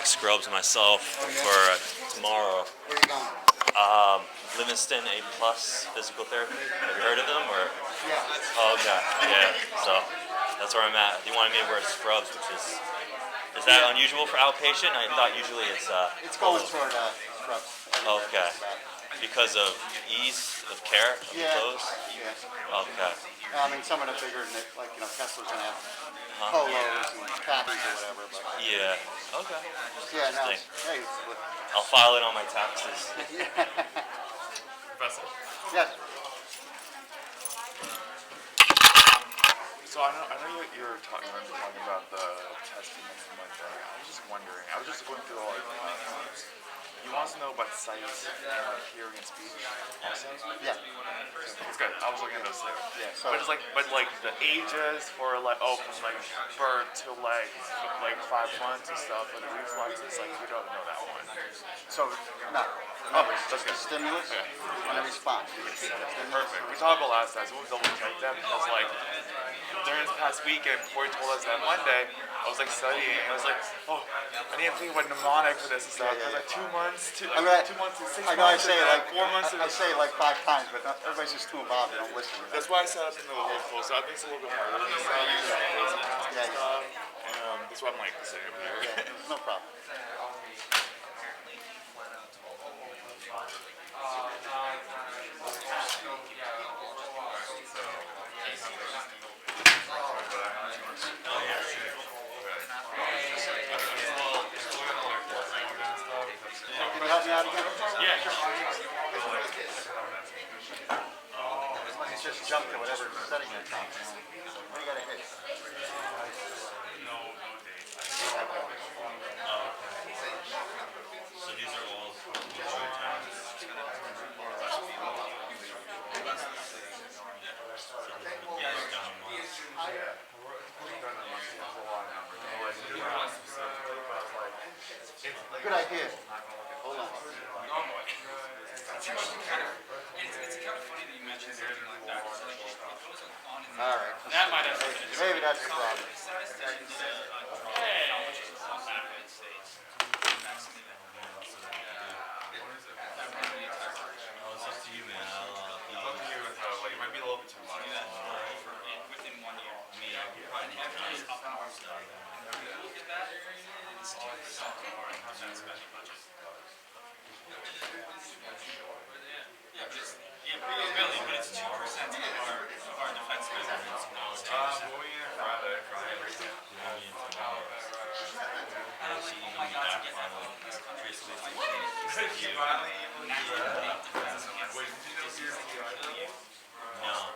o'clock scrubs myself for tomorrow. Where are you going? Livingston A Plus Physical Therapy. Have you heard of them? Or Yeah. oh, okay, yeah. So that's where I'm at. They wanted me to wear scrubs, which is that unusual for outpatient? I thought usually it's It's going toward scrubs. okay, because of ease of care of the clothes. Yeah. Okay. I mean, some of them bigger than it, like Kessler's gonna have polos and khakis or whatever. But Yeah. Okay. yeah, no. Interesting. Hey. I'll file it on my taxes. Professor? Yes. So I know you're talking about the testing next Monday. I was just wondering. I was just going through all the you want to know about sights and like hearing and speech also? Yeah. It's good. I was looking at those too. Yeah. So, but the ages for like from like birth to like 5 months and stuff, and the reflexes, like we don't know that one. so no. Oh, that's good. Stimulus and a response. Perfect. We talked about last time, so we'll double check that because like during this past weekend before he told us that Monday, I was like studying and I was like, oh, I need to think about mnemonic for this and stuff. I was like 2 months, 2 months to 6 months. I know I say it like 4 months. I say it like 5 times, but everybody's just too involved. They don't listen. That's why I set up into the whole flow, so I think it's a little bit harder. That's why I'm like sitting up here. Yeah, no problem. Can you help me out again? Yeah, sure. Let's just jump to whatever setting you're on. What do you got to hit? No dates. So these are all times. Good idea. Hold on. It's kind of funny that you mentioned something like that. It's like it goes on and All right. that might have Maybe that's the problem. It might be a little bit too much. Within 1 year. Everything's up in arms. Look at that. It's really, but it's 2% of our defense business. We'll be in Friday. No.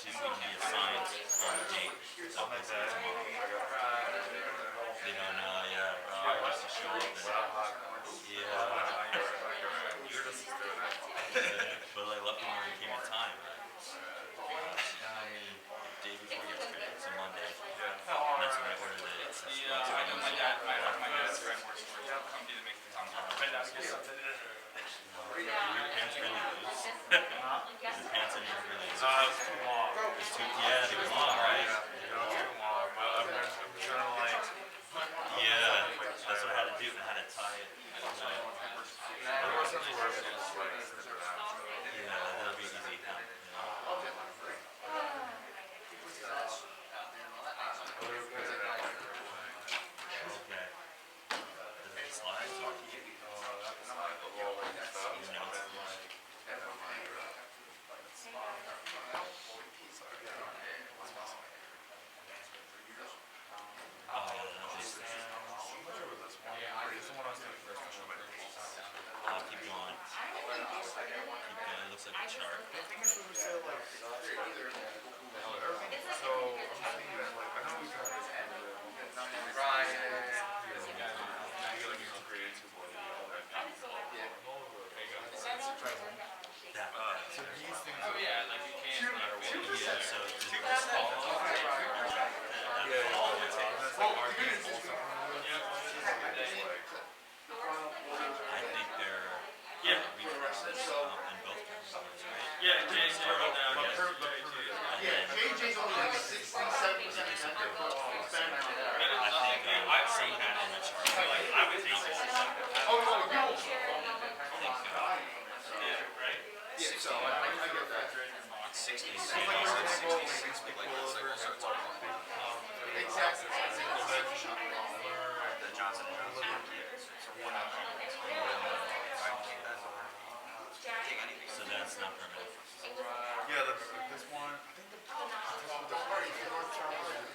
She's going to be assigned on a date. So basically tomorrow. They don't know, just to show up but like lucky when we came in time. Day before yesterday, it's a Monday. And that's when I ordered it. I know my dad's friend works for a company that makes the Your pants really loose. Your pants in here really loose. It's too long. It's too, they were long, right? Too long, but I'm trying to like. Yeah, that's what I had to do. I had to tie it. That'll be easy. Okay. Does it slide or? Keep going. It looks like a chart. So these things are So this all I think they're reflexes in both categories, right? Start off JJ's only like 60, 70% I think some had in the chart. Yeah, so I get that. 60, 70, 60, like it's like also it's all exactly. The Johnson and Johnson. So what happened? Take anything. So that's not permanent. Yeah, this one. I think the party for North Carolina.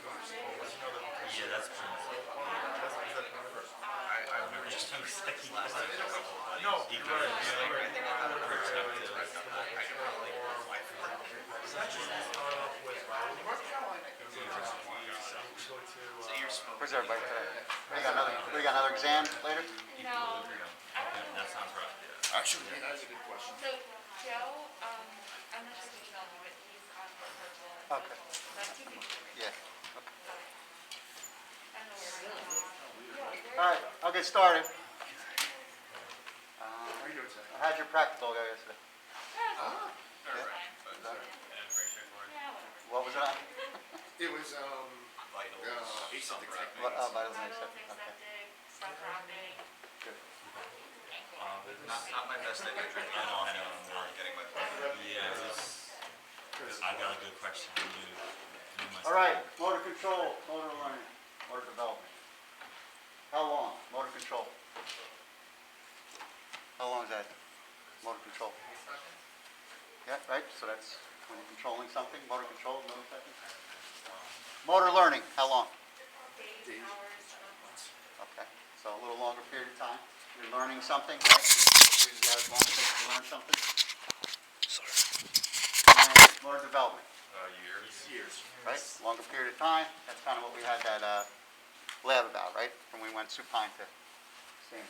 Yeah, that's permanent. I Remember just two seconds last time. No, He you're could right. have You're right. protected. Where's everybody today? We got another exam later? No. Okay, that sounds right. Actually, that's a good question. So Joe, I'm not sure if you know, but he's on the purple. Okay. That's two people. Yeah. I don't know where All right, I'll get started. How are you doing today? How'd your practical go yesterday? Ah, What was it on? it was aseptic techniques. Vitals and Vitals, acceptance. Okay, accepted, stuff wrapping. good. Not my best idea. I know. Getting my Yeah, I got a good question. You must. All right, motor control, motor learning, motor development. How long? Motor control. How long is that? Motor control. Yeah, right, so that's when you're controlling something, motor control, milliseconds. Motor learning, how long? Days, hours, months. Okay, so a little longer period of time. You're learning something, right? Usually how long it takes to learn something. And motor development, Years. right? Longer period of time. That's kind of what we had that lab about, right? When we went supine to standing.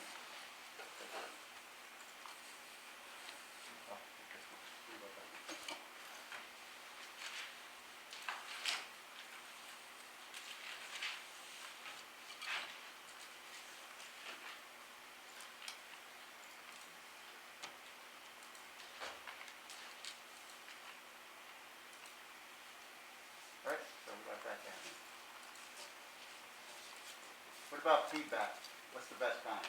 Right, so we got that down. What about feedback? What's the best kind?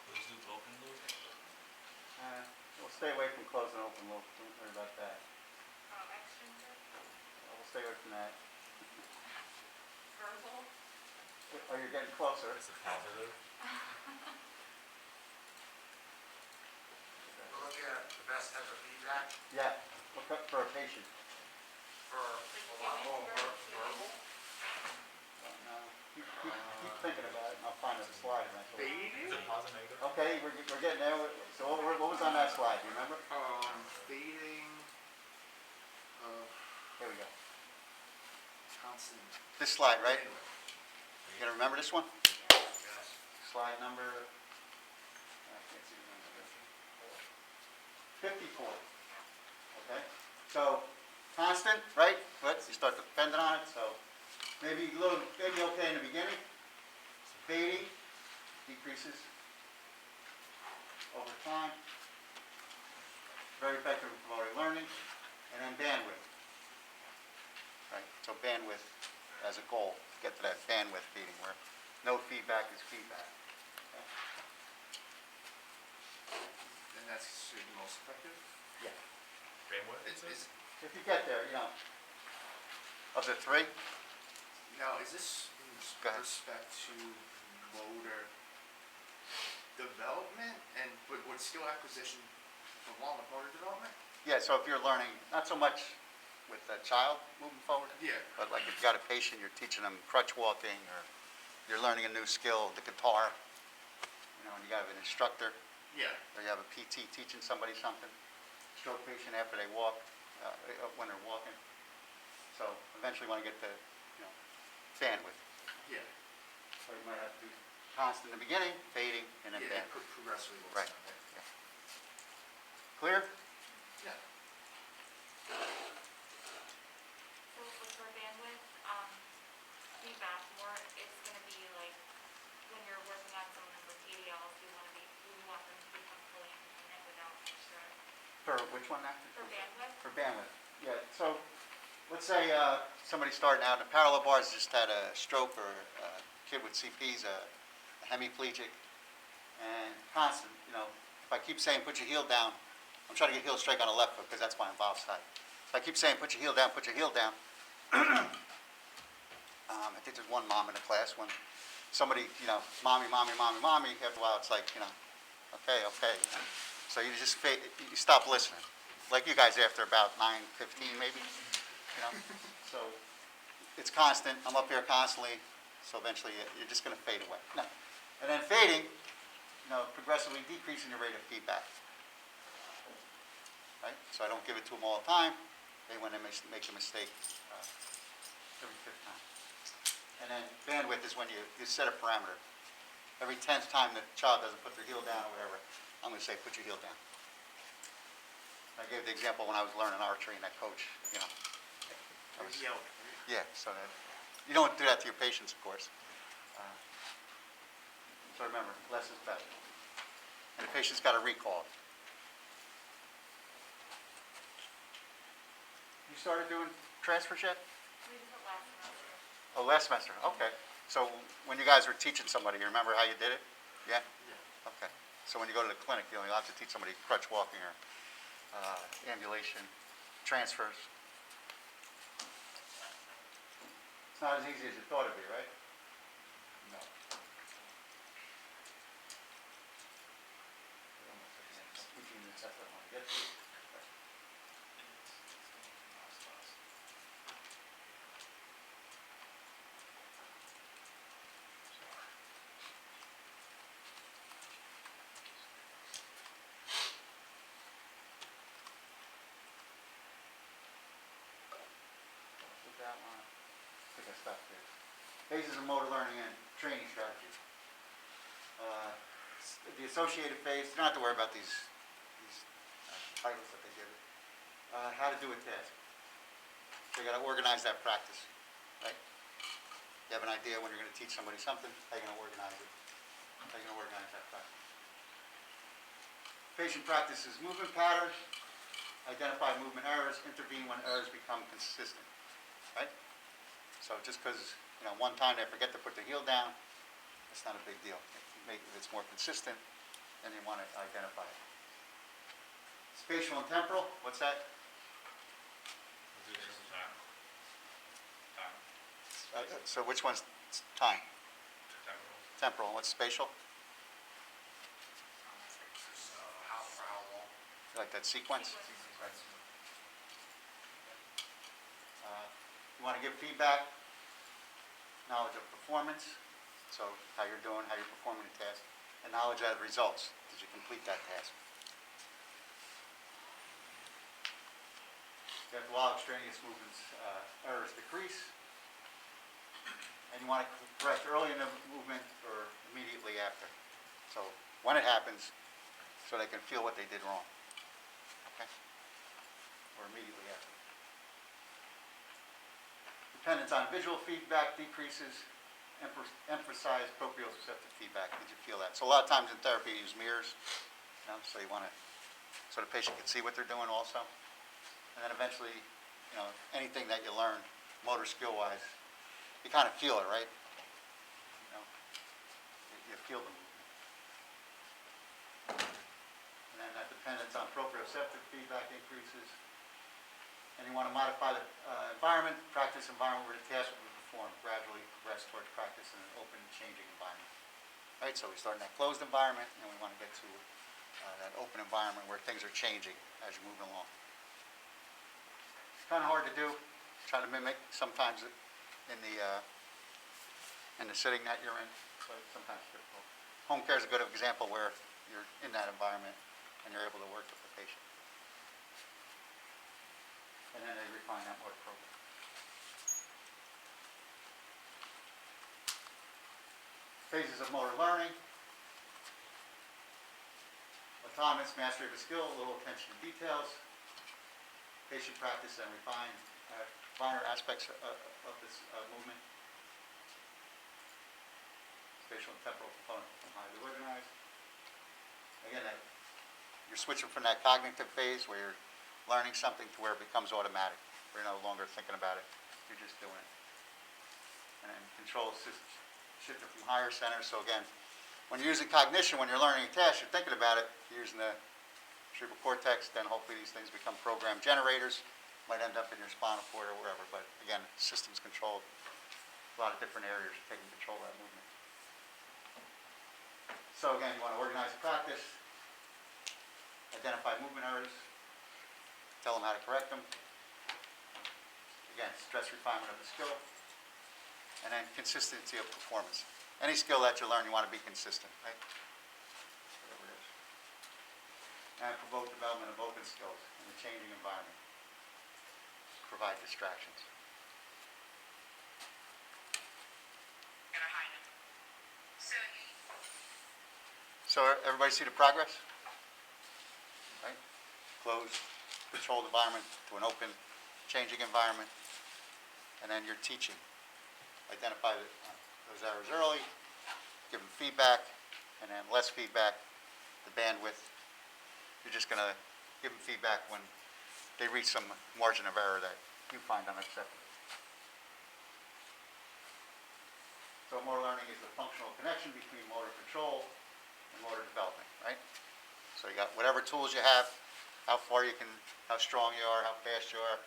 Closed loop, open loop. We'll stay away from closed and open loop. Don't worry about that. Extrinsic, We'll stay away from that. verbal. Oh, you're getting closer. It's a positive. We're looking at the best type of feedback Yeah, look up for a patient. for a lot more verbal. No, keep thinking about it, and I'll find a slide eventually. Is it positive, negative? Okay, we're getting there. So what was on that slide? Do you remember? Fading, Here we go. constant. This slide, right? You gonna remember this one? Yes. Slide number, I can't see the number. 54. Okay, so constant, right? But you start depending on it, so maybe okay in the beginning. Fading decreases over time. Very effective in promoting learning, and then bandwidth. Right, so bandwidth as a goal, get to that bandwidth feeding where no feedback is feedback. Okay? And that's the most effective. Yeah. Is If you get there, you know, of the three, now is this Go in ahead. respect to motor development and would skill acquisition along with motor development? yeah, so if you're learning, not so much with a child moving forward, Yeah. but like if you got a patient, you're teaching them crutch walking, or you're learning a new skill, the guitar, you know, and you got an instructor, Yeah. or you have a PT teaching somebody something, stroke patient after they walk, when they're walking. So eventually you want to get to, you know, bandwidth. Yeah. So you might have to do constant in the beginning, fading, and then Yeah. bandwidth. Progressively. Right. Yeah. Clear? Yeah. So for bandwidth, feedback more, it's gonna be like when you're working on someone with ADLs, we want For which one now? For bandwidth? For bandwidth, yeah. So, let's say somebody starting out in the parallel bars just had a stroke, or a kid with CP's, a hemiplegic, and constant, if I keep saying put your heel down, I'm trying to get heel straight on the left foot because that's my involved side. If I keep saying put your heel down, I think there's one mom in the class when somebody, mommy, mommy, mommy, mommy, after a while it's like, okay. So you just you stop listening. Like you guys after about 9:15 maybe, So it's constant. I'm up here constantly. So eventually you're just going to fade away. No. And then fading, progressively decreasing the rate of feedback. Right? So I don't give it to them all the time. When they make a mistake every 5th time. And then bandwidth is when you set a parameter. Every 10th time the child doesn't put their heel down or whatever, I'm going to say put your heel down. I gave the example when I was learning archery and that coach, I was Yelling. yeah, so that, you don't do that to your patients, of course. So remember, less is better. And the patient's got to recall. You started doing transfers yet? We did it last semester. Oh, last semester, okay. So when you guys were teaching somebody, you remember how you did it? Yeah? Yeah. Okay. So when you go to the clinic, you'll have to teach somebody crutch walking or ambulation, transfers. It's not as easy as you thought it'd be, right? No. That one. I think I stopped there. Phases of motor learning and training strategies. The associated phase, you don't have to worry about these titles that they give it. How to do a task. So you got to organize that practice, right? You have an idea when you're going to teach somebody something, how you're going to organize it. How you're going to organize that practice. Patient practices movement patterns, identify movement errors, intervene when errors become consistent. Right? So just because, one time they forget to put their heel down, that's not a big deal. If it's more consistent, then you want to identify it. Spatial and temporal, what's that? So which one's time? Temporal. And what's spatial? For how long? Like that sequence? Right. You want to give feedback, knowledge of performance, so how you're doing, how you're performing the task, and knowledge of the results. Did you complete that task? After a while, extraneous movements, errors decrease, and you want to correct early in the movement or immediately after. So when it happens, so they can feel what they did wrong. Okay? Or immediately after. Dependence on visual feedback decreases. Emphasize proprioceptive feedback. Did you feel that? So a lot of times in therapy you use mirrors, so you want to, so the patient can see what they're doing also. And then eventually, anything that you learn, motor skill-wise, you kind of feel it, right? You feel the movement. And then that dependence on proprioceptive feedback increases. And you want to modify the environment, practice environment where the task will be performed, gradually progress towards practice in an open, changing environment. Right, so we start in that closed environment, and we want to get to that open environment where things are changing as you're moving along. It's kind of hard to do, try to mimic sometimes in the sitting that you're in, so it's sometimes difficult. Home care is a good example where you're in that environment and you're able to work with the patient. And then they refine that motor program. Phases of motor learning. Autonomous mastery of a skill, a little attention to details. Patient practice and finer aspects of this movement. Spatial and temporal component become highly organized. Again, that you're switching from that cognitive phase where you're learning something to where it becomes automatic. You're no longer thinking about it, you're just doing it. And then control systems shifting from higher centers. So again, when you're using cognition, when you're learning a task, you're thinking about it, you're using the cerebral cortex, then hopefully these things become program generators, might end up in your spinal cord or wherever, but again, systems controlled. A lot of different areas are taking control of that movement. So again, you want to organize the practice, identify movement errors, tell them how to correct them. Again, stress refinement of the skill, and then consistency of performance. Any skill that you learn, you want to be consistent, right? Whatever it is. And promote development of open skills in a changing environment. Provide distractions. So everybody see the progress? Right? Closed, controlled environment to an open, changing environment. And then you're teaching. Identify those errors early, give them feedback, and then less feedback, the bandwidth. You're just going to give them feedback when they reach some margin of error that you find unacceptable. So motor learning is the functional connection between motor control and motor development, right? So you got whatever tools you have, how far you can, how strong you are, how fast you are,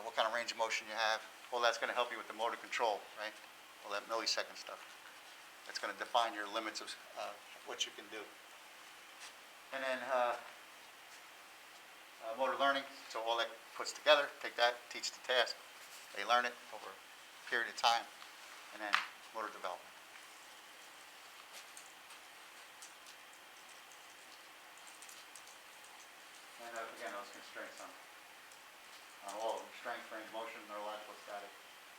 what kind of range of motion you have. All that's going to help you with the motor control, right? All that millisecond stuff. That's going to define your limits of what you can do. And then motor learning, so all that puts together, take that, teach the task. They learn it over a period of time, and then motor development. And again, those constraints on all of them: strength, range, motion, neurological static,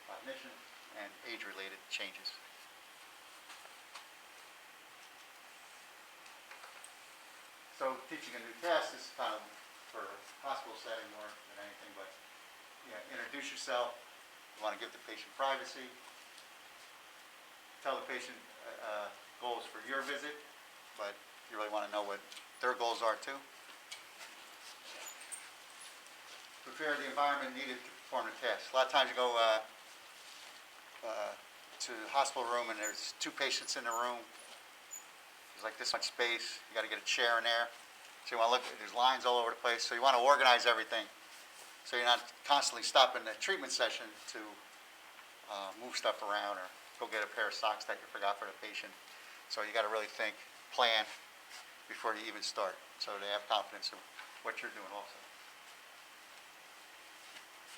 cognition, and age-related changes. So teaching a new task is kind of for a hospital setting more than anything, but introduce yourself. You want to give the patient privacy. Tell the patient goals for your visit, but you really want to know what their goals are too. Prepare the environment needed to perform the task. A lot of times you go to the hospital room and there's 2 patients in the room. There's like this much space. You got to get a chair in there. So you want to look, there's lines all over the place. So you want to organize everything. So you're not constantly stopping the treatment session to move stuff around or go get a pair of socks that you forgot for the patient. So you got to really think, plan before you even start, so they have confidence in what you're doing also.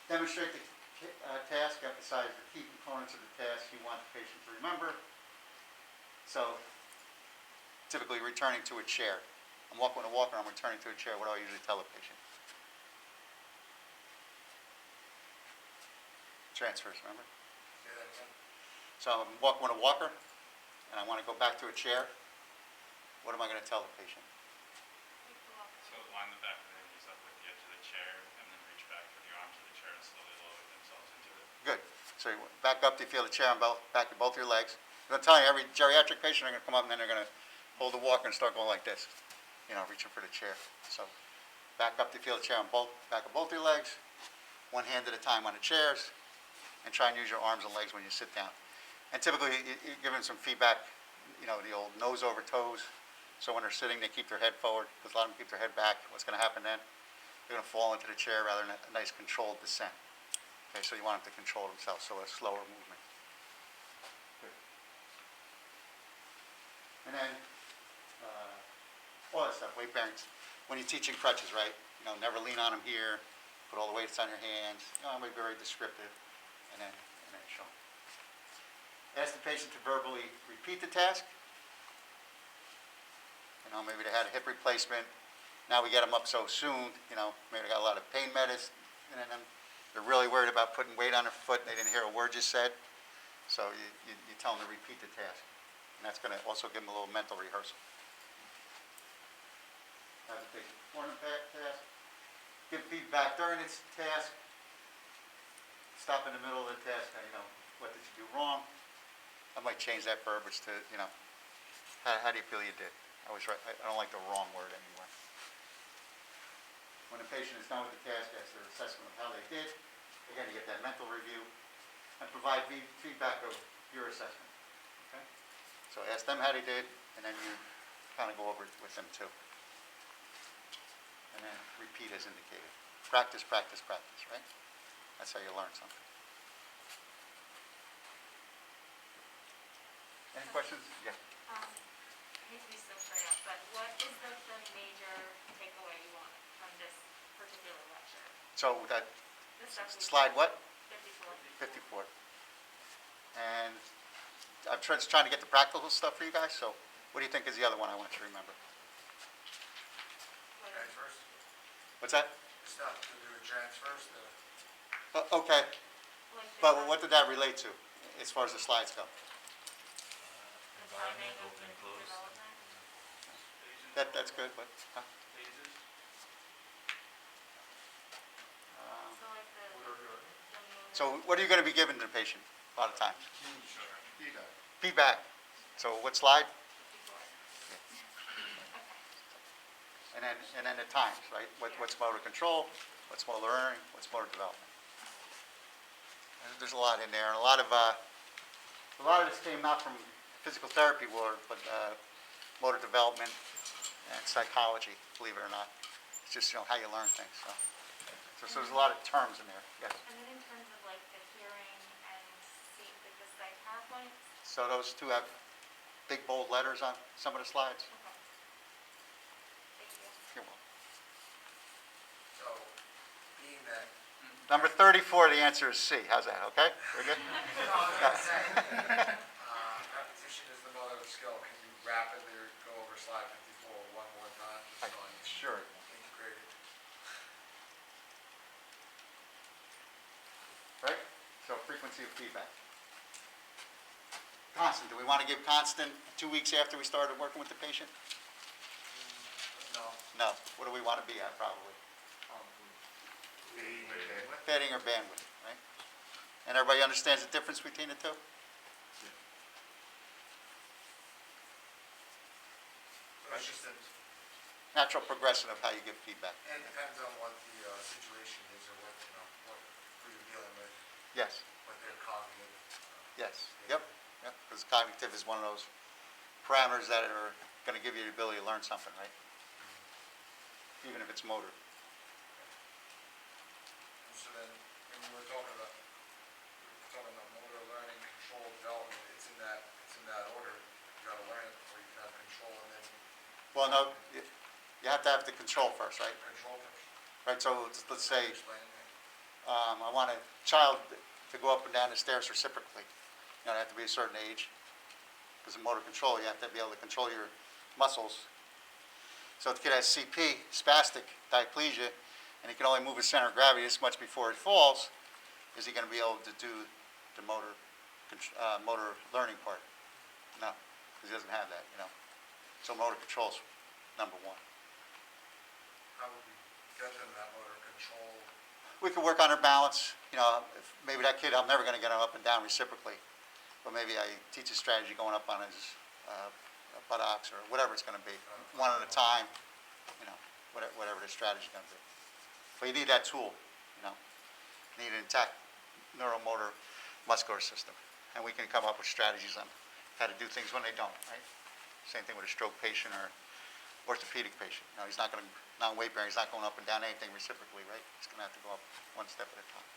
Demonstrate the task, emphasize the key components of the task you want the patient to remember. So typically returning to a chair. I'm walking a walker, I'm returning to a chair. What do I usually tell the patient? Transfers, remember? So I'm walking with a walker, and I want to go back to a chair. What am I going to tell the patient? So line the back of their knees up with the edge of the chair and then reach back with your arms to the chair and slowly lower themselves into it. Good. So you back up, do you feel the chair on back of both your legs? I'm going to tell you, every geriatric patient are going to come up and then they're going to hold the walker and start going like this, reaching for the chair. So back up, do you feel the chair on back of both your legs, one hand at a time on the chairs, and try and use your arms and legs when you sit down. And typically, you give them some feedback, the old nose over toes. So when they're sitting, they keep their head forward, because a lot of them keep their head back. What's going to happen then? They're going to fall into the chair rather than a nice controlled descent. Okay, so you want them to control themselves, so a slower movement. Good. And then, all that stuff, weight bearings. When you're teaching crutches, right? Never lean on them here, put all the weights on your hands. I'm going to be very descriptive, and then show them. Ask the patient to verbally repeat the task. Maybe they had a hip replacement. Now we get them up so soon, maybe they got a lot of pain medicine, and then they're really worried about putting weight on their foot. They didn't hear a word you said. So you tell them to repeat the task. And that's going to also give them a little mental rehearsal. Have the patient perform the task. Give feedback during its task. Stop in the middle of the task. What did you do wrong? I might change that verbiage to, how do you feel you did? I don't like the wrong word anymore. When the patient is done with the task, that's their assessment of how they did. Again, you get that mental review and provide feedback of your assessment. Okay? So ask them how they did, and then you kind of go over it with them too. And then repeat as indicated. Practice, practice, practice, right? That's how you learn something. Any questions? Yeah. Hate to be so straight up, but what is the major takeaway you want from this particular lecture? So that The stuff we slide what? 54. 54. And I'm trying to get the practical stuff for you guys, so what do you think is the other one I want you to remember? What is- Transfers, What's that? it's not to do with transfers, Okay, like the but time- what did that relate to as far as the slides go? the Environment, timing of open the and close. development? That's good, but, So like the motor. so what are you gonna be giving to the patient a lot of times? Feedback. So what slide? 54. Okay. And then the times, right? What's motor control, what's motor learning, what's motor development. And there's a lot in there, and a lot of this came not from physical therapy world, but motor development and psychology, believe it or not. It's just, how you learn things, so there's a lot of terms in there, yes. And then in terms of like the hearing and like the sight PowerPoints? So those two have big bold letters on some of the slides. Okay. Thank you. You're welcome. so being that. Number 34, the answer is C. How's that, okay? We're good? No, I was gonna say, repetition is the mother of skill. Can you rapidly go over slide 54 one more time? Just so I can Sure. integrate it. Right? So frequency of feedback. Constant, do we want to give constant 2 weeks after we started working with the patient? No. No. What do we want to be at, probably? Fading or bandwidth, right? And everybody understands the difference between the two? So it's just that, Natural progression of how you give feedback. and it depends on what the situation is or what, who you're dealing with, Yes, what their cognitive. yes, yep. Because cognitive is one of those parameters that are going to give you the ability to learn something, right? Even if it's motor. And so then, when you were talking about motor learning, control, development, it's in that order. You gotta learn it before you can have control, and then Well, no, you have to have the control first, right? control first. Right, so let's say Explain it. I want a child to go up and down the stairs reciprocally. They have to be a certain age. Because in motor control, you have to be able to control your muscles. So if the kid has CP, spastic diplegia, and he can only move his center of gravity this much before he falls, is he going to be able to do the motor learning part? No, because he doesn't have that, So motor control's number one. How would we get them that motor control? We could work on their balance. If maybe that kid, I'm never going to get him up and down reciprocally. But maybe I teach a strategy going up on his buttocks or whatever it's going to be, one at a time, whatever the strategy is going to be. But you need that tool, You need an intact neuromotor muscular system. And we can come up with strategies on how to do things when they don't, right? Same thing with a stroke patient or orthopedic patient. He's not going to, non-weight bearing, he's not going up and down anything reciprocally, right? He's going to have to go up one step at a time.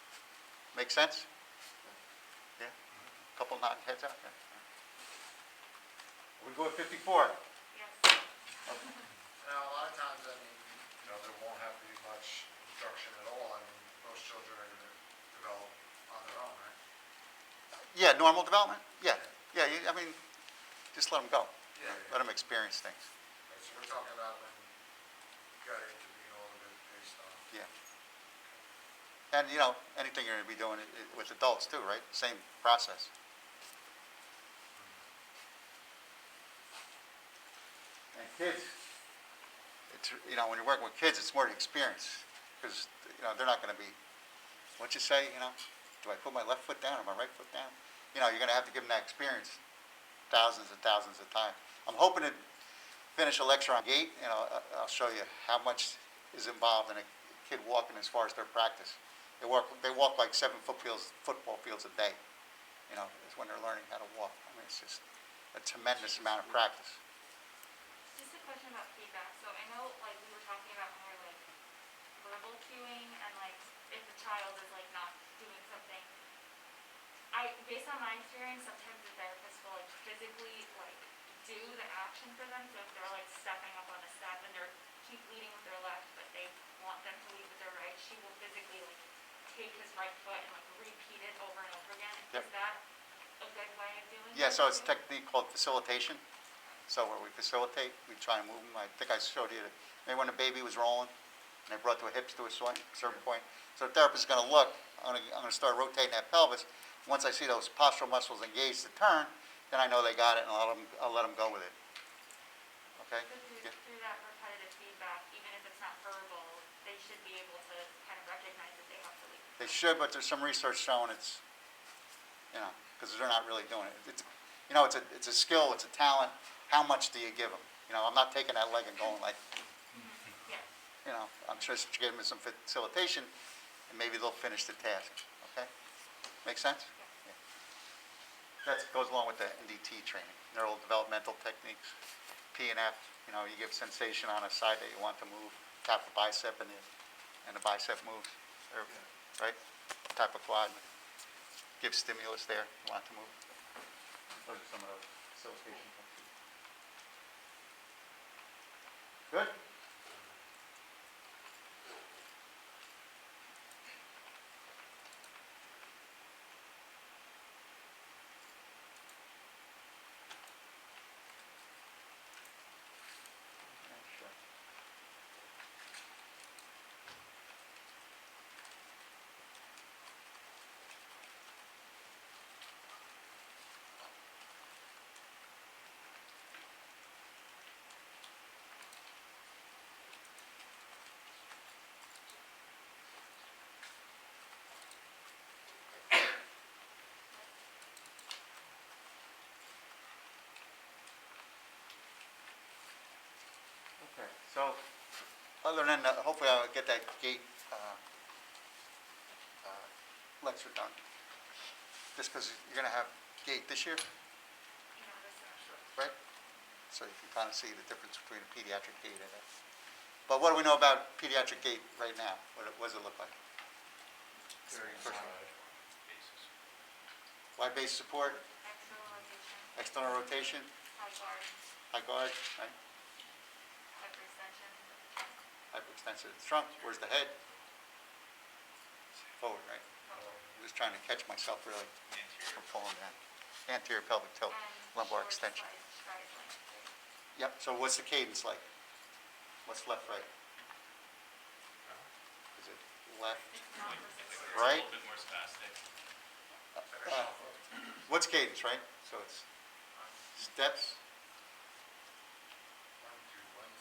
Make sense? Yeah? Couple nodding heads out there. We go with 54. Yes. Now, a lot of times, there won't have to be much instruction at all. Most children are gonna develop on their own, right? Yeah, normal development? Yeah. Yeah, just let them go. Yeah. Let them experience things. Right, so we're talking about when you gotta intervene a little bit based on. Yeah. And, anything you're going to be doing with adults too, right? Same process. And kids, when you're working with kids, it's more the experience. Because, they're not going to be, what you say, do I put my left foot down or my right foot down? You're going to have to give them that experience thousands and thousands of times. I'm hoping to finish a lecture on gait, I'll show you how much is involved in kid walking as far as their practice. They walk like 7 football fields a day, you know, is when they're learning how to walk. I mean, it's just a tremendous amount of practice. Just a question about feedback. So I know, like, we were talking about more like verbal cueing and like if a child is like not doing something. Based on my experience, sometimes the therapist will like physically like do the action for them. So if they're like stepping up on a step and they're keep leading with their left, but they want them to lead with their right, she will physically like take his right foot and like repeat it over and over again. Yep. Is that a good way of doing it? Yeah, so it's a technique called facilitation. So where we facilitate, we try and move them. I think I showed you, maybe when the baby was rolling, and they brought their hips to a certain point. So the therapist is going to look, I'm going to start rotating that pelvis. Once I see those postural muscles engaged to turn, then I know they got it, and I'll let them go with it. Okay? So Yeah. through that repetitive feedback, even if it's not verbal, they should be able to kind of recognize that they have to leave. They should, but there's some research showing it's, you know, because they're not really doing it. It's, you know, it's a skill, it's a talent. How much do you give them? You know, I'm not taking that leg and going like, Yeah. you know, I'm just give them some facilitation, and maybe they'll finish the task. Okay? Make sense? Yeah. That goes along with the NDT training, neural developmental techniques, P and F. You know, you give sensation on a side that you want to move, tap the bicep, and the bicep moves, right? Tap a quad, give stimulus there, you want to move. Those are some of those facilitation techniques. Good? Okay, so other than, hopefully I'll get that gait lecture done. Just because you're going to have gait this year, You know, this semester. right? So you can kind of see the difference between a pediatric gait and a... But what do we know about pediatric gait right now? What does it look like? Very First. wide basis. Wide base support, External rotation, external rotation, high guard, high guard, right? hyperextension, Hyperextensive trunk. Where's the head? Forward, right? I'm just trying to catch myself really Anterior. from pulling down. Anterior pelvic tilt, and lumbar short extension. stride length, right? Yep, so what's the cadence like? What's left, right? Is it left, It's not versus It's right? a little bit more spastic. What's cadence, right? So it's steps.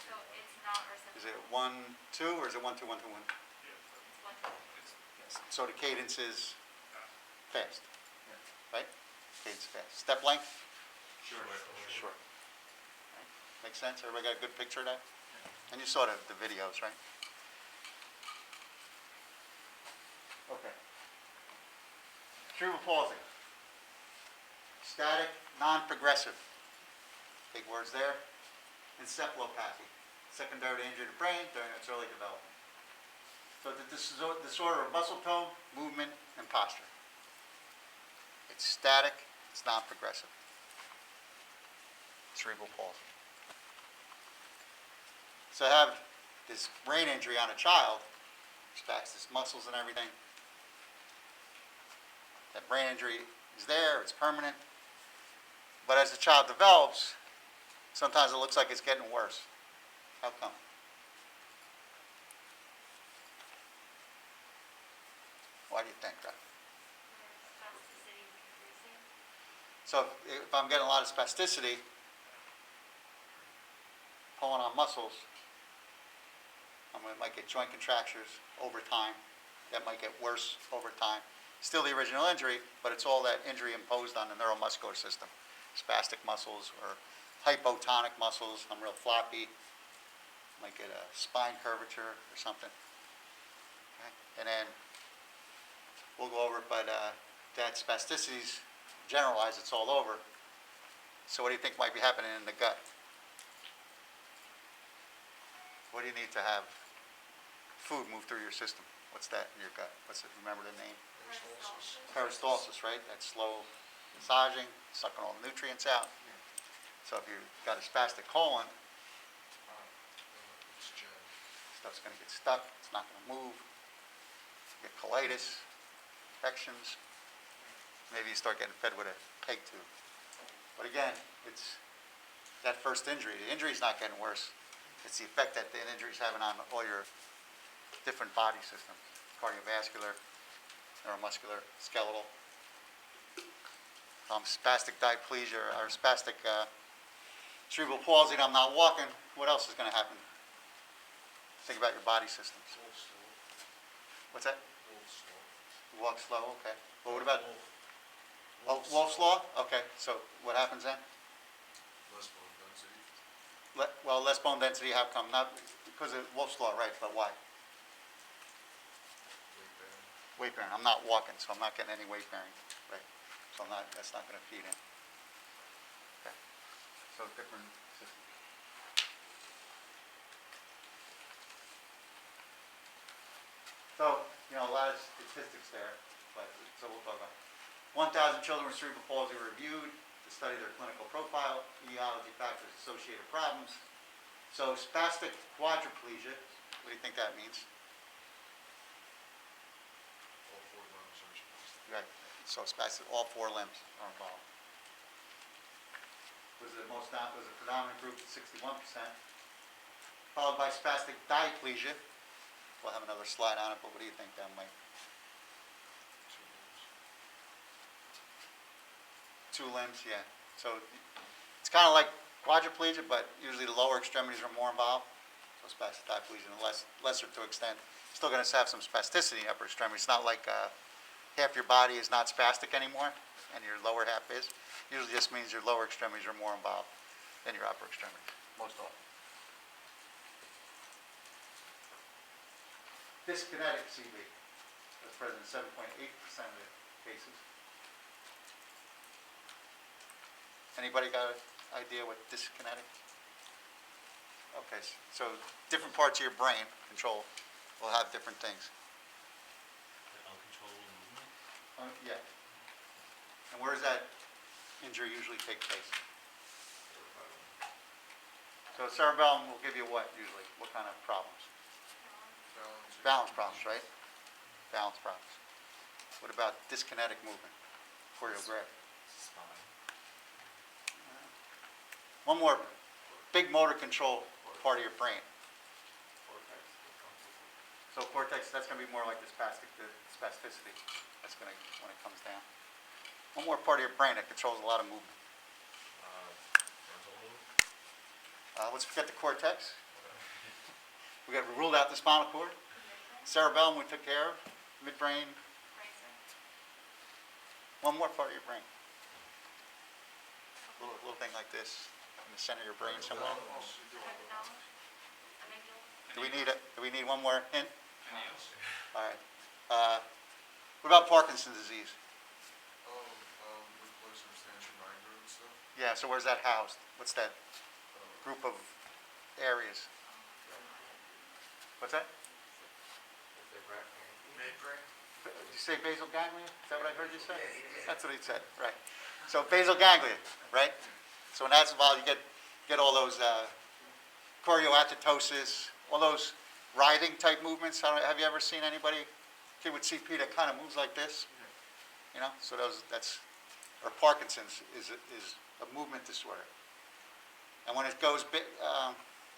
So it's not reciprocal. Is it 1, 2, or is it 1, 2, 1, 2, 1? It's one. It's So the cadence is fast, right? Cadence fast. Step length? short. Short. Right. Make sense? Everybody got a good picture of that? And you saw the videos, right? Okay. Cerebral palsy. Static, non-progressive. Big words there. Encephalopathy. Secondary to injury to brain during its early development. So the disorder of muscle tone, movement, and posture. It's static, it's non-progressive. Cerebral palsy. So I have this brain injury on a child, stacks his muscles and everything. That brain injury is there, it's permanent. But as the child develops, sometimes it looks like it's getting worse. How come? Why do you think that? Spasticity is increasing. So if I'm getting a lot of spasticity, pulling on muscles, might get joint contractures over time. That might get worse over time. Still the original injury, but it's all that injury imposed on the neuromuscular system. Spastic muscles or hypotonic muscles. I'm real floppy. Might get a spine curvature or something. Okay. And then we'll go over it, but that spasticity's generalized, it's all over. So what do you think might be happening in the gut? What do you need to have food move through your system? What's that in your gut? What's it? Remember the name? Peristalsis, right? That's slow massaging, sucking all the nutrients out. So if you've got a spastic colon, It's Jen. stuff's going to get stuck. It's not going to move. You get colitis, infections. Maybe you start getting fed with a peg tube. But again, it's that first injury. The injury's not getting worse. It's the effect that the injury's having on all your different body systems: cardiovascular, neuromuscular, skeletal. Spastic diplegia or spastic cerebral palsy, and I'm not walking. What else is going to happen? Think about your body systems. Wolf slow. What's that? Wolf slow. Walk slow. Okay. Well, what about Wolf's Law? Okay. So what happens then? Less bone density. Well, less bone density. How come? Not because of Wolf's Law, right? But why? Weight bearing. Weight bearing. I'm not walking, so I'm not getting any weight bearing. Right. So I'm not. That's not going to feed in. Okay. So different systems. So a lot of statistics there, but so we'll talk about. 1,000 children with cerebral palsy were reviewed to study their clinical profile, etiology, factors, associated problems. So spastic quadriplegia, what do you think that means? All four limbs are spastic. Right. So spastic, all four limbs are involved. Was the predominant group at 61%, followed by spastic diplegia. We'll have another slide on it, but what do you think that might? Two limbs. 2 limbs, yeah. So it's kind of like quadriplegia, but usually the lower extremities are more involved. So spastic diplegia, and lesser to extent. Still going to have some spasticity in the upper extremity. It's not like half your body is not spastic anymore, and your lower half is. Usually just means your lower extremities are more involved than your upper extremities, most often. Dyskinetic CV is present in 7.8% of the cases. Anybody got an idea what dyskinetic? Okay, so different parts of your brain control will have different things. Uncontrollable movement? Yeah. And where does that injury usually take place? So cerebellum will give you what usually? What kind of problems? Balance problems, right? Balance problems. What about dyskinetic movement? Choreographic. Spine. One more big motor control part of your brain. So cortex, that's going to be more like the spasticity. That's going to, when it comes down. One more part of your brain that controls a lot of movement. Frontal lobe? Let's forget the cortex. We ruled out the spinal cord. Cerebellum we took care of. Midbrain. One more part of your brain. A little thing like this in the center of your brain somewhere. Do we need one more hint? All right. What about Parkinson's disease? With substantial migraine and stuff. Yeah. So where's that housed? What's that group of areas? What's that? Midbrain. Did you say basal ganglia? Is that what I heard you say? That's what he said, right. So basal ganglia, right? So when that's involved, you get all those chorioacetosis, all those writhing type movements. Have you ever seen anybody, kid with CP that kind of moves like this? You know, so or Parkinson's is a movement disorder. And when it goes big,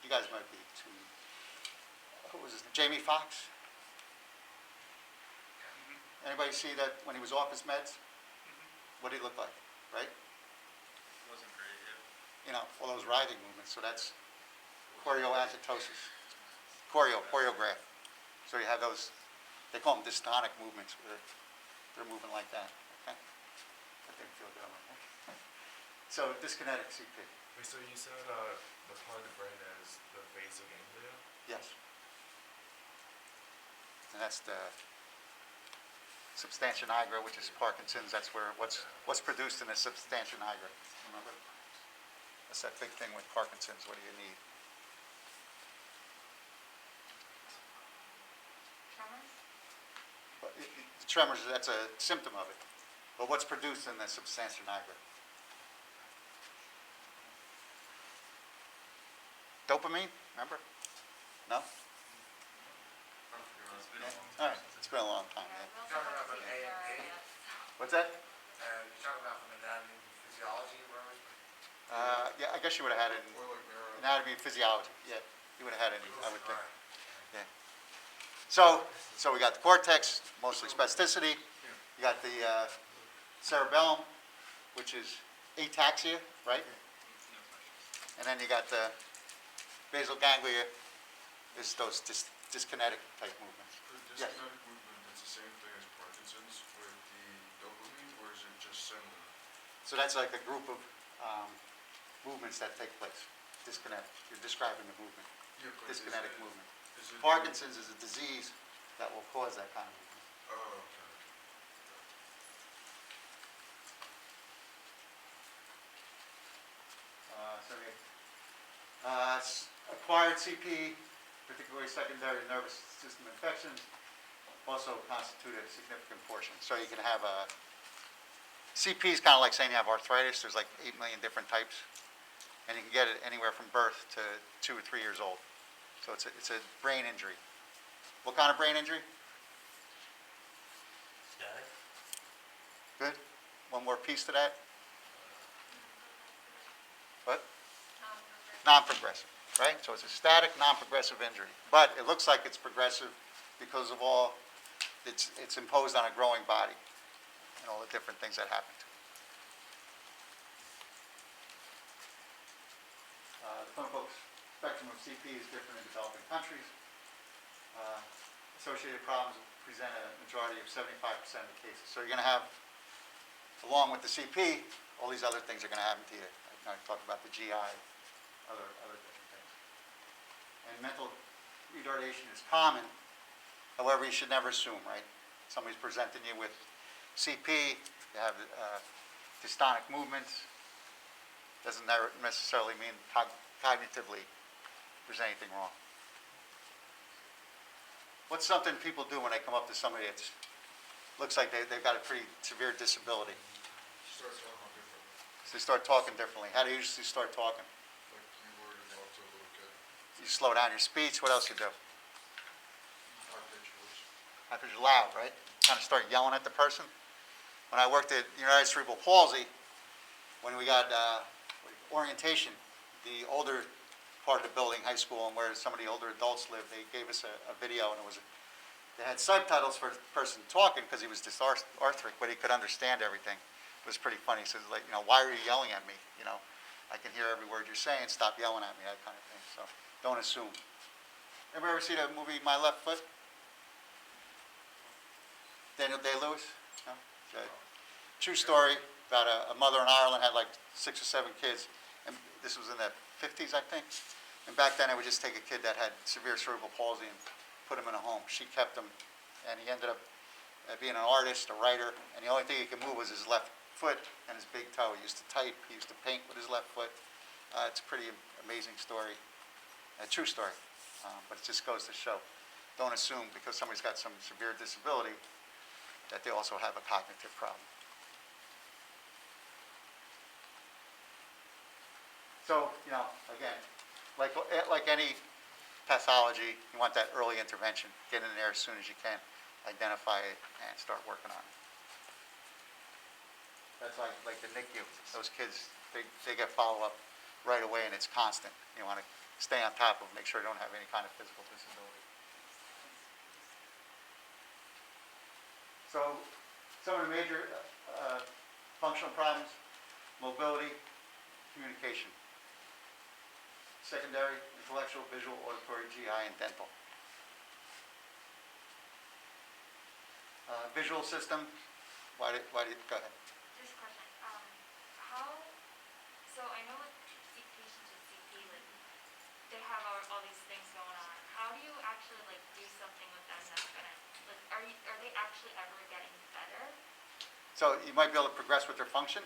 you guys might be too, who was his name? Jamie Foxx? Anybody see that when he was off his meds? What did he look like, right? Wasn't great, yeah. You know, all those writhing movements. So that's chorioacetosis. Choreograph. So you have those, they call them dystonic movements, where they're moving like that, okay? That didn't feel good on my neck. So dyskinetic CP. Wait, so you said the part of the brain is the basal ganglia? Yes. And that's the substantia nigra, which is Parkinson's. That's where what's produced in the substantia nigra. Remember? That's that big thing with Parkinson's. What do you need? Tremors? The tremors, that's a symptom of it. But what's produced in the substantia nigra? Dopamine, remember? No? All right, it's been a long time, Yeah, yeah. we also have to see if there are, What's that? You're talking about from anatomy and physiology, where was it? Yeah, I guess you would have had it in anatomy and physiology, yeah. You would have had it, I would think. Yeah. So we got the cortex, mostly spasticity. You got the cerebellum, which is ataxia, right? And then you got the basal ganglia, is those dyskinetic type movements. The Yes. dyskinetic movement, it's the same thing as Parkinson's with the dopamine, or is it just similar? So that's like a group of movements that take place. Dyskinetic. You're describing the movement. Yeah, but Dyskinetic movement. Is it Parkinson's is a disease that will cause that kind of movement. Oh, okay. Acquired CP, particularly secondary nervous system infections, also constitute a significant portion. So you can have a CP is kind of like saying you have arthritis. There's like 8 million different types, and you can get it anywhere from birth to 2 or 3 years old. So it's a brain injury. What kind of brain injury? Static? Good. One more piece to that. What? Non-progressive, right? So it's a static, non-progressive injury. But it looks like it's progressive because of all it's imposed on a growing body and all the different things that happen to it. The clinical spectrum of CP is different in developing countries. Associated problems present a majority of 75% of the cases. So you're going to have, along with the CP, all these other things are going to happen to you. I talked about the GI, other different things. And mental retardation is common. However, you should never assume, right? Somebody's presenting you with CP, you have dystonic movements. Doesn't necessarily mean cognitively there's anything wrong. What's something people do when they come up to somebody that looks like they've got a pretty severe disability? Starts talking differently. So they start talking differently. How do you usually start talking? Like you were to talk to a little kid. You slow down your speech. What else you do? High pitched voice. After you're loud, right? Kind of start yelling at the person. When I worked at United Cerebral Palsy, when we got orientation, the older part of the building, high school, and where some of the older adults lived, they gave us a video, and they had subtitles for the person talking because he was dysarthric, but he could understand everything. It was pretty funny. He says, like, why are you yelling at me? I can hear every word you're saying. Stop yelling at me, that kind of thing. So don't assume. Anybody ever see the movie My Left Foot? Daniel Day-Lewis? No? Okay. True story about a mother in Ireland had like 6 or 7 kids, and this was in the 50s, I think. And back then, I would just take a kid that had severe cerebral palsy and put him in a home. She kept him, and he ended up being an artist, a writer, and the only thing he could move was his left foot and his big toe. He used to type, he used to paint with his left foot. It's a pretty amazing story, a true story, but it just goes to show. Don't assume because somebody's got some severe disability that they also have a cognitive problem. So, again, like any pathology, you want that early intervention. Get in there as soon as you can, identify it, and start working on it. That's like the NICU. Those kids, they get follow-up right away, and it's constant. You want to stay on top of them, make sure they don't have any kind of physical disability. So, some of the major functional problems: mobility, communication, secondary, intellectual, visual, auditory, GI, and dental. Visual system, why did, go ahead. Just a question, so I know with patients with CP, like, they have all these things going on. how do you actually like do something with them that's gonna, like, are they actually ever getting better? So you might be able to progress with their function,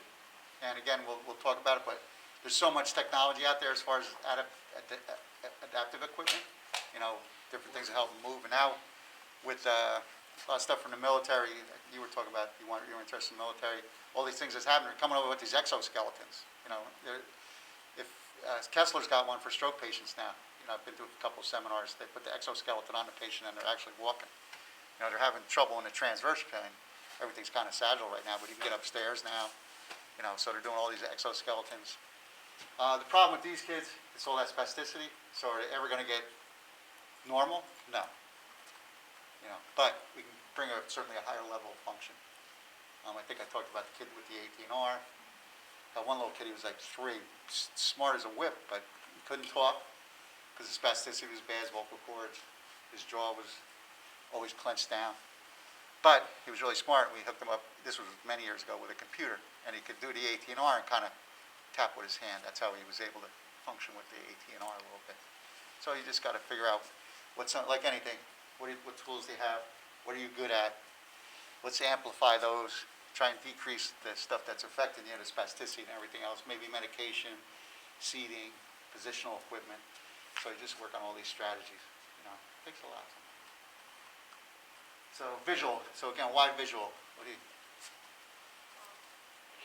and again, we'll talk about it, but there's so much technology out there as far as adaptive equipment, you know, different things that help them move. And now with a lot of stuff from the military, you were talking about, you were interested in the military, all these things that's happening, they're coming over with these exoskeletons. You know, if Kessler's got one for stroke patients now. You know, I've been to a couple of seminars. They put the exoskeleton on the patient and they're actually walking. You know, they're having trouble in the transverse pain. Everything's kind of sagittal right now, but you can get upstairs now. You know, so they're doing all these exoskeletons. The problem with these kids, it's all that spasticity. So are they ever going to get normal? No. You know, but we can bring certainly a higher level of function. I think I talked about the kid with the 18R. One little kid, he was like 3, smart as a whip, but he couldn't talk because his spasticity was bad, his vocal cords, his jaw was always clenched down. But he was really smart, and we hooked him up, this was many years ago, with a computer, and he could do the 18R and kind of tap with his hand. That's how he was able to function with the 18R a little bit. So you just got to figure out what's, like anything, what tools do you have, what are you good at, let's amplify those, try and decrease the stuff that's affecting you, the spasticity and everything else, maybe medication, seating, positional equipment. So you just work on all these strategies, you know, it takes a lot. So visual, so again, why visual? What do you, The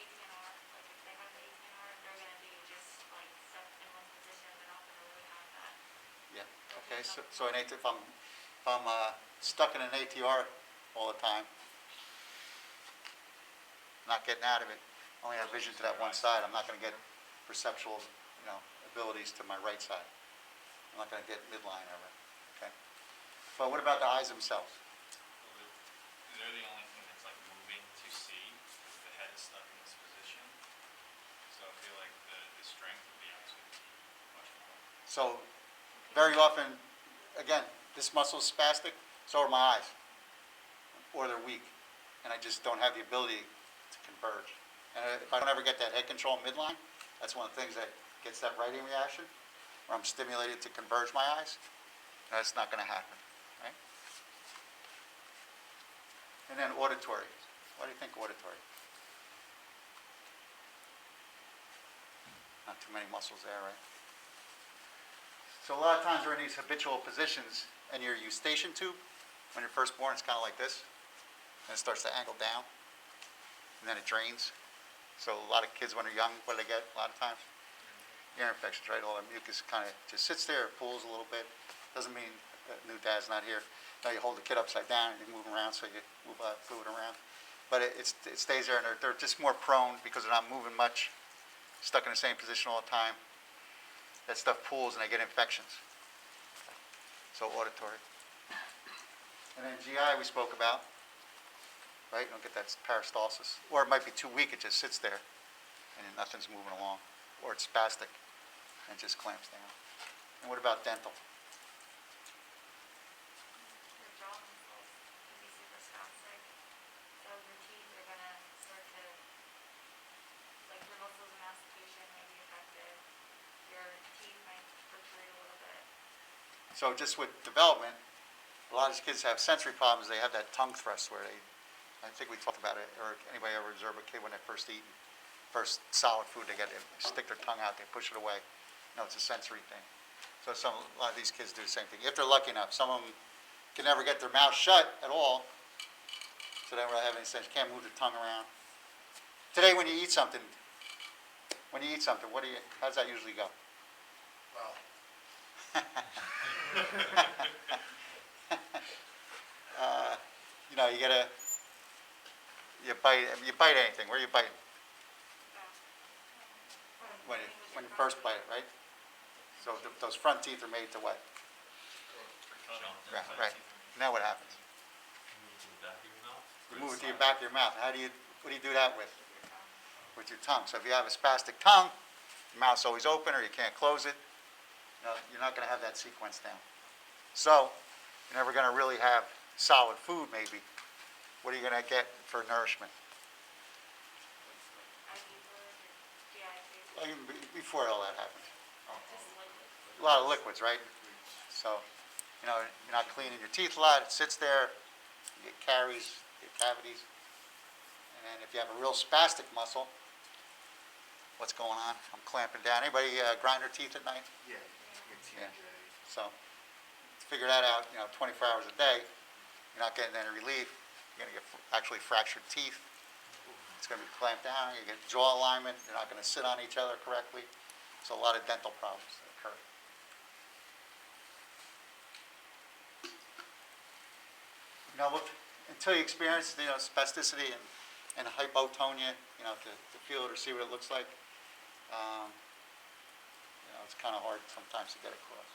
18R, like if they have the 18R, they're gonna be just like stuck in one position, they're not gonna really have that. yeah, okay, so if I'm stuck in an ATR all the time, not getting out of it, only have vision to that one side, I'm not going to get perceptual, you know, abilities to my right side. I'm not going to get midline ever, okay? But what about the eyes themselves? They're the only thing that's like moving to see, because the head is stuck in this position. So I feel like the strength of the eyes would be much more. So very often, again, this muscle is spastic, so are my eyes, or they're weak, and I just don't have the ability to converge. And if I don't ever get that head control midline, that's one of the things that gets that writing reaction, where I'm stimulated to converge my eyes. That's not going to happen, right? And then auditory. What do you think auditory? Not too many muscles there, right? So a lot of times we're in these habitual positions, and your eustachian tube, when you're first born, it's kind of like this, and it starts to angle down, and then it drains. So a lot of kids, when they're young, what do they get a lot of times? Ear infections, right? All the mucus kind of just sits there, pulls a little bit. Doesn't mean that new dad's not here. Now you hold the kid upside down and you move around, so you move fluid around. But it stays there, and they're just more prone because they're not moving much, stuck in the same position all the time. That stuff pulls and they get infections. So auditory. And then GI we spoke about, right? You don't get that peristalsis. Or it might be too weak, it just sits there and nothing's moving along. Or it's spastic and it just clamps down. And what about dental? Your jaw muscles can be super spastic, so your teeth are gonna start to, like your muscles of mastication may be affected. Your teeth might protrude a little bit. So just with development, a lot of these kids have sensory problems. They have that tongue thrust where they, I think we talked about it, or anybody ever observed a kid when they're first eating, first solid food, they stick their tongue out, they push it away. No, it's a sensory thing. So a lot of these kids do the same thing. If they're lucky enough, some of them can never get their mouth shut at all, so they don't really have any sense. Can't move their tongue around. Today, when you eat something, how does that usually go? Well, You know, you bite anything. Where are you biting? When you first bite it, right? So those front teeth are made to what? Right. Now what happens? You move it to the back of your mouth. What do you do that with? With your tongue. So if you have a spastic tongue, your mouth's always open or you can't close it, you're not going to have that sequence down. So you're never going to really have solid food maybe. What are you going to get for nourishment? Well, even before all that happens. A lot of liquids, right? So you know, you're not cleaning your teeth a lot, it sits there, you get caries, you get cavities. And if you have a real spastic muscle, what's going on? I'm clamping down. Anybody grind their teeth at night? Yeah. Yeah. So, figure that out, you know, 24 hours a day, you're not getting any relief, you're gonna get actually fractured teeth. It's gonna be clamped down, you get jaw alignment, you're not gonna sit on each other correctly. So a lot of dental problems that occur. You know, look, until you experience, you know, spasticity and hypotonia, you know, to feel it or see what it looks like, you know, it's kind of hard sometimes to get across.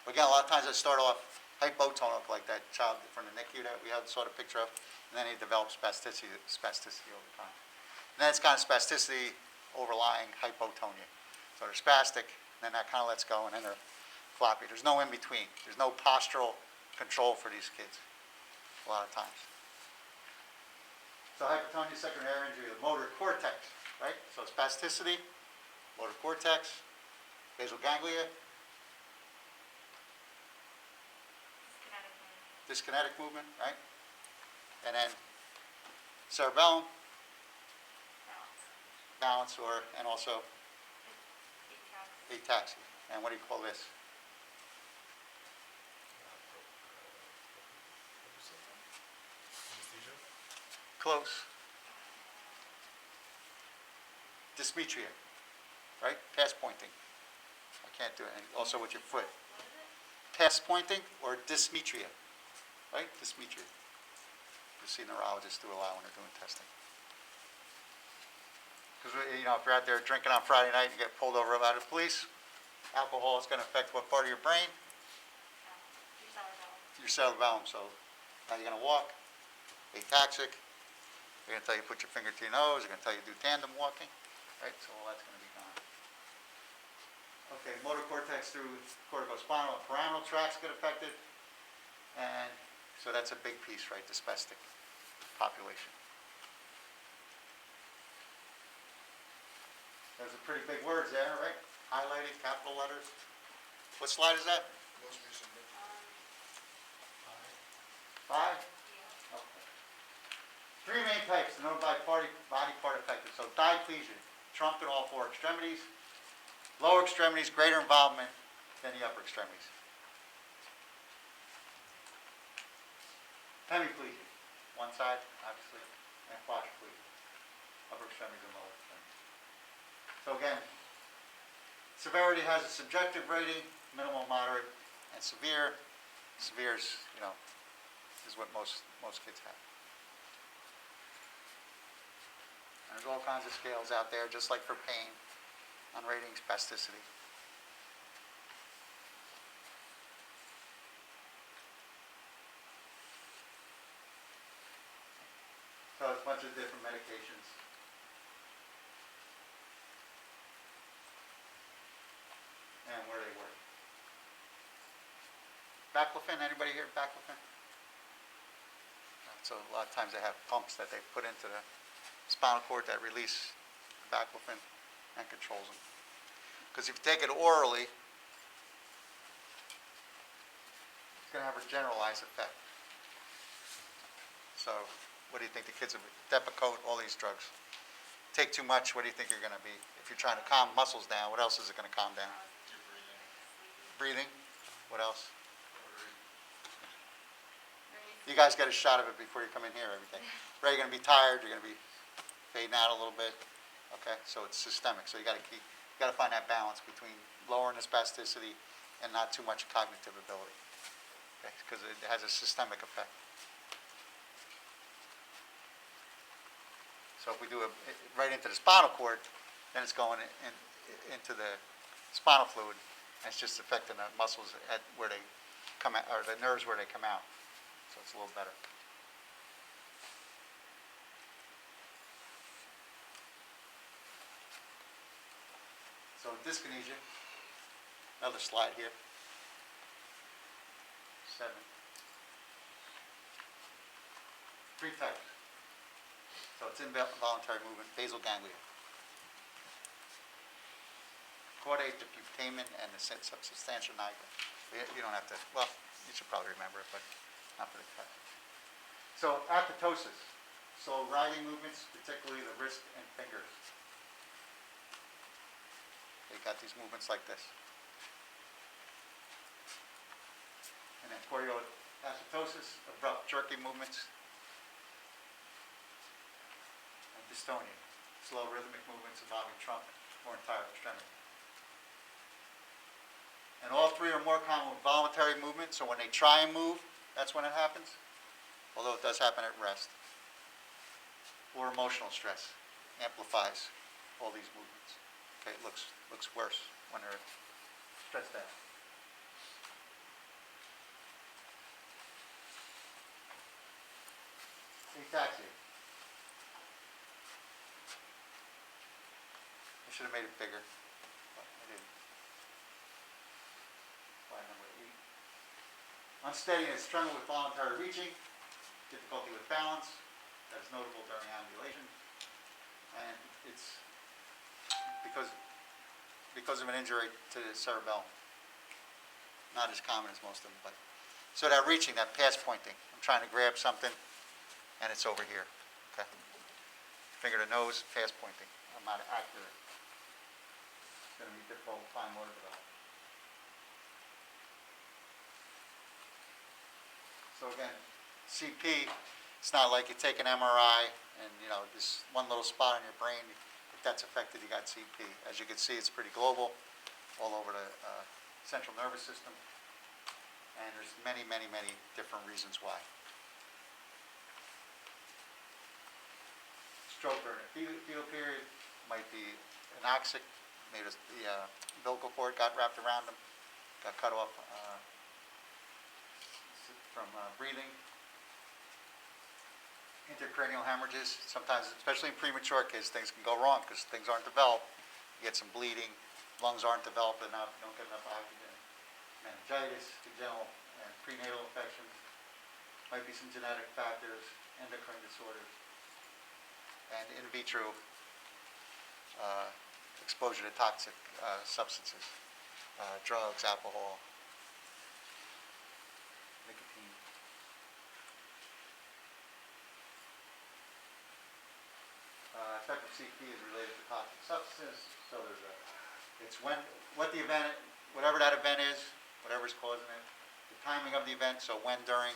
But again, a lot of times I start off hypotonic, like that child from the NICU that we had saw the picture of, and then he develops spasticity over time. And then it's kind of spasticity overlying hypotonia. So they're spastic, and then that kind of lets go, and then they're floppy. There's no in between. There's no postural control for these kids a lot of times. So hypotonia, secondary injury of the motor cortex, right? So spasticity, motor cortex, basal ganglia, dyskinetic movement, right? And then cerebellum, balance, and also ataxia. And what do you call this? Close. Dysmetria, right? Pass pointing. I can't do it. And also with your foot. Pass pointing or dysmetria, right? Dysmetria. You see neurologists do a lot when they're doing testing. Because, you know, if you're out there drinking on Friday night and you get pulled over by the police, alcohol is going to affect what part of your brain? Your cerebellum. So how you're going to walk, ataxic. They're going to tell you put your finger to your nose. They're going to tell you do tandem walking, right? So all that's going to be gone. Okay, motor cortex through corticospinal and pyramidal tracts get affected, and so that's a big piece, right? The spastic population. There's some pretty big words there, right? Highlighted, capital letters. What slide is that? Most recently. 5? Okay. 3 main types denoted by body part affected. So diplegia, trumped in all 4 extremities. Lower extremities, greater involvement than the upper extremities. Hemiplegia, one side, obviously, and quadriplegia, upper extremities and lower extremities. So again, severity has a subjective rating, minimal, moderate, and severe. Severe is, you know, is what most kids have. And there's all kinds of scales out there, just like for pain, on rating spasticity. So it's a bunch of different medications. And where they work. Baclofen, anybody here baclofen? So a lot of times they have pumps that they put into the spinal cord that release baclofen and controls them. Because if you take it orally, it's going to have a generalized effect. So what do you think the kids are, Depakote, all these drugs. Take too much, what do you think you're going to be? If you're trying to calm muscles down, what else is it going to calm down? Your breathing. Breathing. What else? You guys get a shot of it before you come in here every day. Right, you're going to be tired, you're going to be fading out a little bit. Okay, so it's systemic. So you got to find that balance between lowering the spasticity and not too much cognitive ability. Okay, because it has a systemic effect. So if we do it right into the spinal cord, then it's going into the spinal fluid, and it's just affecting the muscles at where they come out, or the nerves where they come out. So it's a little better. So dyskinesia, another slide here. 7. 3 types. So it's involuntary movement, basal ganglia. Caudate, the putamen, and the substantia nigra. You don't have to, well, you should probably remember it, but not for the test. So apoptosis, so riding movements, particularly the wrist and fingers. They got these movements like this. And then chorioasymptosis, abrupt jerky movements. And dystonia, slow rhythmic movements involving trunk or entire extremity. And all three are more common with voluntary movement, so when they try and move, that's when it happens, although it does happen at rest. Or emotional stress amplifies all these movements. Okay, it looks worse when they're stressed out. Ataxia. I should have made it bigger, but I didn't. Slide number 8. Unsteadiness, tremor with voluntary reaching, difficulty with balance, that is notable during ambulation, and it's because of an injury to the cerebellum. Not as common as most of them, but so that reaching, that pass pointing, I'm trying to grab something, and it's over here. Okay, finger to nose, pass pointing. I'm not accurate. It's going to be difficult to find motor development. So again, CP, it's not like you take an MRI and this one little spot on your brain. If that's affected, you got CP. As you can see, it's pretty global, all over the central nervous system, and there's many, many, many different reasons why. Stroke during the fetal period might be anoxic, maybe the umbilical cord got wrapped around them, got cut off from breathing. Intracranial hemorrhages, sometimes, especially in premature kids, things can go wrong because things aren't developed. You get some bleeding, lungs aren't developed enough, you don't get enough oxygen. Meningitis, congenital and prenatal infections, might be some genetic factors, endocrine disorders, and in vitro exposure to toxic substances, drugs, alcohol, nicotine. Effective CP is related to toxic substances, so it's what the event, whatever that event is, whatever's causing it, the timing of the event, so when during,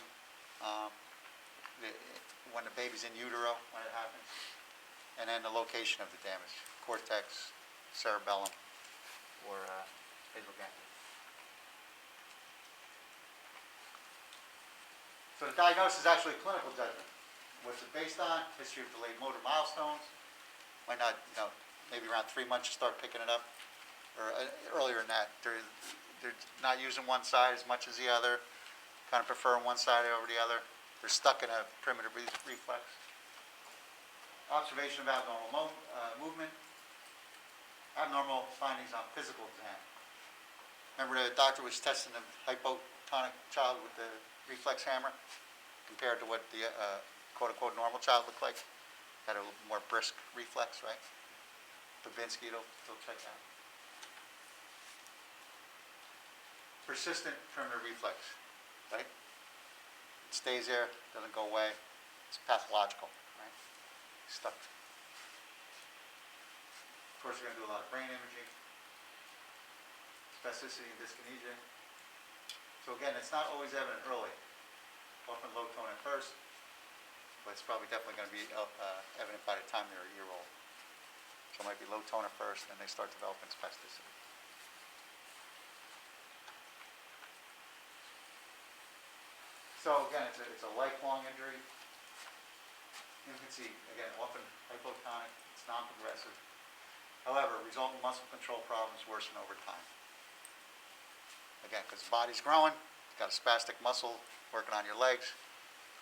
when the baby's in utero, when it happens, and then the location of the damage, cortex, cerebellum, or basal ganglia. So the diagnosis is actually a clinical judgment. What's it based on? History of delayed motor milestones. Might not, maybe around 3 months you start picking it up, or earlier than that. They're not using one side as much as the other, kind of preferring one side over the other. They're stuck in a primitive reflex. Observation of abnormal movement. Abnormal findings on physical exam. Remember the doctor was testing the hypotonic child with the reflex hammer compared to what the quote-unquote normal child looked like? Had a little more brisk reflex, right? Babinski, it'll check out. Persistent primitive reflex, right? It stays there, doesn't go away. It's pathological, right? Stuck. Of course, we're going to do a lot of brain imaging, spasticity and dyskinesia. So again, it's not always evident early. Often low tone at first, but it's probably definitely going to be evident by the time they're a year old. So it might be low tone at first, and they start developing spasticity. So again, it's a lifelong injury. Infancy, again, often hypotonic, it's non-progressive. However, resultant muscle control problems worsen over time. Again, because the body's growing, it's got a spastic muscle working on your legs.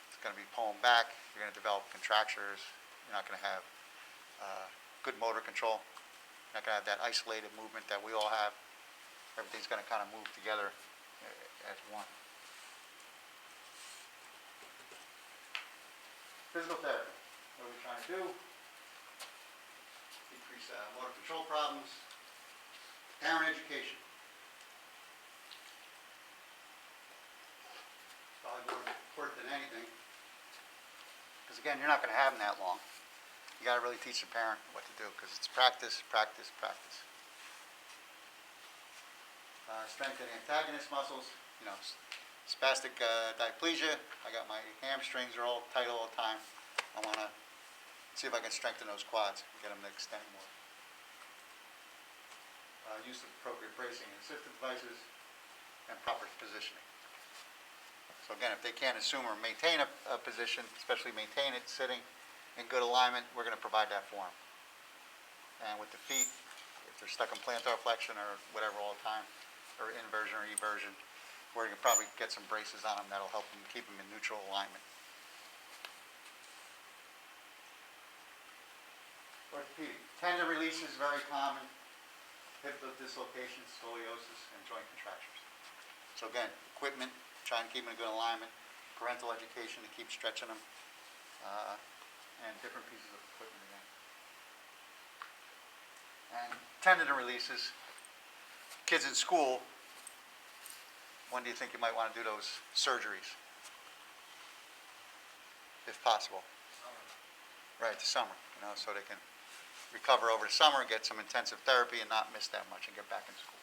It's going to be pulling back. You're going to develop contractures. You're not going to have good motor control. You're not going to have that isolated movement that we all have. Everything's going to kind of move together as one. Physical therapy. What are we trying to do? Decrease motor control problems. Parent education. anything. Because again, you're not going to have them that long. You got to really teach the parent what to do because it's practice, practice, practice. Strengthening antagonist muscles, spastic diplegia. I got my hamstrings are all tight all the time. I want to see if I can strengthen those quads and get them to extend more. Use of appropriate bracing and assistive devices and proper positioning. So again, if they can't assume or maintain a position, especially maintain it sitting in good alignment, we're going to provide that for them. And with the feet, if they're stuck in plantar flexion or whatever all the time, or inversion or eversion, we're going to probably get some braces on them that'll help them keep them in neutral alignment. Orthopedic. Tendon release is very common. Hip dislocations, scoliosis, and joint contractures. So again, equipment, trying to keep them in good alignment, parental education to keep stretching them, and different pieces of equipment again. And tendon releases. Kids in school, when do you think you might want to do those surgeries? If possible. Right, the summer, so they can recover over the summer, get some intensive therapy, and not miss that much and get back in school.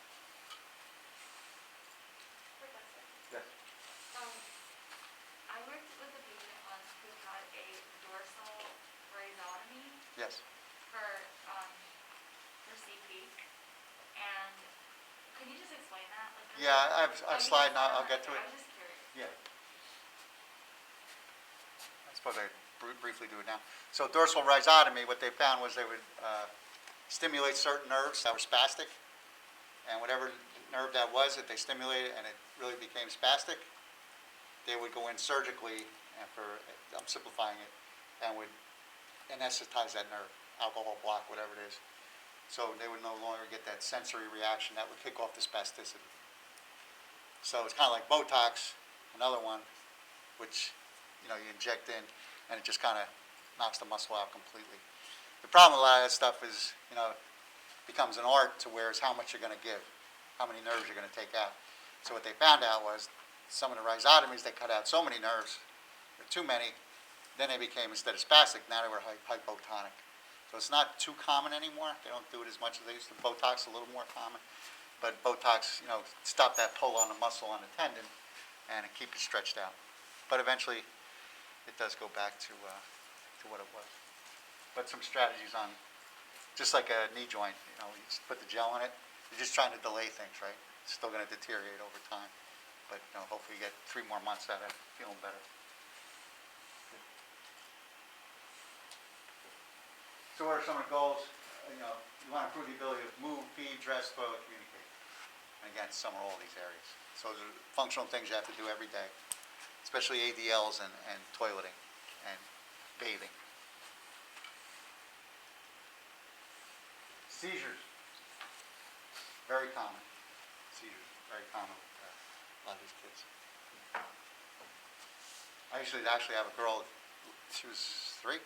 Professor, Yes. I worked with a patient once who had a dorsal rhizotomy Yes. for CP, and can you just explain that? Like, Yeah, I've slide and I'll get to it. I was just curious. Yeah. I suppose I briefly do it now. So dorsal rhizotomy, what they found was they would stimulate certain nerves that were spastic, and whatever nerve that was that they stimulated and it really became spastic, they would go in surgically, and I'm simplifying it, and would anesthetize that nerve, alcohol block, whatever it is. So they would no longer get that sensory reaction that would kick off the spasticity. So it's kind of like Botox, another one, which you inject in, and it just kind of knocks the muscle out completely. The problem with a lot of that stuff is, it becomes an art to where it's how much you're going to give, how many nerves you're going to take out. So what they found out was some of the rhizotomies, they cut out so many nerves, or too many, then they became, instead of spastic, now they were hypotonic. So it's not too common anymore. They don't do it as much as they used to. Botox is a little more common. But Botox, stop that pull on the muscle on the tendon and keep it stretched out. But eventually, it does go back to what it was. But some strategies on, just like a knee joint, you just put the gel in it. You're just trying to delay things, right? It's still going to deteriorate over time. But hopefully you get 3 more months out of it, feeling better. So what are some of the goals? You want to improve the ability to move, feed, dress, toilet, communicate. And again, some are all these areas. So those are functional things you have to do every day, especially ADLs and toileting and bathing. Seizures, very common. Seizures, very common with a lot of these kids. I actually have a girl, she was 3,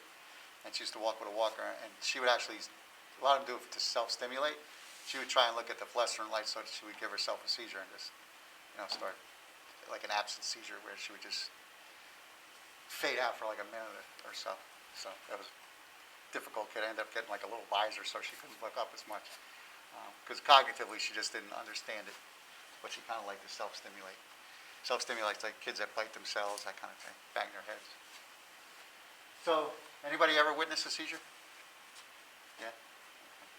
and she used to walk with a walker, and she would actually, a lot of them do it to self-stimulate. She would try and look at the fluorescent light so that she would give herself a seizure and just, start like an absent seizure where she would just fade out for like a minute or so. So that was difficult kid. I ended up getting like a little visor so she couldn't look up as much. Because cognitively she just didn't understand it, but she kind of liked to self-stimulate. Self-stimulate's like kids that bite themselves, that kind of thing, bang their heads. So, anybody ever witnessed a seizure? Yeah? Okay.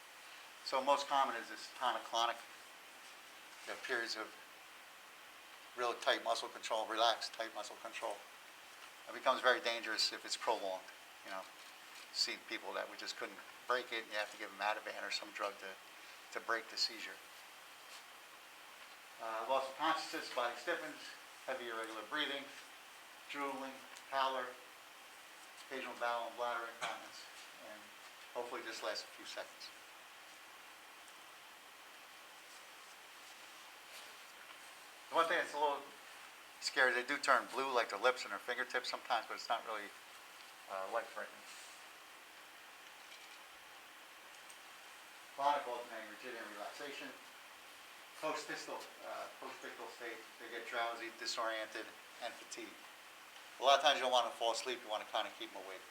So most common is this tonic-clonic. You have periods of real tight muscle control, relaxed tight muscle control. It becomes very dangerous if it's prolonged. See people that we just couldn't break it, and you have to give them Ativan or some drug to break the seizure. Loss of consciousness, body stiffens, heavy irregular breathing, drooling, pallor, occasional bowel and bladder incontinence, and hopefully just lasts a few seconds. The one thing that's a little scary, they do turn blue like their lips and their fingertips sometimes, but it's not really life-threatening. Chronic alternating rigidity and relaxation. Post-distal state, they get drowsy, disoriented, and fatigued. A lot of times you don't want them to fall asleep, you want to kind of keep them awake.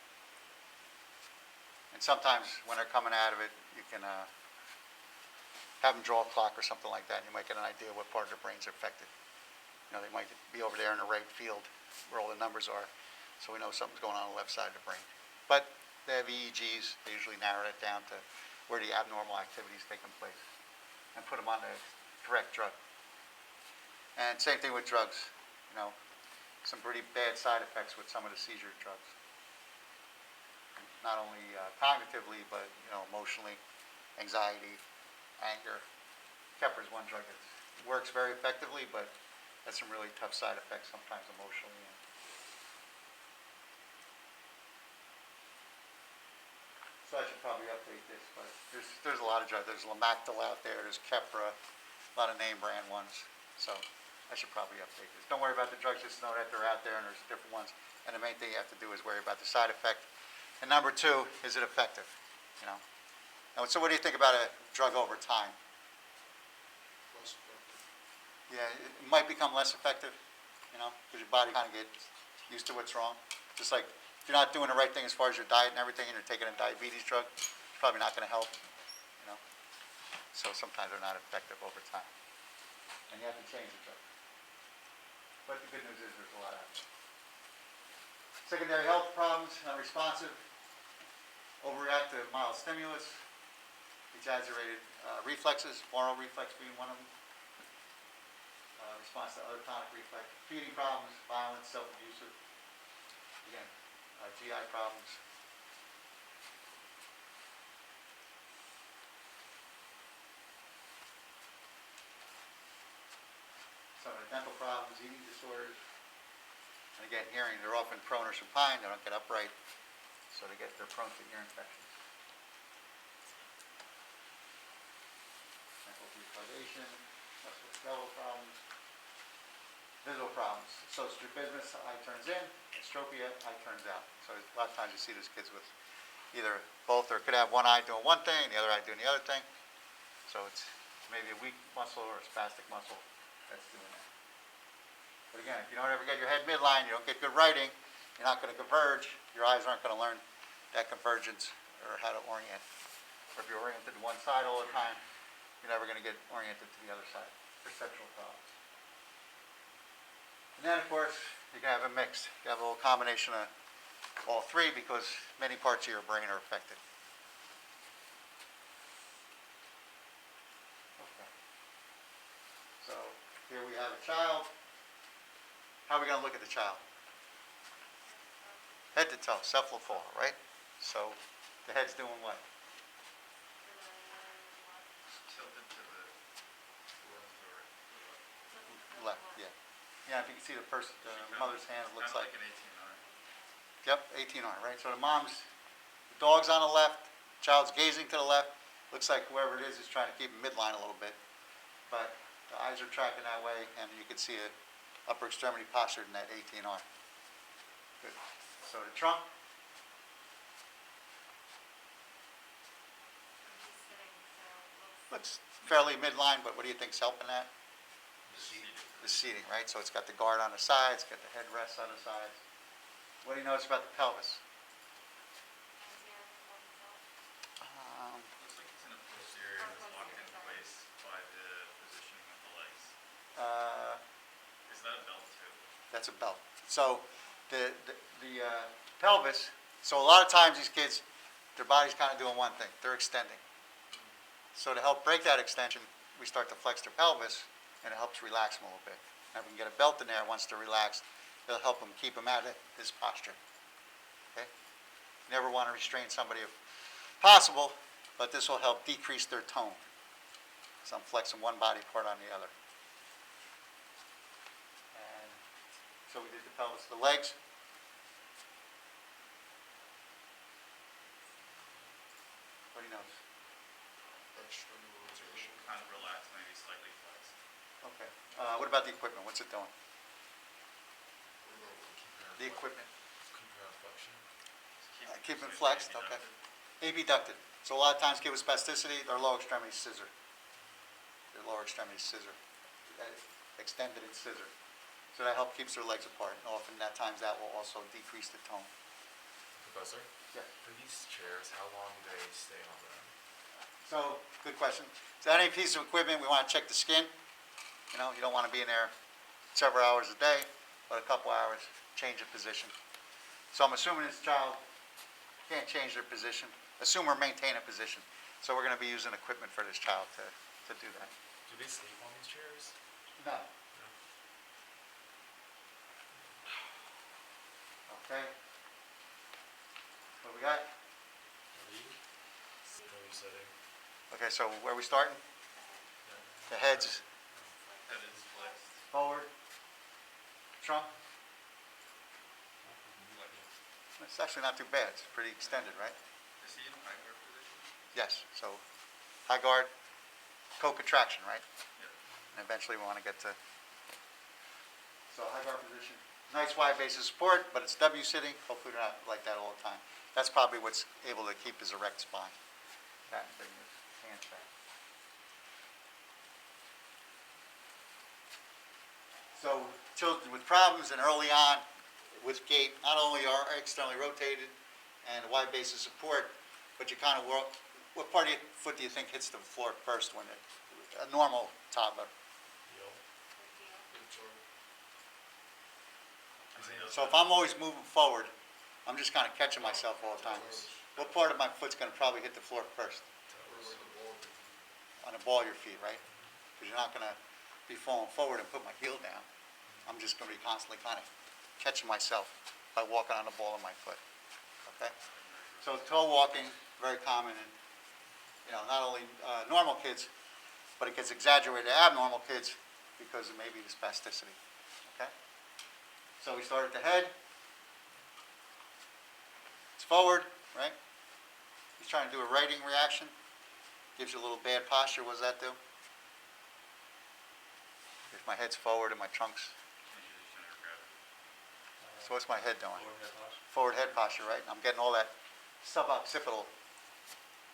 And sometimes when they're coming out of it, you can have them draw a clock or something like that, and you might get an idea what part of their brains are affected. You know, they might be over there in the right field where all the numbers are, so we know something's going on the left side of the brain. But they have EEGs, they usually narrow that down to where the abnormal activity is taking place and put them on the correct drug. And same thing with drugs, you know, some pretty bad side effects with some of the seizure drugs. Not only cognitively, but, you know, emotionally, anxiety, anger. Keppra is one drug that works very effectively, but has some really tough side effects sometimes emotionally. So I should probably update this, but there's a lot of drugs. There's Lamictal out there, there's Keppra, a lot of name brand ones. So I should probably update this. Don't worry about the drugs, just know that they're out there and there's different ones. And the main thing you have to do is worry about the side effect. And number two, is it effective? You know. And so what do you think about a drug over time? Less effective. Yeah, it might become less effective, you know, because your body kind of gets used to what's wrong. Just like if you're not doing the right thing as far as your diet and everything, and you're taking a diabetes drug, it's probably not going to help, you know. So sometimes they're not effective over time, and you have to change the drug. But the good news is there's a lot out there. Secondary health problems, unresponsive, overreact to mild stimulus, exaggerated reflexes, oral reflex being one of them, response to other tonic reflex, feeding problems, violence, self-abusive, again, GI problems. Some of the dental problems, eating disorders, and again, hearing, they're often prone or supine, they don't get upright, so they're prone to ear infections. Mental retardation, musculoskeletal problems, visual problems. So strabismus, eye turns in, dystropia, eye turns out. So a lot of times you see these kids with either both, or could have one eye doing one thing and the other eye doing the other thing. So it's maybe a weak muscle or a spastic muscle that's doing that. But again, if you don't ever get your head midline, you don't get good writing, you're not going to converge, your eyes aren't going to learn that convergence or how to orient. Or if you're oriented to one side all the time, you're never going to get oriented to the other side. Perceptual problems. And then, of course, you can have a mix. You have a little combination of all three because many parts of your brain are affected. Okay. So here we have a child. How are we going to look at the child? Head to toe, cephalopolar, right? So the head's doing what? Tilted to the left or Left, yeah. Yeah, if you can see the mother's hand, it looks kind like. of like an 18R. Yep, 18R, right? So the dog's on the left, child's gazing to the left. Looks like whoever it is trying to keep him midline a little bit. But the eyes are tracking that way, and you can see it upper extremity postured in that 18R. Good. So the trunk. Looks fairly midline, but what do you think's helping that? The seating, right? So it's got the guard on the sides, got the headrests on the sides. What do you notice about the pelvis? Looks like it's in a posterior and it's locked in place by the positioning of the legs. Is that a belt too? That's a belt. So the pelvis, so a lot of times these kids, their body's kind of doing one thing, they're extending. So to help break that extension, we start to flex their pelvis, and it helps relax them a little bit. Now, if we can get a belt in there once they're relaxed, it'll help them keep them out of this posture. Okay? You never want to restrain somebody if possible, but this will help decrease their tone. So I'm flexing one body part on the other. And so we did the pelvis. The legs. What do you notice? External rotation. Kind of relaxed, maybe slightly flexed. Okay. What about the equipment? What's it doing? What about The equipment. keeping on flexion? Just Keep it slightly flexed, okay. abducted. Abducted. So a lot of times kids with spasticity, their lower extremity scissor. Their lower extremity scissor. Extended and scissor. So that helps keeps their legs apart, and often at times that will also decrease the tone. Professor? Yeah. For these chairs, how long do they stay on them? So, good question. So any piece of equipment, we want to check the skin. You know, you don't want to be in there several hours a day, but a couple hours, change of position. So I'm assuming this child can't change their position, assume or maintain a position. So we're going to be using equipment for this child to do that. Do they sleep on these chairs? No. Okay. What we got? No setting. Okay, so where are we starting? The head's Head is flexed. forward, trunk. It's actually not too bad. It's pretty extended, right? Is he in high guard position? Yes. So high guard, co-contraction, right? Yep. And eventually we want to get to. So high guard position. Nice wide base of support, but it's W sitting. Hopefully they're not like that all the time. That's probably what's able to keep his erect spine. That and bring his hands back. So children with problems and early on with gait, not only are externally rotated and a wide base of support, but you kind of work, what part of your foot do you think hits the floor first when a normal toddler? So if I'm always moving forward, I'm just kind of catching myself all the time. What part of my foot's going to probably hit the floor first? On the ball of your feet, right? Because you're not going to be falling forward and put my heel down. I'm just going to be constantly kind of catching myself by walking on the ball of my foot. Okay? So toe walking, very common in, not only normal kids, but it gets exaggerated in abnormal kids because of maybe the spasticity. Okay? So we start at the head. It's forward, right? He's trying to do a righting reaction. Gives you a little bad posture. What does that do? If my head's forward and my trunk's. So what's my head doing? Forward head posture, right? I'm getting all that suboccipital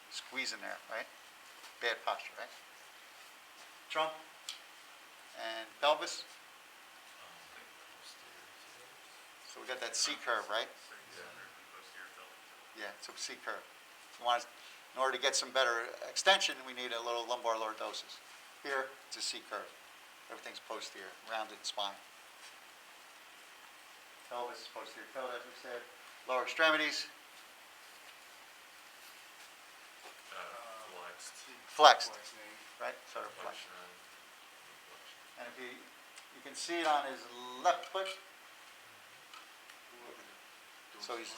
squeeze in there, right? Bad posture, right? Trunk and pelvis. So we got that C curve, right? Yeah, it's a C curve. In order to get some better extension, we need a little lumbar lordosis. Here, it's a C curve. Everything's posterior, rounded spine. Pelvis is posterior tilt, as we said. Lower extremities. Flexed. Right? Sort of flexed. And if you can see it on his left foot. So he's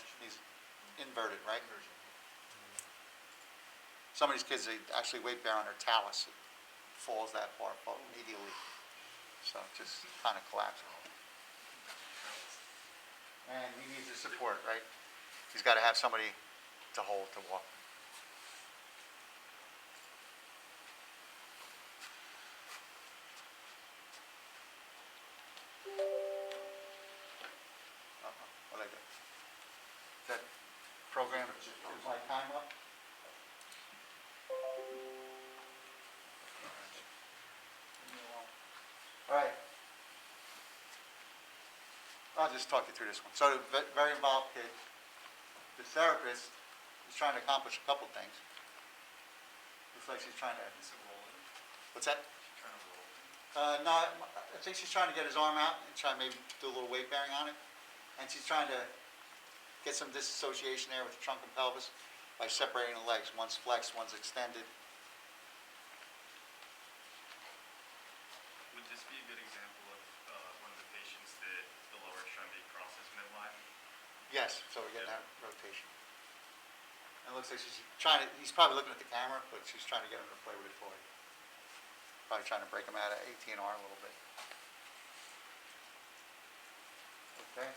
inverted, right? Some of these kids, they actually weight bear on their talus. It falls that far medially. So it just kind of collapses. And he needs the support, right? He's got to have somebody to hold, to walk. What did I do? Is that program, is my time up? All right. I'll just talk you through this one. So, very involved kid. The therapist is trying to accomplish a couple things. Looks like she's trying to. Is it rolling? What's that? Trying to roll. No, I think she's trying to get his arm out and try to maybe do a little weight bearing on it. And she's trying to get some disassociation there with the trunk and pelvis by separating the legs. One's flexed, one's extended. Would this be a good example of one of the patients that the lower extremity crosses midline? Yes, so we're getting that rotation. And it looks like he's probably looking at the camera, but she's trying to get him to play with it for you. Probably trying to break him out of AT&R a little bit. Okay.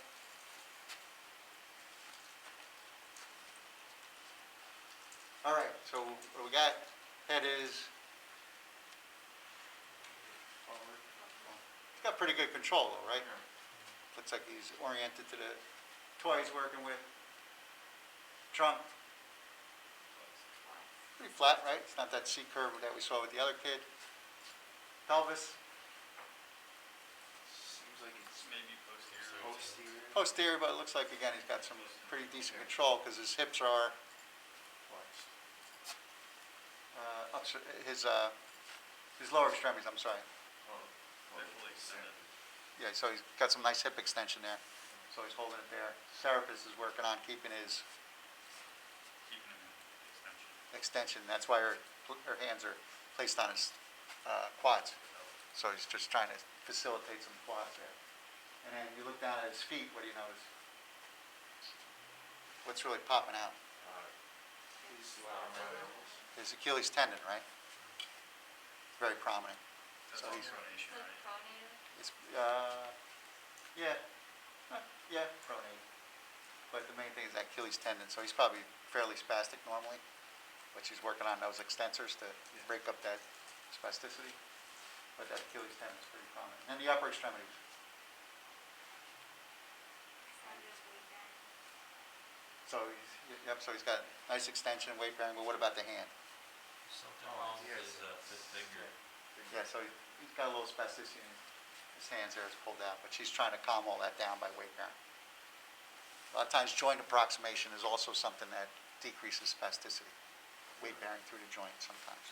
All right, so what we got, head is, he's got pretty good control though, right? Looks like he's oriented to the toy he's working with. Trunk. Pretty flat, right? It's not that C curve that we saw with the other kid. Pelvis. Seems like it's maybe posterior. Posterior, but it looks like, again, he's got some pretty decent control, because his hips are, his lower extremities, I'm sorry. They're fully extended. Yeah, so he's got some nice hip extension there, so he's holding it there. Therapist is working on keeping his Keeping them in extension, extension. that's why her hands are placed on his quads. So he's just trying to facilitate some quads there. And then you look down at his feet, what do you notice? What's really popping out? His Achilles tendon, right? Very prominent. That's So all he's, pronation, Like right? pronated? it's, yeah, yeah, pronated. But the main thing is that Achilles tendon, so he's probably fairly spastic normally, but she's working on those extensors to break up that spasticity. But that Achilles tendon is pretty prominent. And then the upper extremities. So so he's got nice extension, weight bearing, but what about the hand? Something wrong with his fifth finger. Yeah, so he's got a little spasticity in his hands there, it's pulled out, but she's trying to calm all that down by weight bearing. A lot of times joint approximation is also something that decreases spasticity, weight bearing through the joint sometimes.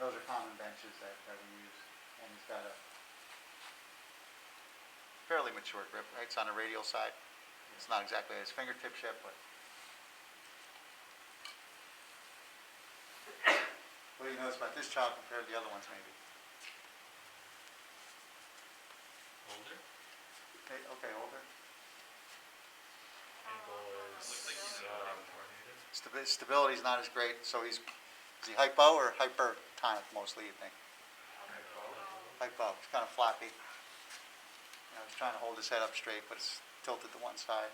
Those are common benches that we use, and he's got a fairly mature grip, right? It's on the radial side. It's not exactly at his fingertips yet, but. What do you notice about this child compared to the other ones, maybe? Older? Okay, older. Looks like he's Stability's not as great, so is he hypo or hypertonic mostly, you think? Hypo. He's kind of floppy. He's trying to hold his head up straight, but it's tilted to one side.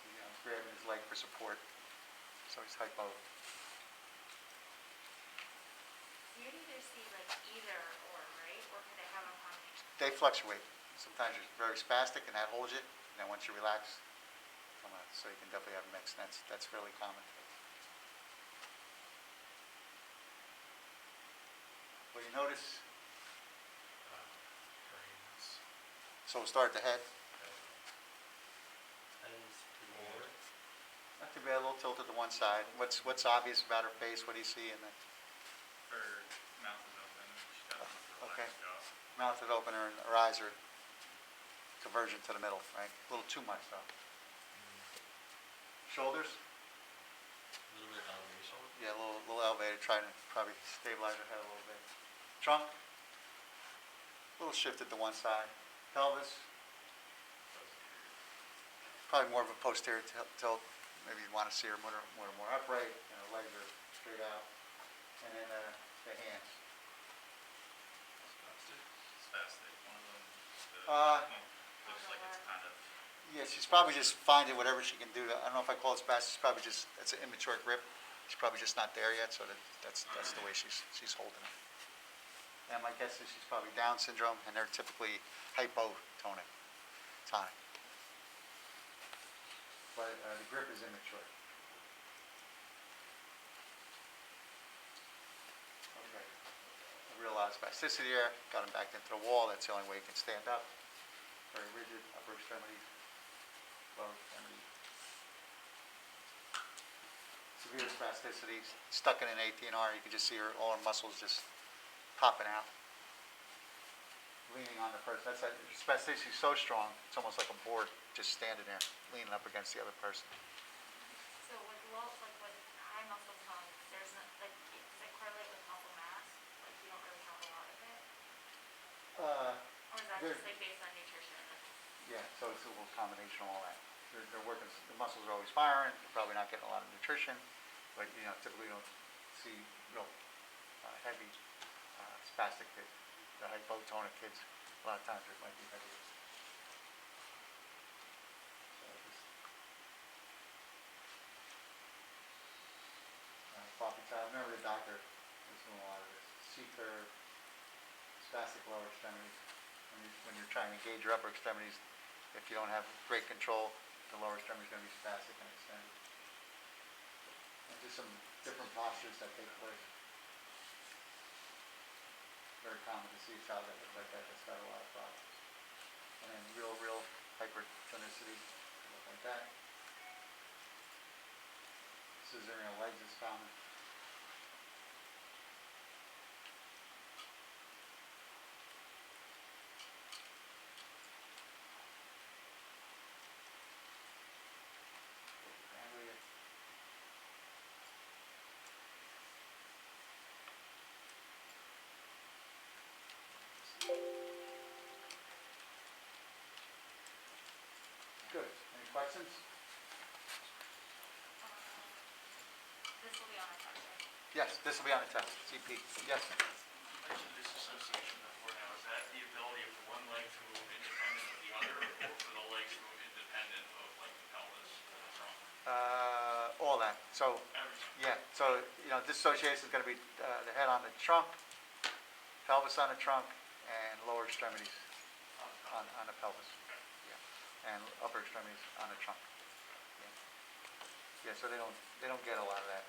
He's grabbing his leg for support, so he's hypo. You'd either see like either or, right? Or could they have a combination? They fluctuate. Sometimes you're very spastic and that holds it, and then once you relax, come out. So you can definitely have a mix, and that's fairly common. Well, you notice, so we'll start at the head. Not too bad, a little tilted to one side. What's obvious about her face? What do you see in the Her mouth is open. She's got a Okay. relaxed jaw. mouth is open, and her eyes are convergent to the middle, right? A little too much though. Shoulders? A little bit elevation. Yeah, a little elevated, trying to probably stabilize her head a little bit. Trunk? A little shifted to one side. Pelvis? Probably more of a posterior tilt. Maybe you want to see her more upright, and her legs are straight out. And then the hands. Spastic. One of them looks like it's kind of. Yeah, she's probably just finding whatever she can do. I don't know if I call it spastic. She's probably just, it's an immature grip. She's probably just not there yet, so that's the way she's holding it. And my guess is she's probably Down syndrome, and they're typically hypotonic. But the grip is immature. Okay. A real lot of spasticity there. Got him backed into the wall. That's the only way he can stand up. Very rigid upper extremities, lower extremities. Severe spasticity. Stuck in an ATNR. You can just see all her muscles just popping out. Leaning on the person. That's that spasticity is so strong. It's almost like a board just standing there, leaning up against the other person. So with with high muscle tone, there's not like does it correlate with muscle mass? Like you don't really have a lot of it, or is that just like based on nutrition? Yeah, so it's a little combination of all that. They're working. The muscles are always firing. They're probably not getting a lot of nutrition, but typically you don't see real heavy spastic kids. The hypotonic kids, a lot of times it might be heavier. Floppy child. Remember the doctor was doing a lot of this. C-curve, spastic lower extremities. When you're trying to gauge your upper extremities, if you don't have great control, the lower extremity is going to be spastic and extended. And just some different postures that take place. very common to see a child that looks like that, that's got a lot of problems. And then real hypertonicity, look like that. Caesarean legs is common. Ganglia. Good. Any questions? This will be on our test, right? Yes, this will be on the test. CP. Yes. Mentioned disassociation before now, is that the ability for one leg to move independent of the other, or for the legs to move independent of like the pelvis and the trunk? All that. So, Everything. yeah. So, dissociation is going to be the head on the trunk, pelvis on the trunk, and lower extremities on the pelvis. Yeah. And upper extremities on the trunk. Yeah. So they don't get a lot of that.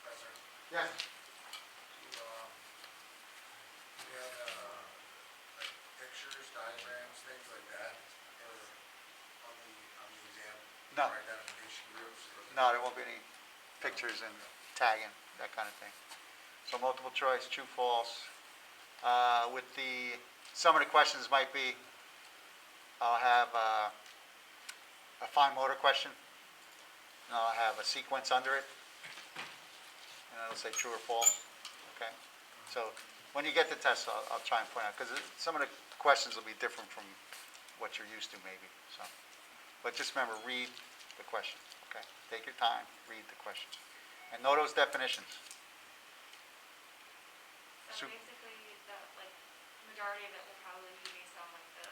Professor, Yes. you had, like pictures, diagrams, things like that, or on the exam? No. For identification groups? or is it- No, there won't be any pictures and tagging, that kind of thing. So multiple choice, true, false. Some of the questions might be, I'll have a fine motor question, and I'll have a sequence under it, and it'll say true or false, okay? So when you get the test, I'll try and point out, because some of the questions will be different from what you're used to maybe, so. But just remember, read the question, okay? Take your time, read the question. And know those definitions. So Su- basically, the, like, majority of it will probably be based on like the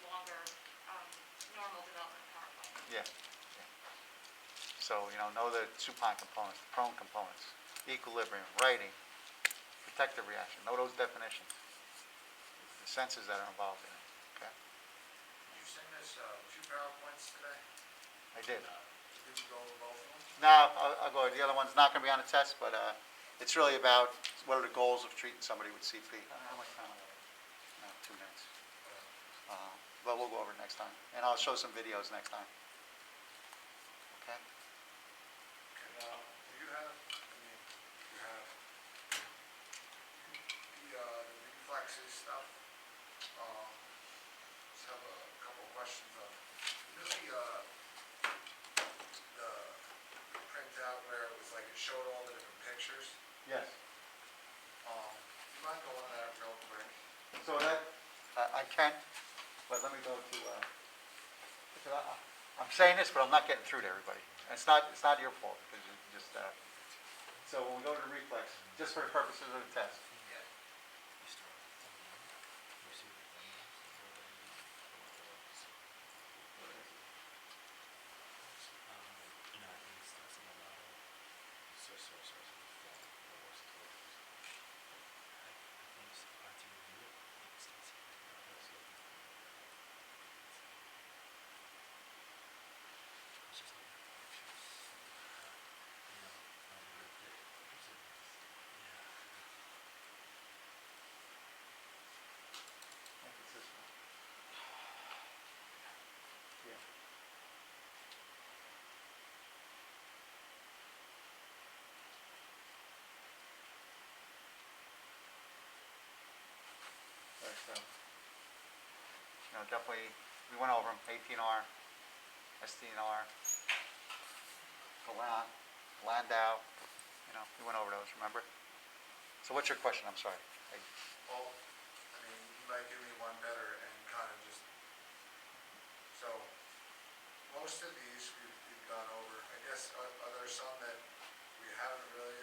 longer, normal development PowerPoint. Yeah. So, know the supine components, prone components, equilibrium, writing, protective reaction, know those definitions. The senses that are involved in it, okay? Did you send us, 2 PowerPoints today? I did. Did you go over both of them? No, I'll go, the other one's not gonna be on the test, but, it's really about what are the goals of treating somebody with CP. How much time? 2 minutes. But we'll go over it next time, and I'll show some videos next time. Okay? Do you have, the reflexes stuff? Just have a couple of questions on, the printout where it was like, it showed all the different pictures? Yes. Do you mind going on that real quick? So that, I can, but let me go to, I'm saying this, but I'm not getting through to everybody. And it's not your fault, because you just, so when we go to the reflex, just for the purposes of the test. Yeah. I think it's this one. Yeah. So, definitely, we went over them, 18R, SDNR, Landau, we went over those, remember? So what's your question? I'm sorry. Well, you might give me one better and kind of just, so, most of these we've gone over. I guess, are there some that we haven't really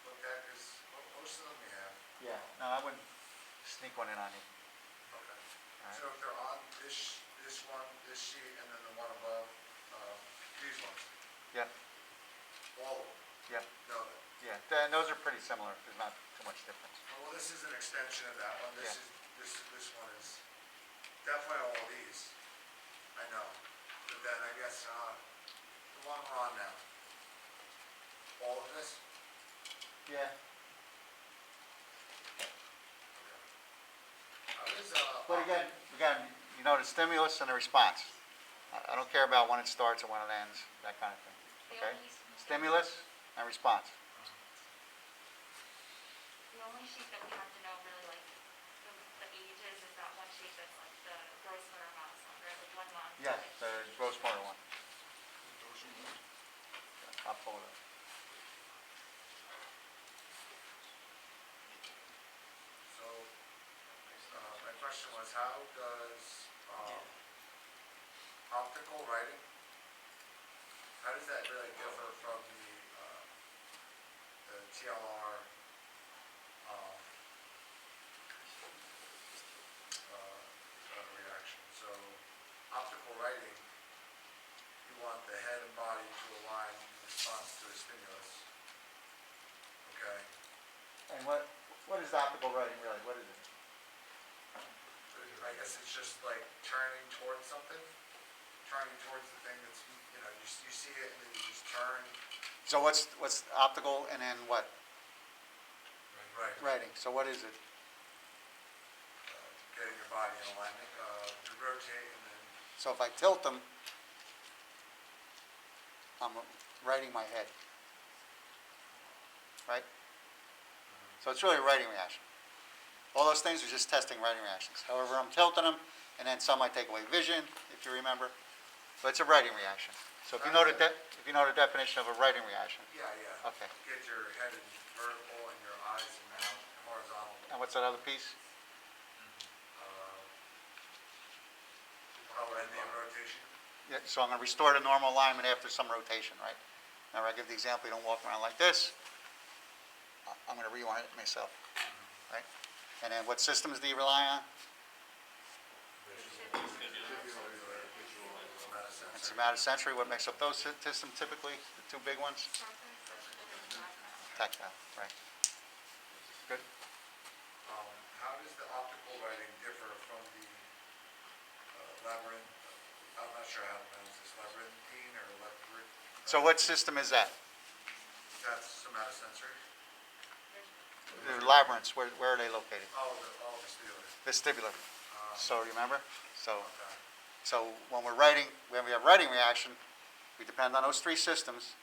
looked at? Because most of them we have. Yeah, no, I wouldn't sneak one in on you. Okay. All right. So if they're on this one, this sheet, and then the one above, these ones, Yeah, all of them, yeah, no, yeah. And those are pretty similar. There's not too much difference. well, this is an extension of that one. This Yeah. is, this one is definitely all of these, I know. But then, I guess, the one we're on now. All of this? Yeah. How does, But again, you know, the stimulus and the response. I don't care about when it starts and when it ends, that kind of thing, The okay? only, Stimulus and response. the only sheet that we have to know really like the ages is that one sheet that's like the gross motor milestone, right, like 1 month. Yes, like- the gross motor one. I'll pull it up. so, my question was, how does, optical writing, how does that really differ from the TLR, reaction? So, optical writing, you want the head and body to align in response to a stimulus. Okay? And what is optical writing really? What is it? I guess it's just like turning towards something, turning towards the thing that's, you know, you see it and then you just turn. So what's optical and then what? Right. Writing. So what is it? Getting your body in alignment, you rotate and then, So if I tilt them, I'm writing my head. Right? So it's really a writing reaction. All those things are just testing writing reactions. However, I'm tilting them, and then some might take away vision, if you remember. But it's a writing reaction. So if you know the definition of a writing reaction. yeah. Okay. Get your head in vertical and your eyes and mouth horizontal. And what's that other piece? And then rotation. Yeah, so I'm going to restore the normal alignment after some rotation, right? Now, I give the example, you don't walk around like this. I'm going to rewind it myself, right? And then what systems do you rely on? And somatosensory, what makes up those systems typically, the two big ones? Tactile, right. Good. How does the optical writing differ from the labyrinth? I'm not sure how to pronounce this, labyrinthine or labyrinth? So what system is that? That's somatosensory? The labyrinths, where are they located? Oh, the Vestibular. vestibular. So remember? So Okay. when we're writing, when we have writing reaction, we depend on those three systems.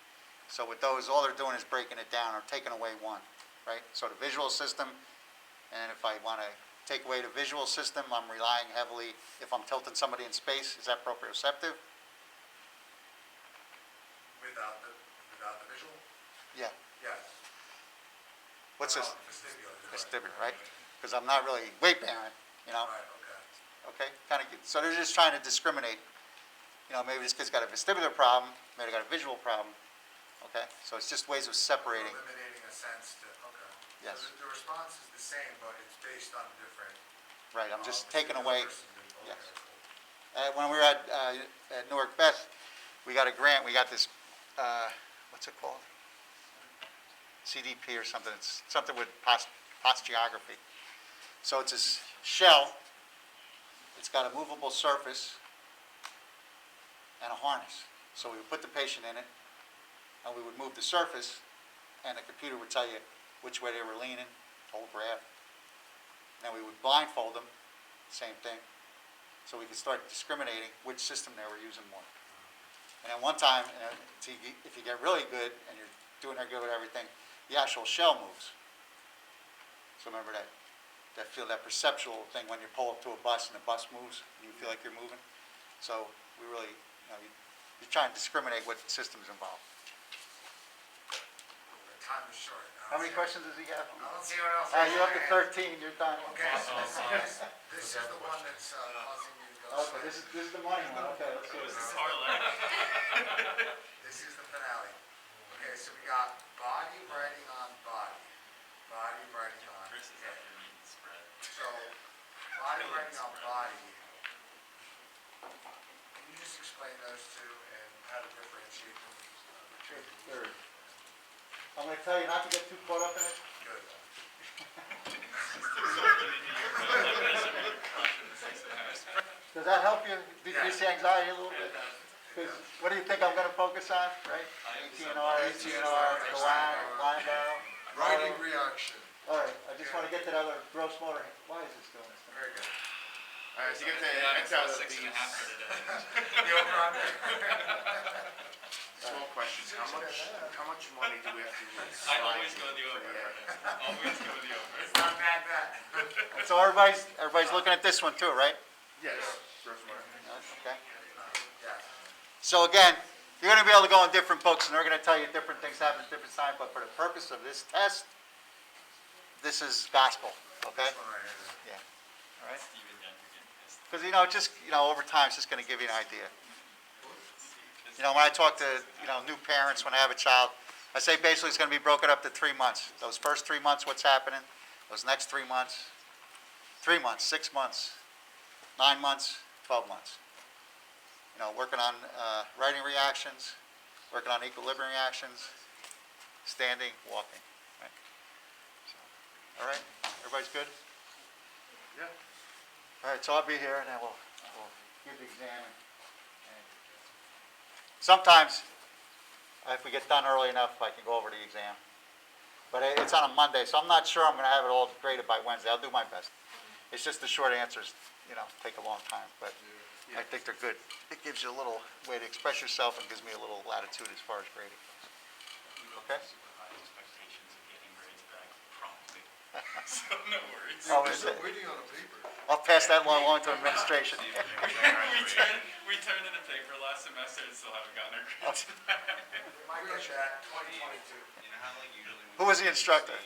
So with those, all they're doing is breaking it down or taking away one, right? So the visual system, and if I want to take away the visual system, I'm relying heavily, if I'm tilting somebody in space, is that proprioceptive? Without the visual? Yeah. Yes. What's this? Vestibular. Vestibular, right? Because I'm not really weight bearing, you know? Right, okay. Okay, kind of. So they're just trying to discriminate. You know, maybe this kid's got a vestibular problem, maybe they got a visual problem. Okay, so it's just ways of separating. Eliminating a sense to, okay. Yes. So the response is the same, but it's based on different. Right, I'm just taking vestibular away. versus the- Yes. okay, cool. When we were at Newark Beth, we got a grant. We got this. What's it called? CDP or something. It's something with osteography. So it's this shell. It's got a movable surface and a harness. So we would put the patient in it, and we would move the surface, and the computer would tell you which way they were leaning, whole graph. Then we would blindfold them, same thing, so we could start discriminating which system they were using more. And then one time, if you get really good and you're doing good with everything, the actual shell moves. So remember that feel, that perceptual thing when you pull up to a bus and the bus moves, and you feel like you're moving. So we really, you're trying to discriminate what system's involved. The time is short. How many questions does he have? I don't see anyone else. You're up to 13, you're done. Okay, so this is the one that's causing you to go. Okay, this is the money one, okay, let's see. This is parlay. This is the finale. Okay, so we got body writing on body. Body writing on. Chris is after meat and spread. So, body writing on body. Can you just explain those two and how to differentiate them between the Third. I'm going to tell you not to get too caught up in it. Good. Does that help you decrease the anxiety a little bit? It 'Cause what do you think I'm gonna focus on, right? ATNR, the line barrel. Writing reaction. All right, I just wanna get to the other gross motor, why is this doing this? Very good. Alright, so you get the Yeah, it's intel about of 6.5 these. for today. The over-under. Small questions, how much money do we have to I always go the over. Always go the over. It's not bad. So everybody's looking at this one too, right? Yes, gross motor. Okay. Yes. So again, you're gonna be able to go in different books and they're gonna tell you different things happen at different times, but for the purpose of this test, this is gospel, okay? This one right here. Yeah, all right? Steven Gunn, you're getting pissed. Because, over time, it's just gonna give you an idea. When I talk to, new parents, when I have a child, I say basically it's gonna be broken up to 3 months. Those first 3 months, what's happening? Those next 3 months, 3 months, 6 months, 9 months, 12 months. Working on writing reactions, working on equilibrium reactions, standing, walking, right? So, all right, everybody's good? Yeah. All right, so I'll be here and then we'll give the exam. And sometimes, if we get done early enough, I can go over the exam. But it's on a Monday, so I'm not sure I'm gonna have it all graded by Wednesday. I'll do my best. It's just the short answers, take a long time, but I think they're good. It gives you a little way to express yourself and gives me a little latitude as far as grading goes. Okay? Super high expectations of getting grades back promptly. So no worries. Oh, We're is still it? waiting on a paper. I'll pass that along to administration. We turned in a paper last semester and still haven't gotten our grades back. Might get that 2022. You know how like usually Who was the instructor?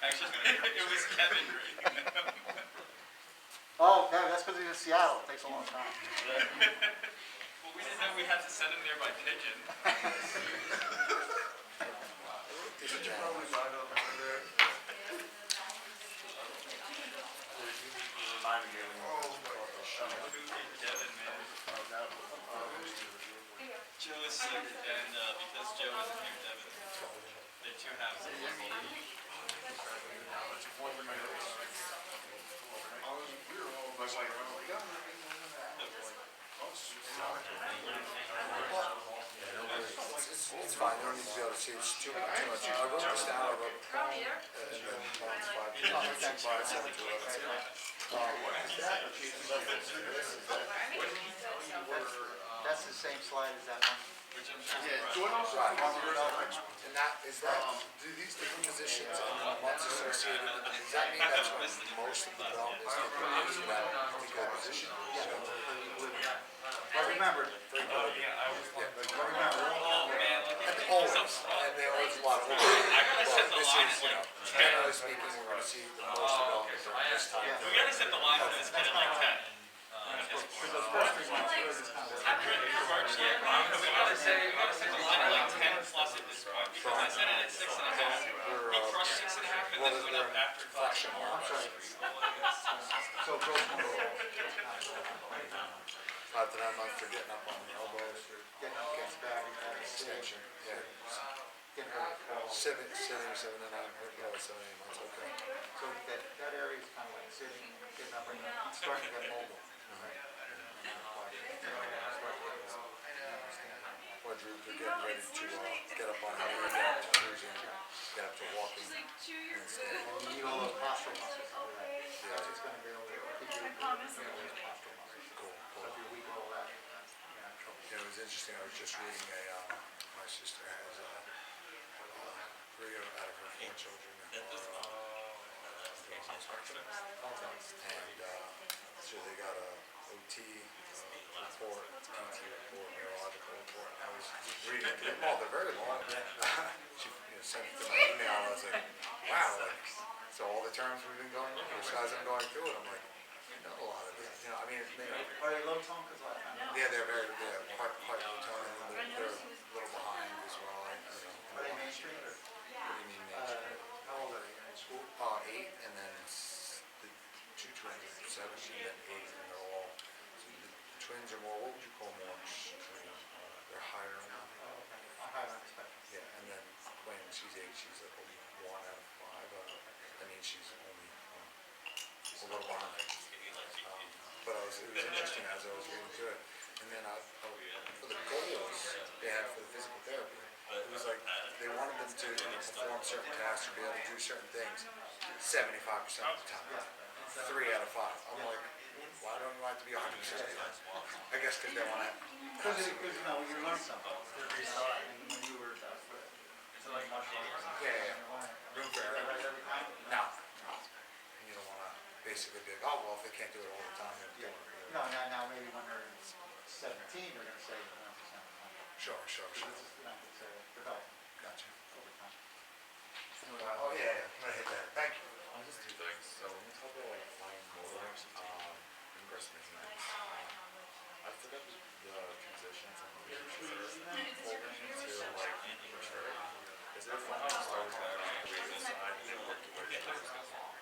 Actually, it was Kevin grading them. Oh, okay, that's because he's in Seattle. It takes a long time. Well, we didn't know we had to send him there by pigeon. Did you probably find out over there? Devin, man. Joe is sick, and because Joe isn't here, Devin, they're two halves of one whole. It's fine, you don't need to be able to see, it's too much. I wrote this down, I wrote, and then mine's 5, 7 to 11. That's the same slide as that one. Which I'm sure Right, and that, do these different positions and then the months associated, does that mean that's when most of the development is taking place in that particular position? But remember, Always, and there was a lot of, generally speaking, we're gonna see the most development during this time. we gotta set the line for this kid at like 10. those first 3 months, really just kind of like, We gotta set the line at like 10 plus at this point, because I set it at 6.5. He crushed 6.5 and then went up after 5. so gross motor. Not that I'm not forgetting up on the elbows, Getting up against bad, extension, yeah. getting ready to fall. 7 to 9, yeah, 7 8 months, okay. So that area is kind of like sitting, getting up, and starting to get mobile. Quadruple, getting ready to get up on the knee, get up to cruising, get up to walking, and stand. And you need all those postural muscles to do that. That's what's going to be able to keep you moving, those postural muscles. Cool, So cool. if you're weak at all that, you're in trouble. Yeah, it was interesting, I was just reading my sister has 3 out of her 4 children. And so they got a OT report, PT report, neurological report, and I was reading them all, they're very long. She sent it to my email, I was like, wow, like, so all the terms we've been going over, so as I'm going through it, I'm like, I know a lot of this, I mean, Are they low tone? Because last time. yeah, they're very, quite low tone, and they're a little behind as well, Are they mainstream or? What do you mean, nature? How old are they? Are they in school? 8, and then the 2 twins are 7, and then 8, and they're all, so the twins are more, what would you call more extreme? They're higher on them. Oh, okay. I'm high on the spectrum. Yeah, and then when she's 8, she's like a 1 out of 5, I mean, she's only a little behind. But it was interesting as I was reading through it, And then for the goals they had for the physical therapy, it was like they wanted them to perform certain tasks or be able to do certain things 75% of the time. 3 out of 5. I'm like, why don't you want it to be 100% of the time? I guess because they want to. Because you know, you learn something. And when you were, Yeah. Room for error. No. And you don't want to basically be like, oh, well, if they can't do it all the time, then do it. no, now maybe when they're 17, they're going to say 1%. Sure. This is, you know, it's a development Gotcha. over time. Oh, yeah. I'm going to hit that. Thank you. Just 2 things. So when we talk about like fine motor, and gross maintenance, I forgot the transition from leadership to like mature. Is there fine start on the creative side and then work your way towards the long?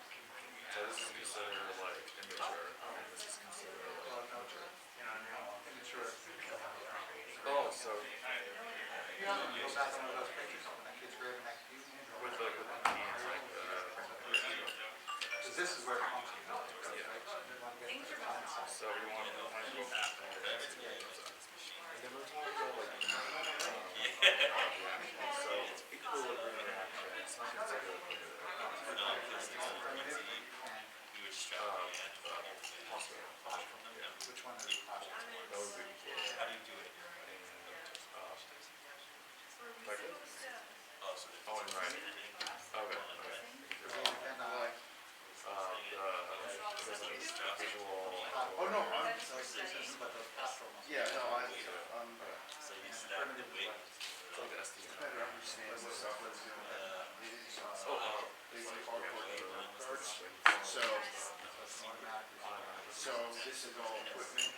So this is considered like immature, and this is considered like mature. Immature. Oh, so You know, go back on those pictures when that kid's grabbing that cube. with the teens, like Because this is where it comes from. so we want to go back and then we're talking about like reactions. So equilibrium reaction, it's not considered hospital. Which one is it? That would be equilibrium. How do you do it? Like, oh, and right. Okay. The visual. Oh, no, I'm sorry, this is about the pastoral muscle. Yeah, no, So you start the weight. It's like the SDM. better understand what stuff was doing. Basic hardcore labor. So, so this is all equipment.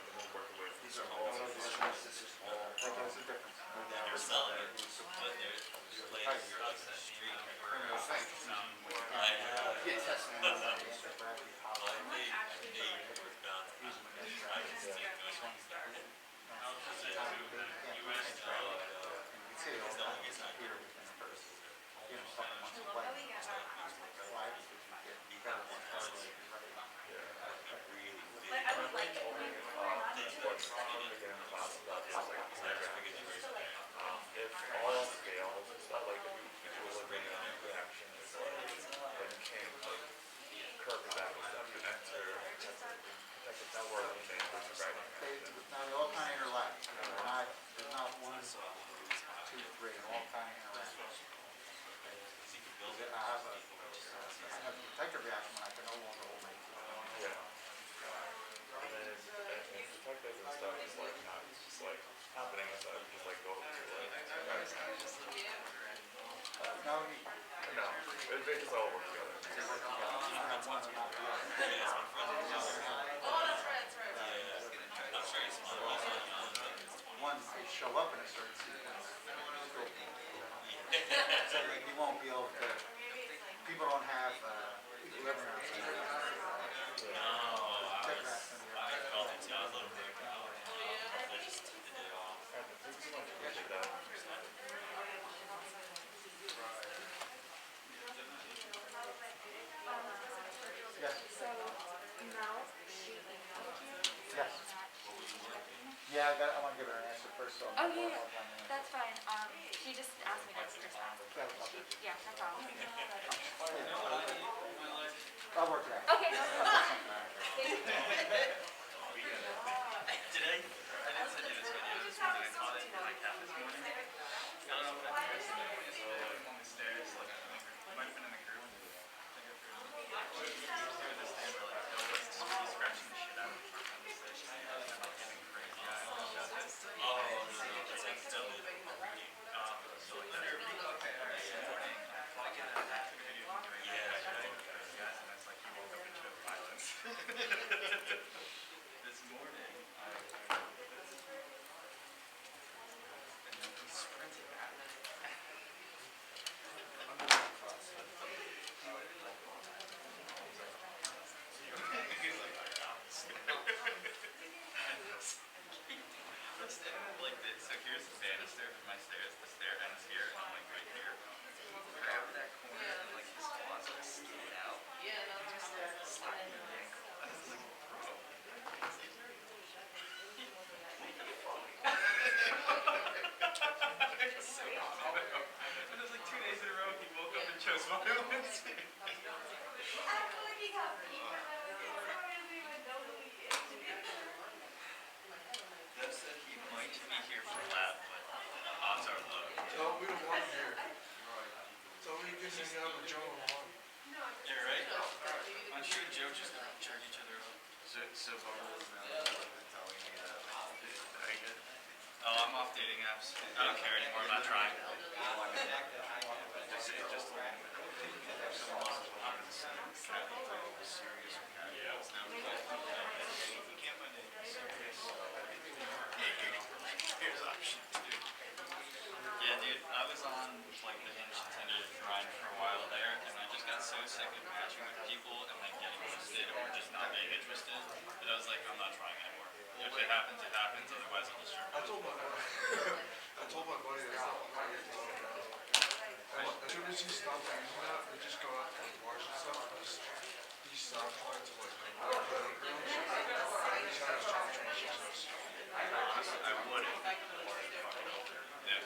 These are all additions, this is all. There's a difference. You're selling it, but you're like that street Criminal where thing. I have, Yeah, testing. I made work done. I just think this one started. Because it, you went, it's the only reason I do it. You know, something once a while. Why? Because you get better ones. But I would like it when you're What's again in class about is like if all else fails, it's not like equilibrium reaction is like when you can't like curve it back and stuff, you enter protect it that word and then there's a right reaction. Now, they all kind of interlac. There's not 1, 2, 3, they all kind of interact. I have a protective reaction when I can no longer hold my. Yeah. And then protective and stuff is like not just like happening and stuff, just like go to like No, no, they just all work together. one may show up in a certain sequence. So you won't be able to, people don't have equilibrium. Yes. So, Mel, she emailed you. Yes. Yeah, I want to give her an answer first, so. Oh, yeah, that's fine. She just asked me to just ask. Yeah, no problem. I'll work it out. Okay. Today, I didn't send you this video this morning. I caught it in my cab this morning. I don't know what I did. So on the stairs, like I might have been in the group. This thing where like Bill was scratching the shit out of me on the stairs. I'm like getting crazy. Oh, no, that's like double reading. So like this morning, I get a video of me doing that. Guys, and it's like he woke up into violence. This morning, and then he sprinted at me. Deb said he might be here for lab, but odds are low. No, we don't want him here. So we can hang out with Joe and Juan. Yeah, right? I'm sure Joe just jerk each other up. So Bumble is now telling me that I get. Oh, I'm off dating apps. I don't care anymore. I'm not trying. Just a little bit. Someone else is 100% casual, like serious or casual. It's now you can't find anything serious. Here's options, dude. Yeah, dude. I was on like the Hinge Tinder grind for a while there, and I just got so sick of matching with people and like getting ghosted or just not being interested that I was like, I'm not trying anymore. If it happens, it happens. Otherwise, I'll just I told my buddy, that. As soon as he stopped using that, we just go out to like bars and stuff. He stopped trying to like hang out with other girls. He's had his time to success. Honestly, I would if I was fucking older. Yeah.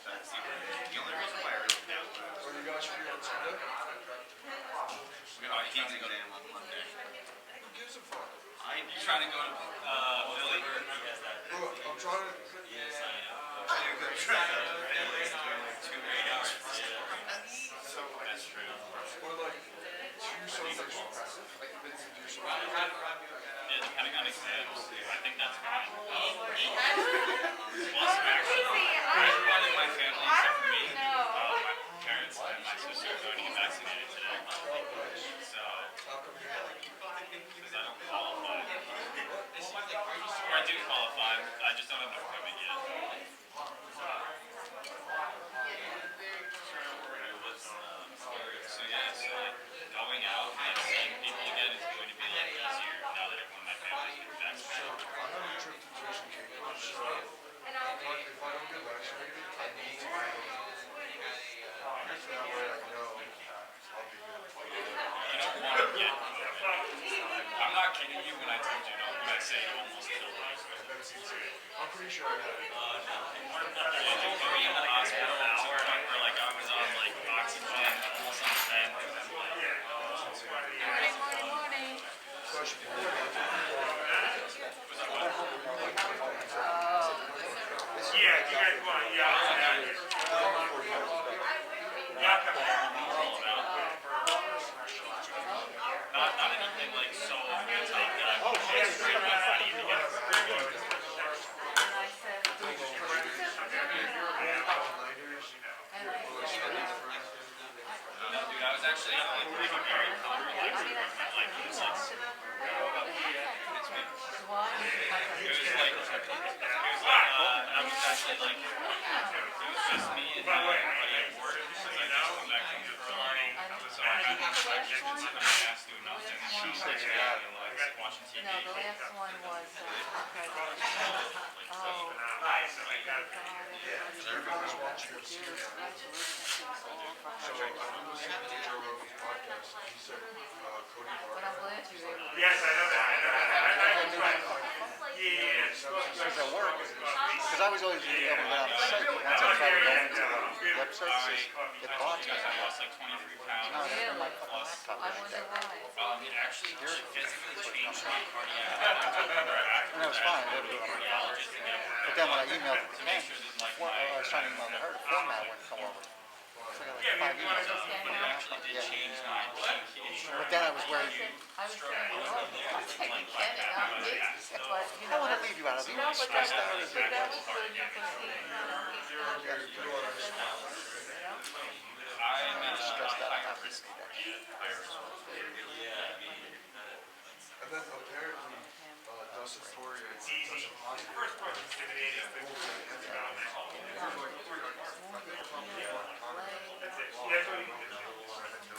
That's the only reason why I really doubt that. Are you guys free on Sunday? Oh, he needs to go down on Monday. Who gives a fuck? You trying to go to Philly? Bro, I'm trying to. Yes, I am. I'm trying to go to Philly. It's doing like 2 hours. That's true. Or like 2 Sundays from now. We can do something. Yeah, depending on exams. I think that's fine. Plus, actually, everyone in my family except for me, my parents and my sister are going to get vaccinated today. So, How come you're not? because I don't qualify. Or I do qualify, I just don't have an appointment yet. So yeah, so like going out and seeing people again is going to be like easier now that everyone in my family is getting vaccinated. I have a trip to Jason Cambridge, so if I don't get vaccinated, I need to go. That way I know I'll be good. You don't want to get COVID. I'm not kidding you when I told you no, when I say you almost killed me. That's insane. I'm pretty sure I had it. Yeah, they put me in the hospital to the point where like I was on like oxygen, almost on vent, and then like Question. not anything like so anti that I would straight my body to get No, dude, I was actually like very relaxing with my life. It was like I was actually like, it was just me and everybody at work because I just come back from early. So I could sit on my ass doing nothing. She said and like watching TV. No, the last one was, Everybody's watching UFC now. So I was listening to Joe Rogan's podcast, and he said Cody but I'm Barker. glad you were able to. Yes, I know that. Because at work, because I was always able to get on the site, but once I started going to the website, it blocks me. I lost like 23 pounds. No, I didn't have my fucking laptop I every wonder day. why. It actually physically changed my cardiac. And that was fine, I didn't do it on my phone. Cardiologist to get But then when I emailed it to make them, sure that like or I was trying to email to her, the format wouldn't come over. So I got like 5 emails. but it actually did change my GQ. But then I was worried, I was saying, oh, I was like, kidding, I'm big, but you I know, want to leave you out of the no, but that stressed out. was, but that was good because he, you know, he's not, you know. I'm in a Stressed out. higher risk area. And then apparently, Dustin Poirier, It's easy. The first part's intimidating, but it's about that. That's it. That's what you do. I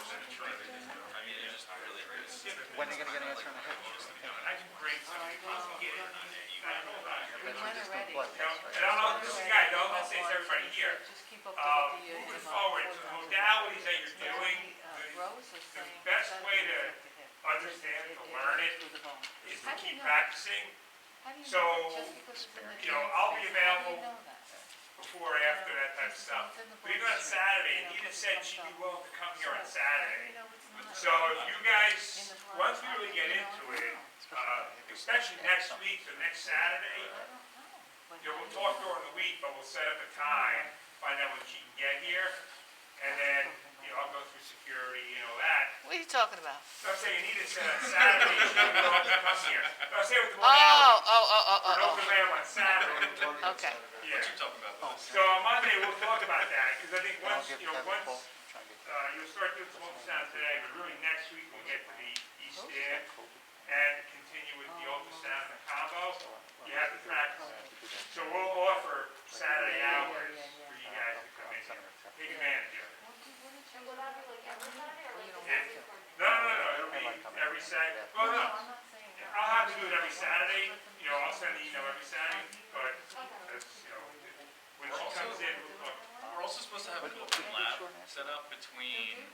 mean, it just really hurts. When are you going to get an answer on the hip? I can bring somebody who can get it. I don't know about it. We went already. Blood test, And right? I'm not, this is the guy, don't let's say it's everybody here. Just keep up with the, Moving forward, the modalities that you're doing, Rose was saying. best way to understand, to learn it, is to keep practicing. So, you know, I'll be available before or after, that type of stuff. But even on Saturday, Anita said she'd be willing to come here on Saturday. So if you guys, once we really get into it, especially next week, so next Saturday, we'll talk during the week, but we'll set up a time, find out when she can get here, and then, I'll go through security and all that. What are you talking about? So I'm saying Anita said on Saturday, she'd be willing to come here. So I'm saying with the Oh, modality, oh, for an open lab on Saturday. okay. Yeah. What you talking about, Louis? So on Monday, we'll talk about that, because I think I'll once, give you know, Kevin a call, once, try and get. you'll start doing some ultrasound today, but really next week we'll get to the East End and continue with the ultrasound and the combo. You have to practice it. So we'll offer Saturday hours for you guys to come in here. Take advantage of it. And will that be like every Saturday or like Yeah. every fourth? No, it'll be every Saturday. Well, no, I'll have to do it every Saturday. I'll send the email every Saturday, but that's, when she comes in, we'll talk. We're also supposed to have an open lab set up between,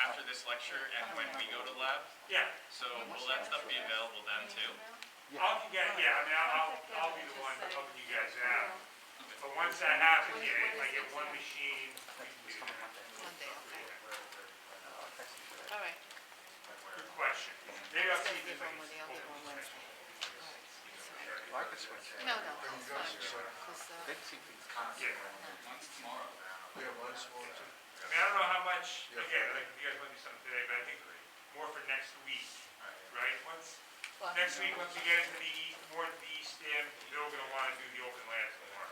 after this lecture and when we go to lab. Yeah, So will that stuff be available then too? I'll be the one helping you guys out. But once that happens, if I get one machine, we can do that. Monday, okay. All right. Good question. Maybe I'll see if there's like One a Monday, I'll do open one session. Wednesday. Well, I could switch. No, it's fine, 'cause, They'd see things. Yeah. Once tomorrow. We have lunch tomorrow too. I don't know how much, again, like if you guys want to do something today, but I think more for next week, right? What? Next week, once we get into more to the East End, Bill's gonna wanna do the open labs more.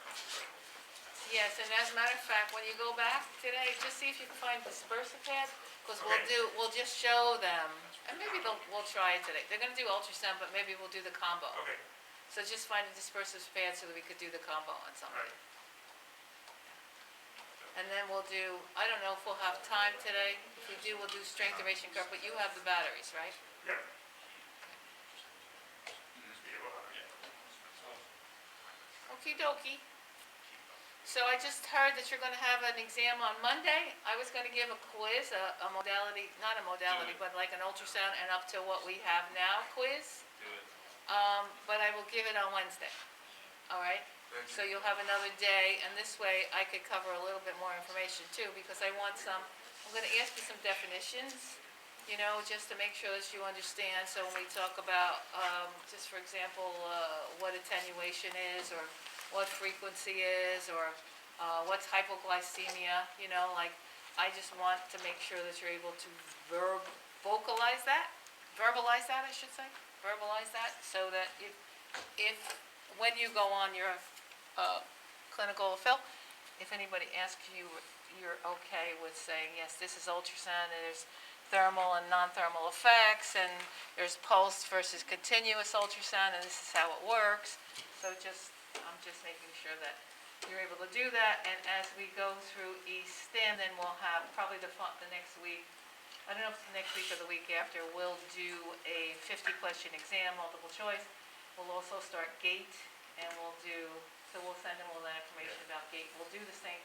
Yes, and as a matter of fact, when you go back today, just see if you can find dispersive pads, because Okay. we'll just show them, and maybe we'll try it today. They're gonna do ultrasound, but maybe we'll do the combo. Okay, So just find a dispersive pad so that we could do the combo on all something. right. And then we'll do, I don't know if we'll have time today. If we do, we'll do strength duration curve, but you have the batteries, right? Yep. Yeah, well, Okey dokey. So I just heard that you're gonna have an exam on Monday. I was gonna give a quiz, a modality, not a modality, but like an ultrasound and up to what we have now quiz. Do it. But I will give it on Wednesday. All right? So you'll have another day, and this way I could cover a little bit more information too, because I'm gonna ask you some definitions, just to make sure that you understand. So when we talk about, just for example, what attenuation is, or what frequency is, or what's hypoglycemia, I just want to make sure that you're able to verbalize that, I should say, so that when you go on your clinical fill, if anybody asks you, you're okay with saying, yes, this is ultrasound, and there's thermal and non-thermal effects, and there's pulse versus continuous ultrasound, and this is how it works. So I'm just making sure that you're able to do that, and as we go through East End, then we'll have probably the next week, I don't know if it's the next week or the week after, we'll do a 50-question exam, multiple choice. We'll also start GATE, and we'll send them all that information about GATE. We'll do the same,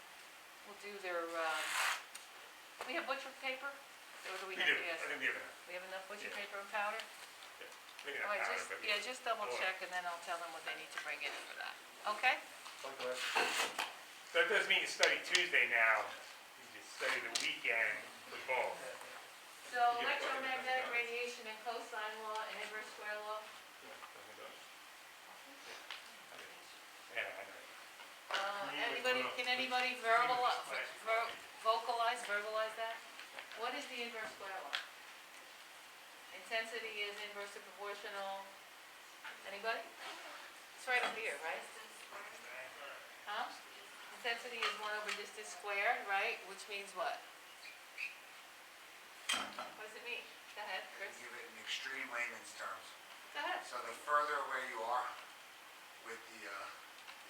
we'll do their, we have butcher paper? Or do we We have? do, Yes. I think we have enough. We have enough butcher Yeah. paper and powder? Maybe All not right, powder, but we- just double check, and then I'll tell them what they need to bring in for that. Okay? That doesn't mean you study Tuesday now, you just study the weekend for both. So electromagnetic radiation and cosine law and inverse square law. Yeah, I know. Can anybody verbalize that? What is the inverse square law? Intensity is inversely proportional. Anybody? It's right up here, right? Huh? Intensity is 1/distance squared, right? Which means what? What does it mean? Go ahead, Chris. Give it in extreme layman's terms. Go ahead. So the further away you are with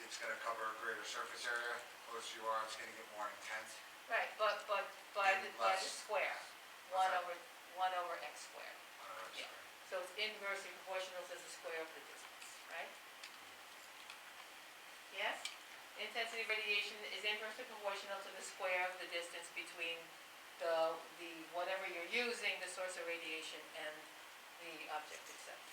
it's gonna cover a greater surface area. The closer you are, it's gonna get more intense. Right, but by the square. What's that? 1 over x squared. Yeah. So it's inversely proportional to the square of the distance, right? Yes? Intensity of radiation is inversely proportional to the square of the distance between the whatever you're using, the source of radiation, and the object itself.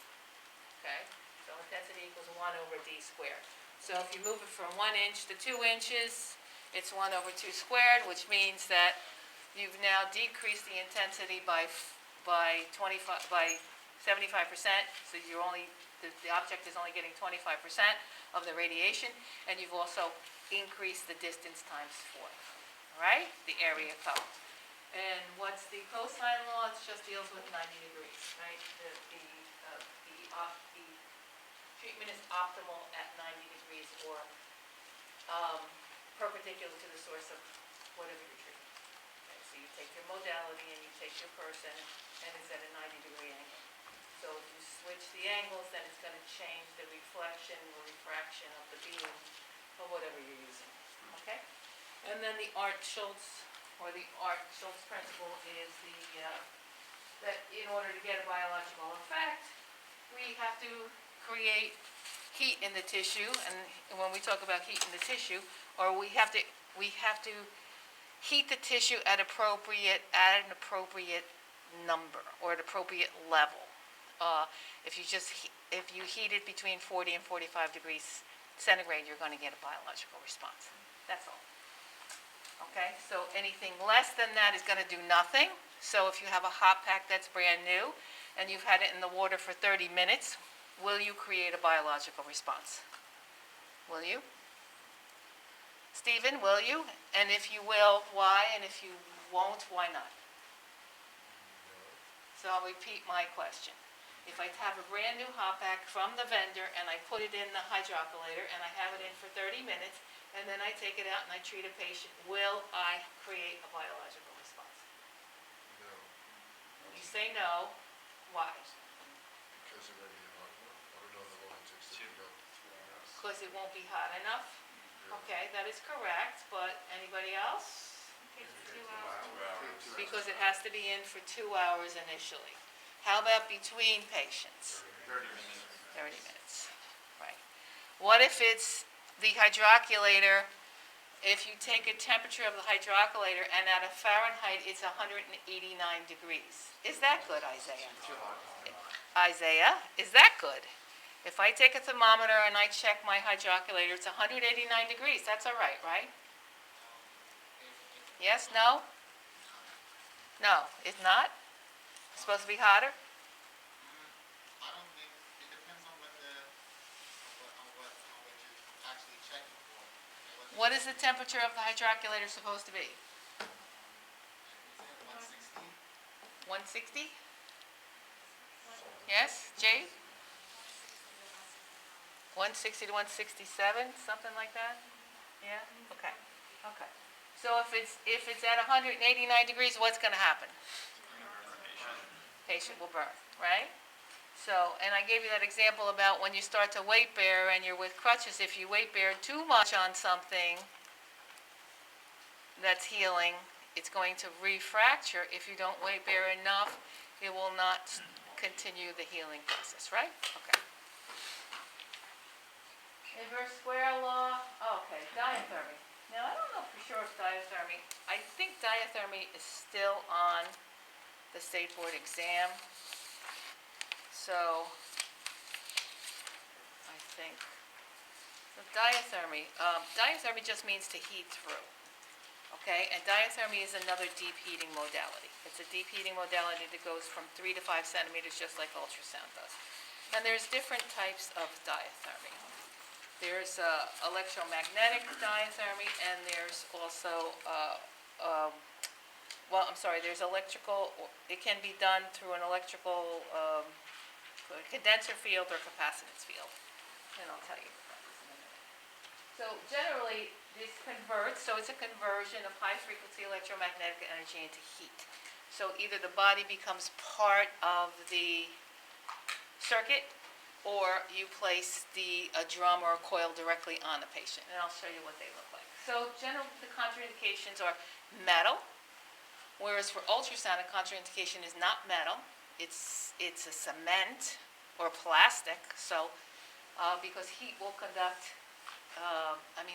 Okay? So intensity equals 1 over d squared. So if you move it from 1 inch to 2 inches, it's 1/2 squared, which means that you've now decreased the intensity by 75%, so you're only, the object is only getting 25% of the radiation, and you've also increased the distance times 4, all right? The area covered. And what's the cosine law? It just deals with 90 degrees, right? The treatment is optimal at 90 degrees or perpendicular to the source of whatever you're treating. Okay, so you take your modality and you take your person, and it's at a 90-degree angle. So if you switch the angles, then it's going to change the reflection or refraction of the beam of whatever you're using. Okay? And then the Art-Schultz, or the Art-Schultz principle is that in order to get a biological effect, we have to create heat in the tissue, and when we talk about heat in the tissue, or we have to heat the tissue at an appropriate number or an appropriate level. If you heat it between 40 and 45 degrees centigrade, you're going to get a biological response. That's all. Okay, so anything less than that is going to do nothing. So if you have a hot pack that's brand new and you've had it in the water for 30 minutes, will you create a biological response? Will you? Stephen, will you? And if you will, why? And if you won't, why not? So I'll repeat my question. If I have a brand new hot pack from the vendor and I put it in the hydrocollator and I have it in for 30 minutes and then I take it out and I treat a patient, will I create a biological response? No, You say no. Why? because it might be a hot one. I don't know how long it takes to heat up. Because it won't be hot enough? Okay, that is correct, but anybody else? It takes 2 hours. Because it has to be in for 2 hours initially. How about between patients? 30 minutes. 30 minutes, right. What if it's the hydroculator, if you take a temperature of the hydroculator and at a Fahrenheit it's 189 degrees? Is that good, Isaiah? Isaiah, is that good? If I take a thermometer and I check my hydroculator, it's 189 degrees, that's all right, right? Yes, no? No, it's not? It's supposed to be hotter? I don't think, it depends on what you're actually checking for. What is the temperature of the hydroculator supposed to be? 160? Yes, Jay? 160 to 167, something like that? Yeah, okay, okay. So if it's at 189 degrees, what's gonna happen? Patient will burn, right? So, and I gave you that example about when you start to weight bear and you're with crutches, if you weight bear too much on something that's healing, it's going to refracture. If you don't weight bear enough, it will not continue the healing process, right? Okay. Inverse square law, okay, diathermy. Now, I don't know for sure if diathermy, I think diathermy is still on the state board exam. So, I think, so diathermy just means to heat through, okay? And diathermy is another deep heating modality. It's a deep heating modality that goes from 3 to 5 centimeters, just like ultrasound does. And there's different types of diathermy. There's electromagnetic diathermy, and there's also, there's electrical, it can be done through an electrical condenser field or capacitance field. And I'll tell you what that is in a minute. So generally, this converts, so it's a conversion of high-frequency electromagnetic energy into heat. So either the body becomes part of the circuit, or you place a drum or a coil directly on the patient, and I'll show you what they look like. So generally, the contraindications are metal, whereas for ultrasound, a contraindication is not metal. It's a cement or plastic, so because heat will conduct,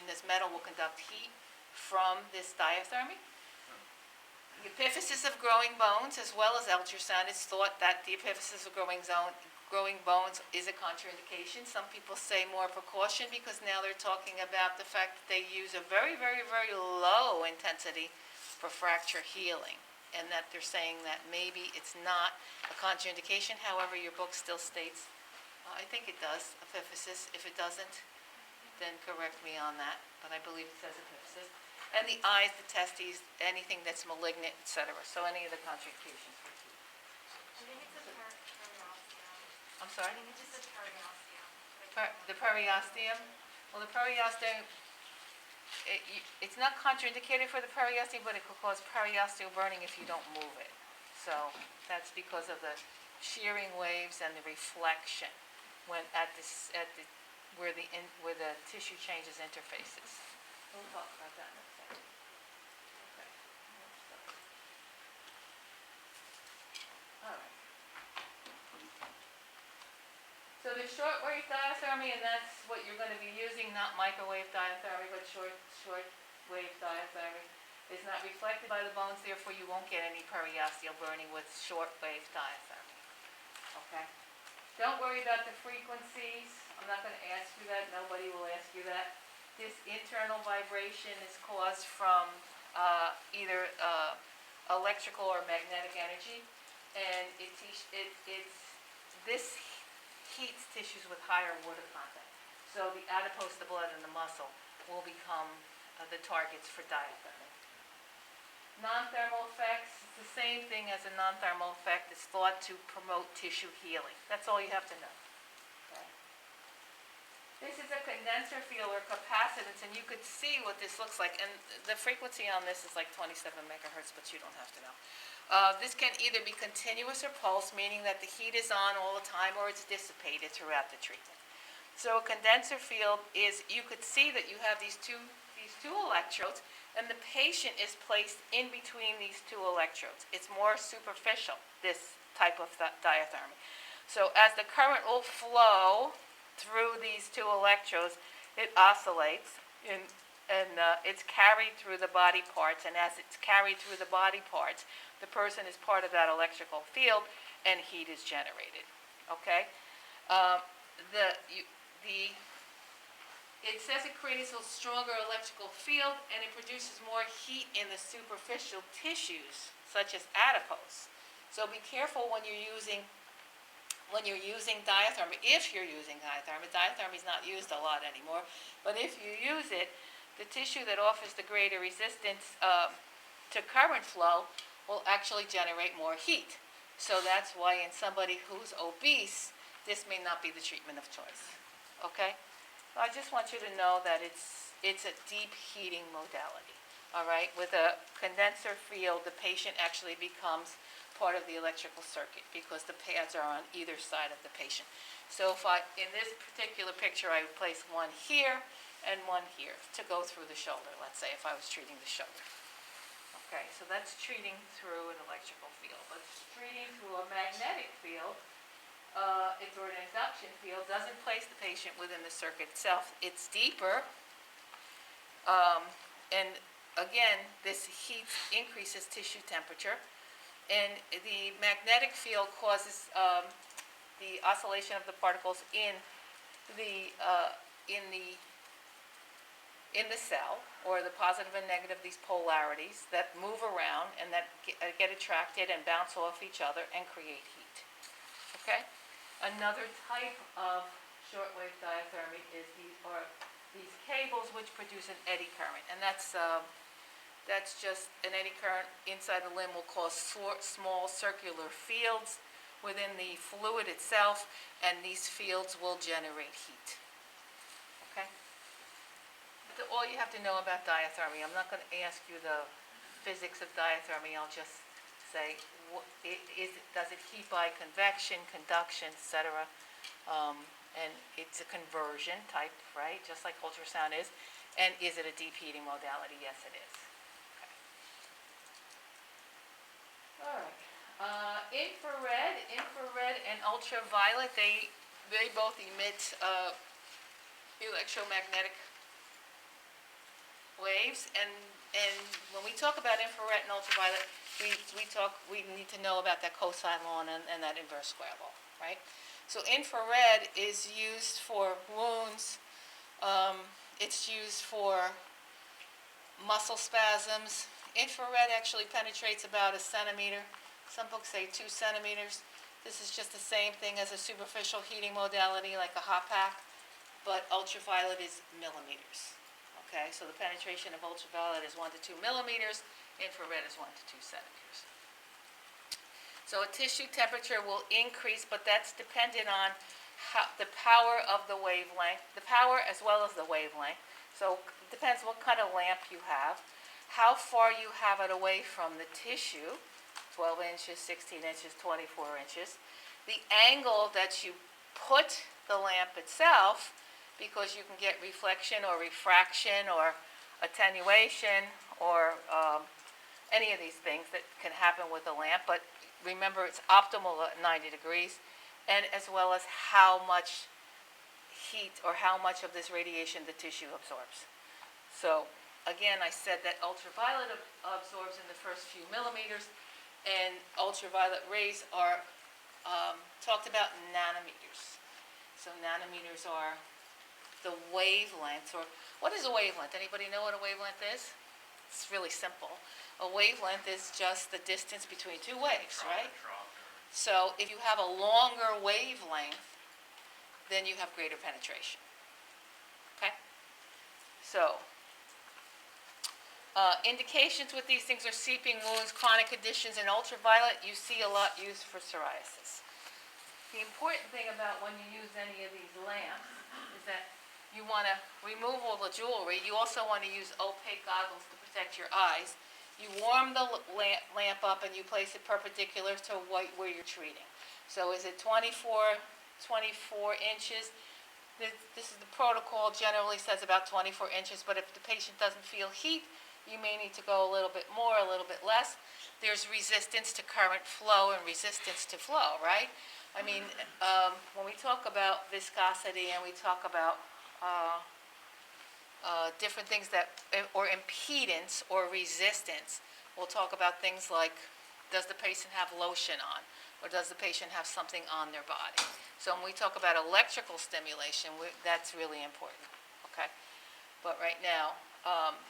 this metal will conduct heat from this diathermy. The epiphysis of growing bones, as well as ultrasound, it's thought that the epiphysis of growing growing bones is a contraindication. Some people say more precaution because now they're talking about the fact that they use a very, very, very low intensity for fracture healing, and that they're saying that maybe it's not a contraindication. However, your book still states, I think it does, epiphysis. If it doesn't, then correct me on that, but I believe it says epiphysis. And the eyes, the testes, anything that's malignant, etc. So any of the contraindications. I think it's a periosteum. I'm I sorry? think it just says periosteum. The periosteum? Well, the periosteum, it's not contraindicated for the periosteum, but it could cause periosteal burning if you don't move it. So that's because of the shearing waves and the reflection when where the tissue changes interfaces. We'll talk about that in a second. Okay. All right. So the shortwave diathermy, and that's what you're going to be using, not microwave diathermy, but shortwave diathermy, is not reflected by the bones, therefore you won't get any periosteal burning with shortwave diathermy. Okay? Don't worry about the frequencies. I'm not going to ask you that. Nobody will ask you that. This internal vibration is caused from either electrical or magnetic energy, and this heats tissues with higher water content. So the adipose, the blood, and the muscle will become the targets for diathermy. Non-thermal effects, it's the same thing as a non-thermal effect. It's thought to promote tissue healing. That's all you have to know. Okay. This is a condenser field or capacitance, and you could see what this looks like. And the frequency on this is like 27 megahertz, but you don't have to know. This can either be continuous or pulse, meaning that the heat is on all the time or it's dissipated throughout the treatment. So a condenser field is, you could see that you have these two electrodes, and the patient is placed in between these two electrodes. It's more superficial, this type of diathermy. So as the current will flow through these two electrodes, it oscillates, and it's carried through the body parts, and as it's carried through the body parts, the person is part of that electrical field, and heat is generated. Okay? It says it creates a stronger electrical field, and it produces more heat in the superficial tissues, such as adipose. So be careful when you're using diathermy. If you're using diathermy is not used a lot anymore, but if you use it, the tissue that offers the greater resistance to current flow will actually generate more heat. So that's why in somebody who's obese, this may not be the treatment of choice. Okay? I just want you to know that it's a deep heating modality. All right? With a condenser field, the patient actually becomes part of the electrical circuit because the pads are on either side of the patient. So in this particular picture, I would place one here and one here to go through the shoulder, let's say, if I was treating the shoulder. Okay, so that's treating through an electrical field. But treating through a magnetic field, or an induction field, doesn't place the patient within the circuit itself. It's deeper, and again, this heat increases tissue temperature, and the magnetic field causes the oscillation of the particles in the cell, or the positive and negative, these polarities that move around and that get attracted and bounce off each other and create heat. Okay? Another type of shortwave diathermy is these cables which produce an eddy current, and that's just an eddy current inside the limb will cause small circular fields within the fluid itself, and these fields will generate heat. Okay? All you have to know about diathermy. I'm not going to ask you the physics of diathermy. I'll just say, does it heat by convection, conduction, etc.? And it's a conversion type, right? Just like ultrasound is. And is it a deep heating modality? Yes, it is. Okay. All right. Infrared and ultraviolet, they both emit electromagnetic waves, and when we talk about infrared and ultraviolet, we need to know about that cosine law and that inverse square law, right? So infrared is used for wounds, it's used for muscle spasms. Infrared actually penetrates about a centimeter. Some books say 2 centimeters. This is just the same thing as a superficial heating modality like a hot pack, but ultraviolet is millimeters. Okay, so the penetration of ultraviolet is 1 to 2 millimeters, infrared is 1 to 2 centimeters. So a tissue temperature will increase, but that's dependent on the power of the wavelength, the power as well as the wavelength. So it depends what kind of lamp you have, how far you have it away from the tissue, 12 inches, 16 inches, 24 inches, the angle that you put the lamp itself, because you can get reflection or refraction or attenuation or any of these things that can happen with a lamp, but remember it's optimal at 90 degrees, and as well as how much heat or how much of this radiation the tissue absorbs. So again, I said that ultraviolet absorbs in the first few millimeters, and ultraviolet rays are talked about in nanometers. So nanometers are the wavelengths, or what is a wavelength? Anybody know what a wavelength is? It's really simple. A wavelength is just the distance between two waves, right? So if you have a longer wavelength, then you have greater penetration. Okay? So, indications with these things are seeping wounds, chronic conditions, and ultraviolet you see a lot used for psoriasis. The important thing about when you use any of these lamps is that you want to remove all the jewelry. You also want to use opaque goggles to protect your eyes. You warm the lamp up and you place it perpendicular to where you're treating. So is it 24 inches? This is the protocol, generally says about 24 inches, but if the patient doesn't feel heat, you may need to go a little bit more, a little bit less. There's resistance to current flow and resistance to flow, right? I mean, when we talk about viscosity and we talk about different things that, or impedance or resistance, we'll talk about things like, does the patient have lotion on? Or does the patient have something on their body? So when we talk about electrical stimulation, that's really important, okay? But right now,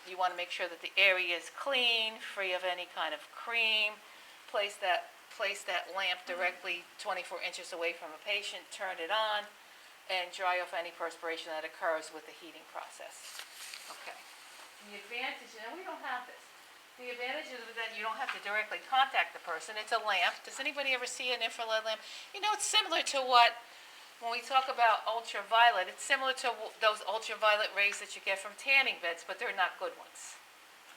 you want to make sure that the area is clean, free of any kind of cream. Place that lamp directly 24 inches away from a patient, turn it on, and dry off any perspiration that occurs with the heating process. Okay. The advantage, and we don't have this, the advantage is that you don't have to directly contact the person. It's a lamp. Does anybody ever see an infrared lamp? You know, it's similar to what, when we talk about ultraviolet, it's similar to those ultraviolet rays that you get from tanning beds, but they're not good ones.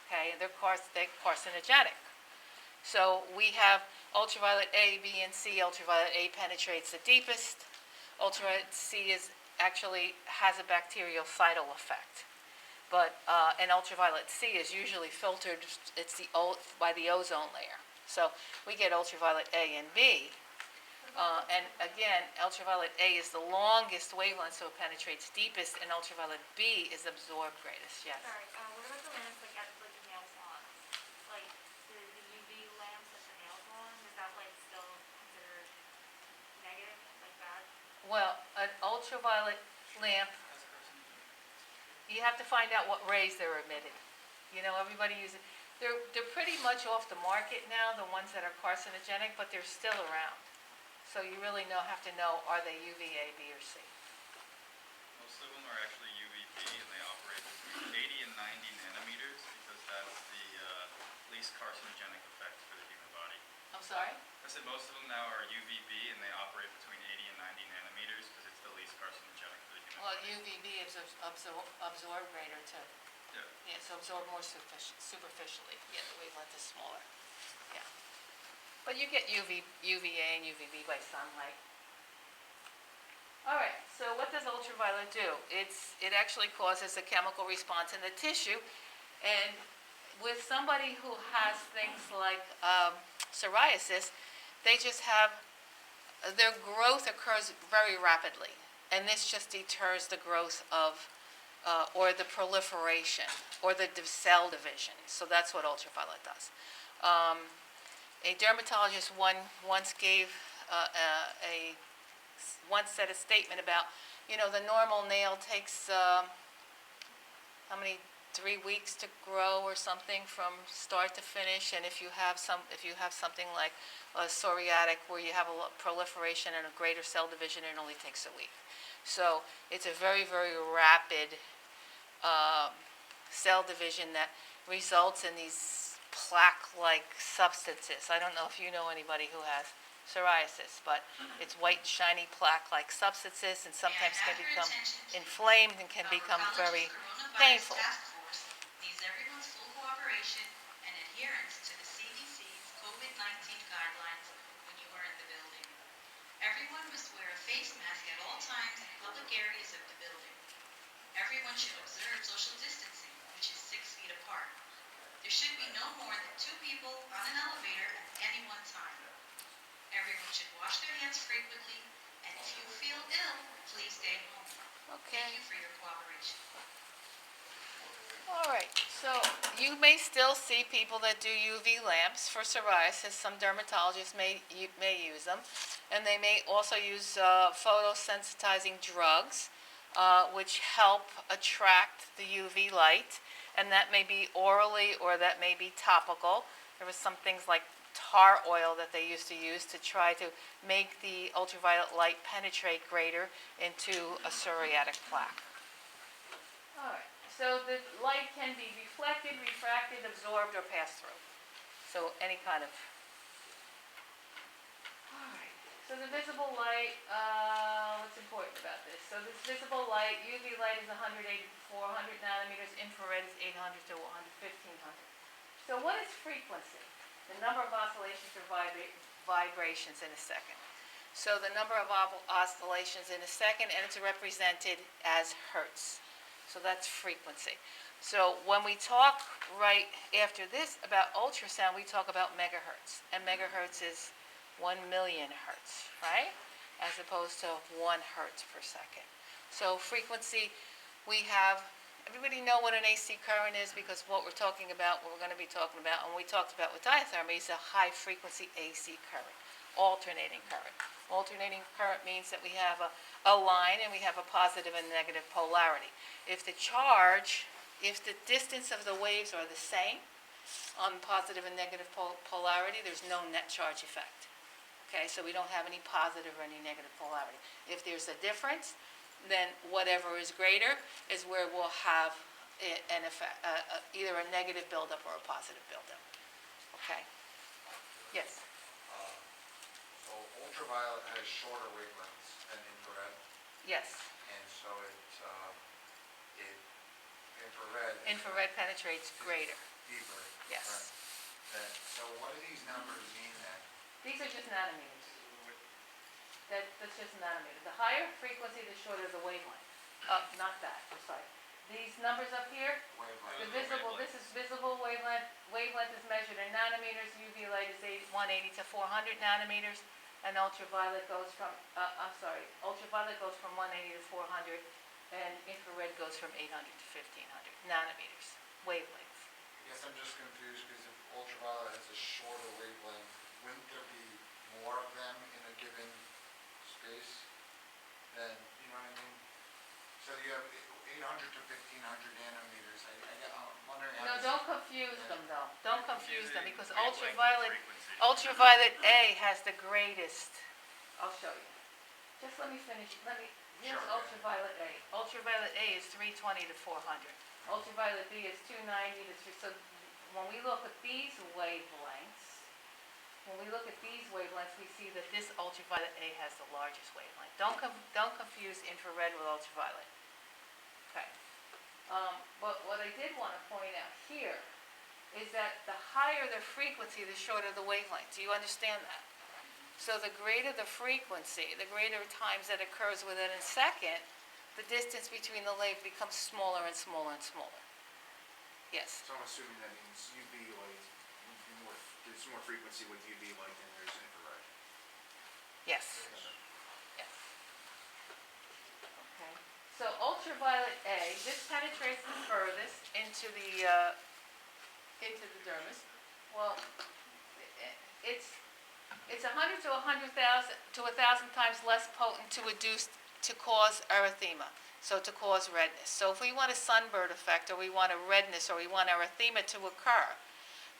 Okay, they're carcinogenic. So we have ultraviolet A, B, and C. Ultraviolet A penetrates the deepest. Ultraviolet C actually has a bactericidal effect. But an ultraviolet C is usually filtered, by the ozone layer. So we get ultraviolet A and B. And again, ultraviolet A is the longest wavelength, so it penetrates deepest, and ultraviolet B is absorbed greatest. Yes? Sorry, what about the lamps like at like the nail salons? Like the UV lamps at the nail salon, is that like still considered negative, like bad? Well, an ultraviolet lamp, you have to find out what rays they're emitting. You know, everybody uses, they're pretty much off the market now, the ones that are carcinogenic, but they're still around. So you really have to know, are they UVA, B, or C? Most of them are actually UVB, and they operate between 80 and 90 nanometers because that's the least carcinogenic effect for the human body. I'm sorry? I said most of them now are UVB, and they operate between 80 and 90 nanometers because it's the least carcinogenic for the human Well, body. UVB is absorb greater too. Yeah. Yeah, so absorb more superficially. Yeah, the wavelength is smaller. Yeah. But you get UVA and UVB by sunlight. All right, so what does ultraviolet do? It actually causes a chemical response in the tissue, and with somebody who has things like psoriasis, they just have, their growth occurs very rapidly, and this just deters the growth of, or the proliferation, or the cell division. So that's what ultraviolet does. A dermatologist once gave a once said a statement about, the normal nail takes, how many, 3 weeks to grow or something from start to finish, and if you have something like a psoriatic where you have proliferation and a greater cell division, it only takes a week. So it's a very, very rapid cell division that results in these plaque-like substances. I don't know if you know anybody who has psoriasis, but it's white, shiny plaque-like substances, and sometimes can become inflamed and can become very painful. Needs everyone's full cooperation and adherence to the CDC's COVID-19 guidelines when you are in the building. Everyone must wear a face mask at all times in public areas of the building. Everyone should observe social distancing, which is 6 feet apart. There should be no more than 2 people on an elevator at any one time. Everyone should wash their hands frequently, and if you feel ill, please stay home. Okay. Thank you for your cooperation. All right, so you may still see people that do UV lamps for psoriasis. Some dermatologists may use them. And they may also use photosensitizing drugs, which help attract the UV light. And that may be orally or that may be topical. There was some things like tar oil that they used to use to try to make the ultraviolet light penetrate greater into a psoriatic plaque. All right. So the light can be reflected, refracted, absorbed, or passed through. So any kind of... All right. So the visible light, what's important about this? So this visible light, UV light is 180 to 400 nanometers, infrared is 800 to 1500. So what is frequency? The number of oscillations or vibrations in a second. So the number of oscillations in a second, and it's represented as hertz. So that's frequency. So when we talk right after this about ultrasound, we talk about megahertz. And megahertz is 1 million hertz, right? As opposed to 1 hertz per second. So frequency, we have, everybody know what an AC current is, because what we're talking about, what we're going to be talking about, and we talked about with diathermy, is a high frequency AC current, alternating current. Alternating current means that we have a line and we have a positive and negative polarity. If the distance of the waves are the same on positive and negative polarity, there's no net charge effect. Okay, so we don't have any positive or any negative polarity. If there's a difference, then whatever is greater is where we'll have an effect, either a negative buildup or a positive buildup. Okay? Yes? So ultraviolet has shorter wavelengths than infrared, Yes. and so infrared Infrared penetrates greater. deeper. Yes. Right? So what do these numbers mean then? These are just nanometers. That's just a nanometer. The higher frequency, the shorter the wavelength. Not that, I'm sorry. These numbers up here, the visible, this is visible wavelength. Wavelength is measured in nanometers. UV light is 180 to 400 nanometers. And ultraviolet goes from, ultraviolet goes from 180 to 400. And infrared goes from 800 to 1500 nanometers, wavelengths. I guess I'm just confused because if ultraviolet has a shorter wavelength, wouldn't there be more of them in a given space than, you know what I mean? So you have 800 to 1500 nanometers. I'm wondering how No, this- don't confuse them though. Don't confuse them because Wavelength ultraviolet A has the greatest. I'll show you. Just let me finish. Here's Sure. ultraviolet A. Ultraviolet A is 320 to 400. Ultraviolet B is 290 to 3. So when we look at these wavelengths, we see that this ultraviolet A has the largest wavelength. Don't confuse infrared with ultraviolet. Okay. But what I did want to point out here is that the higher the frequency, the shorter the wavelength. Do you understand that? So the greater the frequency, the greater times that occurs within a second, the distance between the waves becomes smaller and smaller and smaller. Yes? So I'm assuming that means UV light, there's more frequency with UV light than there's infrared. Yes. Yes. Okay. So ultraviolet A, this penetrates the furthest into the dermis. Well, it's It's 100 to 100,000 to 1,000 times less potent to cause erythema, so to cause redness. So if we want a sunburn effect, or we want a redness, or we want erythema to occur,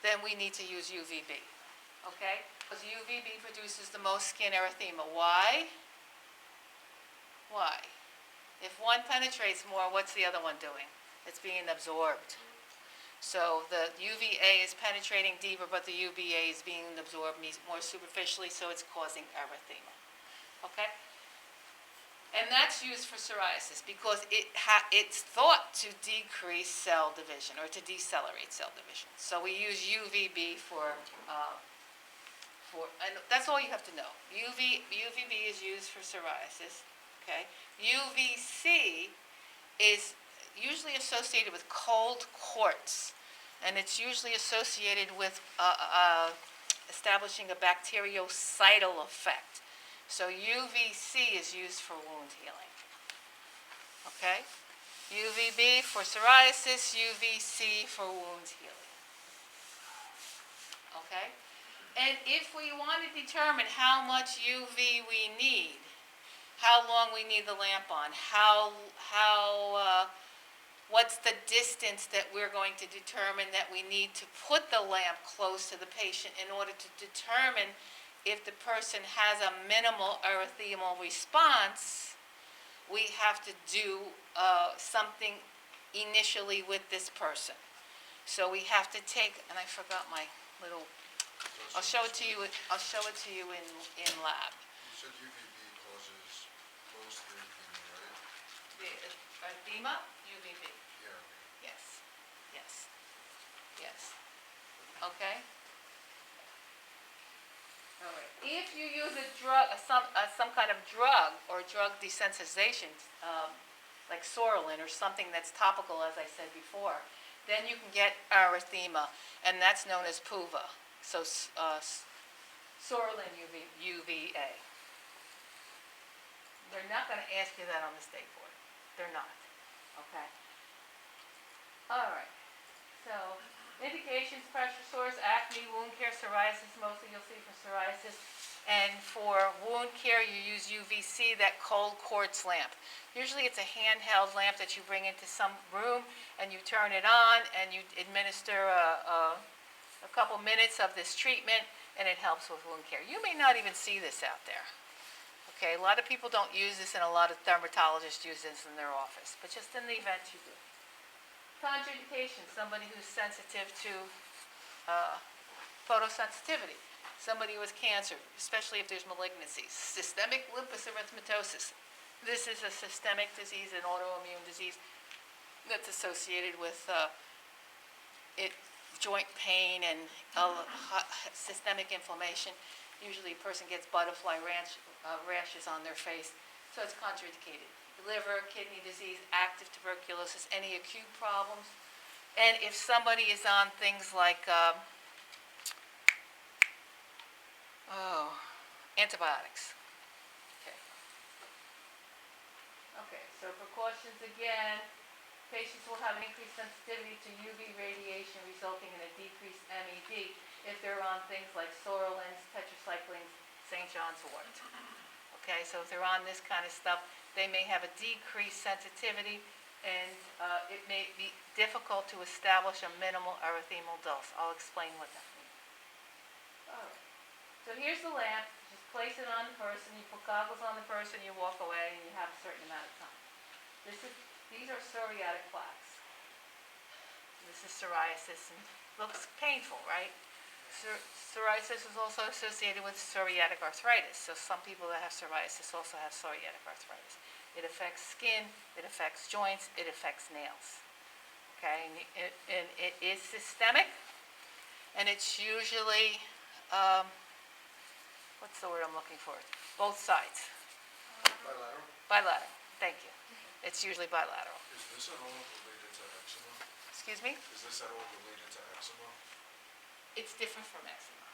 then we need to use UVB. Okay? Because UVB produces the most skin erythema. Why? Why? If one penetrates more, what's the other one doing? It's being absorbed. So the UVA is penetrating deeper, but the UVA is being absorbed more superficially, so it's causing erythema. Okay? And that's used for psoriasis because it's thought to decrease cell division or to decelerate cell division. So we use UVB and that's all you have to know. UVB is used for psoriasis. Okay? UVC is usually associated with cold quartz, and it's usually associated with establishing a bactericidal effect. So UVC is used for wound healing. Okay? UVB for psoriasis, UVC for wound healing. Okay? And if we want to determine how much UV we need, how long we need the lamp on, what's the distance that we're going to determine that we need to put the lamp close to the patient in order to determine if the person has a minimal erythemal response, we have to do something initially with this person. So we have to take, and I forgot my little, I'll show it to you in lab. You said UVB causes most erythema, right? The erythema, UVB. Yeah. Yes. Okay? All right. If you use a drug, some kind of drug or drug desensitization, like Sorolin or something that's topical, as I said before, then you can get erythema, and that's known as PUVA. So Sorolin UVA. They're not going to ask you that on the state board. They're not. Okay? All right. So, indications, pressure sores, acne, wound care, psoriasis, mostly you'll see for psoriasis. And for wound care, you use UVC, that cold quartz lamp. Usually it's a handheld lamp that you bring into some room, and you turn it on, and you administer a couple minutes of this treatment, and it helps with wound care. You may not even see this out there. Okay, a lot of people don't use this, and a lot of dermatologists use this in their office, but just in the event you do. Contraindication, somebody who's sensitive to photosensitivity, somebody with cancer, especially if there's malignancies. Systemic lupus erythematosus. This is a systemic disease, an autoimmune disease that's associated with joint pain and systemic inflammation. Usually a person gets butterfly rashes on their face, so it's contraindicated. Liver, kidney disease, active tuberculosis, any acute problems. And if somebody is on things like antibiotics. Okay, so precautions again. Patients will have an increased sensitivity to UV radiation, resulting in a decreased MED if they're on things like Sorolins, tetracyclines, St. John's wort. Okay, so if they're on this kind of stuff, they may have a decreased sensitivity, and it may be difficult to establish a minimal erythemal dose. I'll explain what that means. All right. So here's the lamp. Just place it on the person. You put goggles on the person. You walk away, and you have a certain amount of time. These are psoriatic plaques. This is psoriasis, and looks painful, right? Psoriasis is also associated with psoriatic arthritis. So some people that have psoriasis also have psoriatic arthritis. It affects skin, it affects joints, it affects nails. Okay, and it is systemic, and it's usually, what's the word I'm looking for? Both sides. Bilateral? Bilateral, thank you. It's usually bilateral. Is this at all related to eczema? Excuse me? Is this at all related to eczema? It's different from eczema.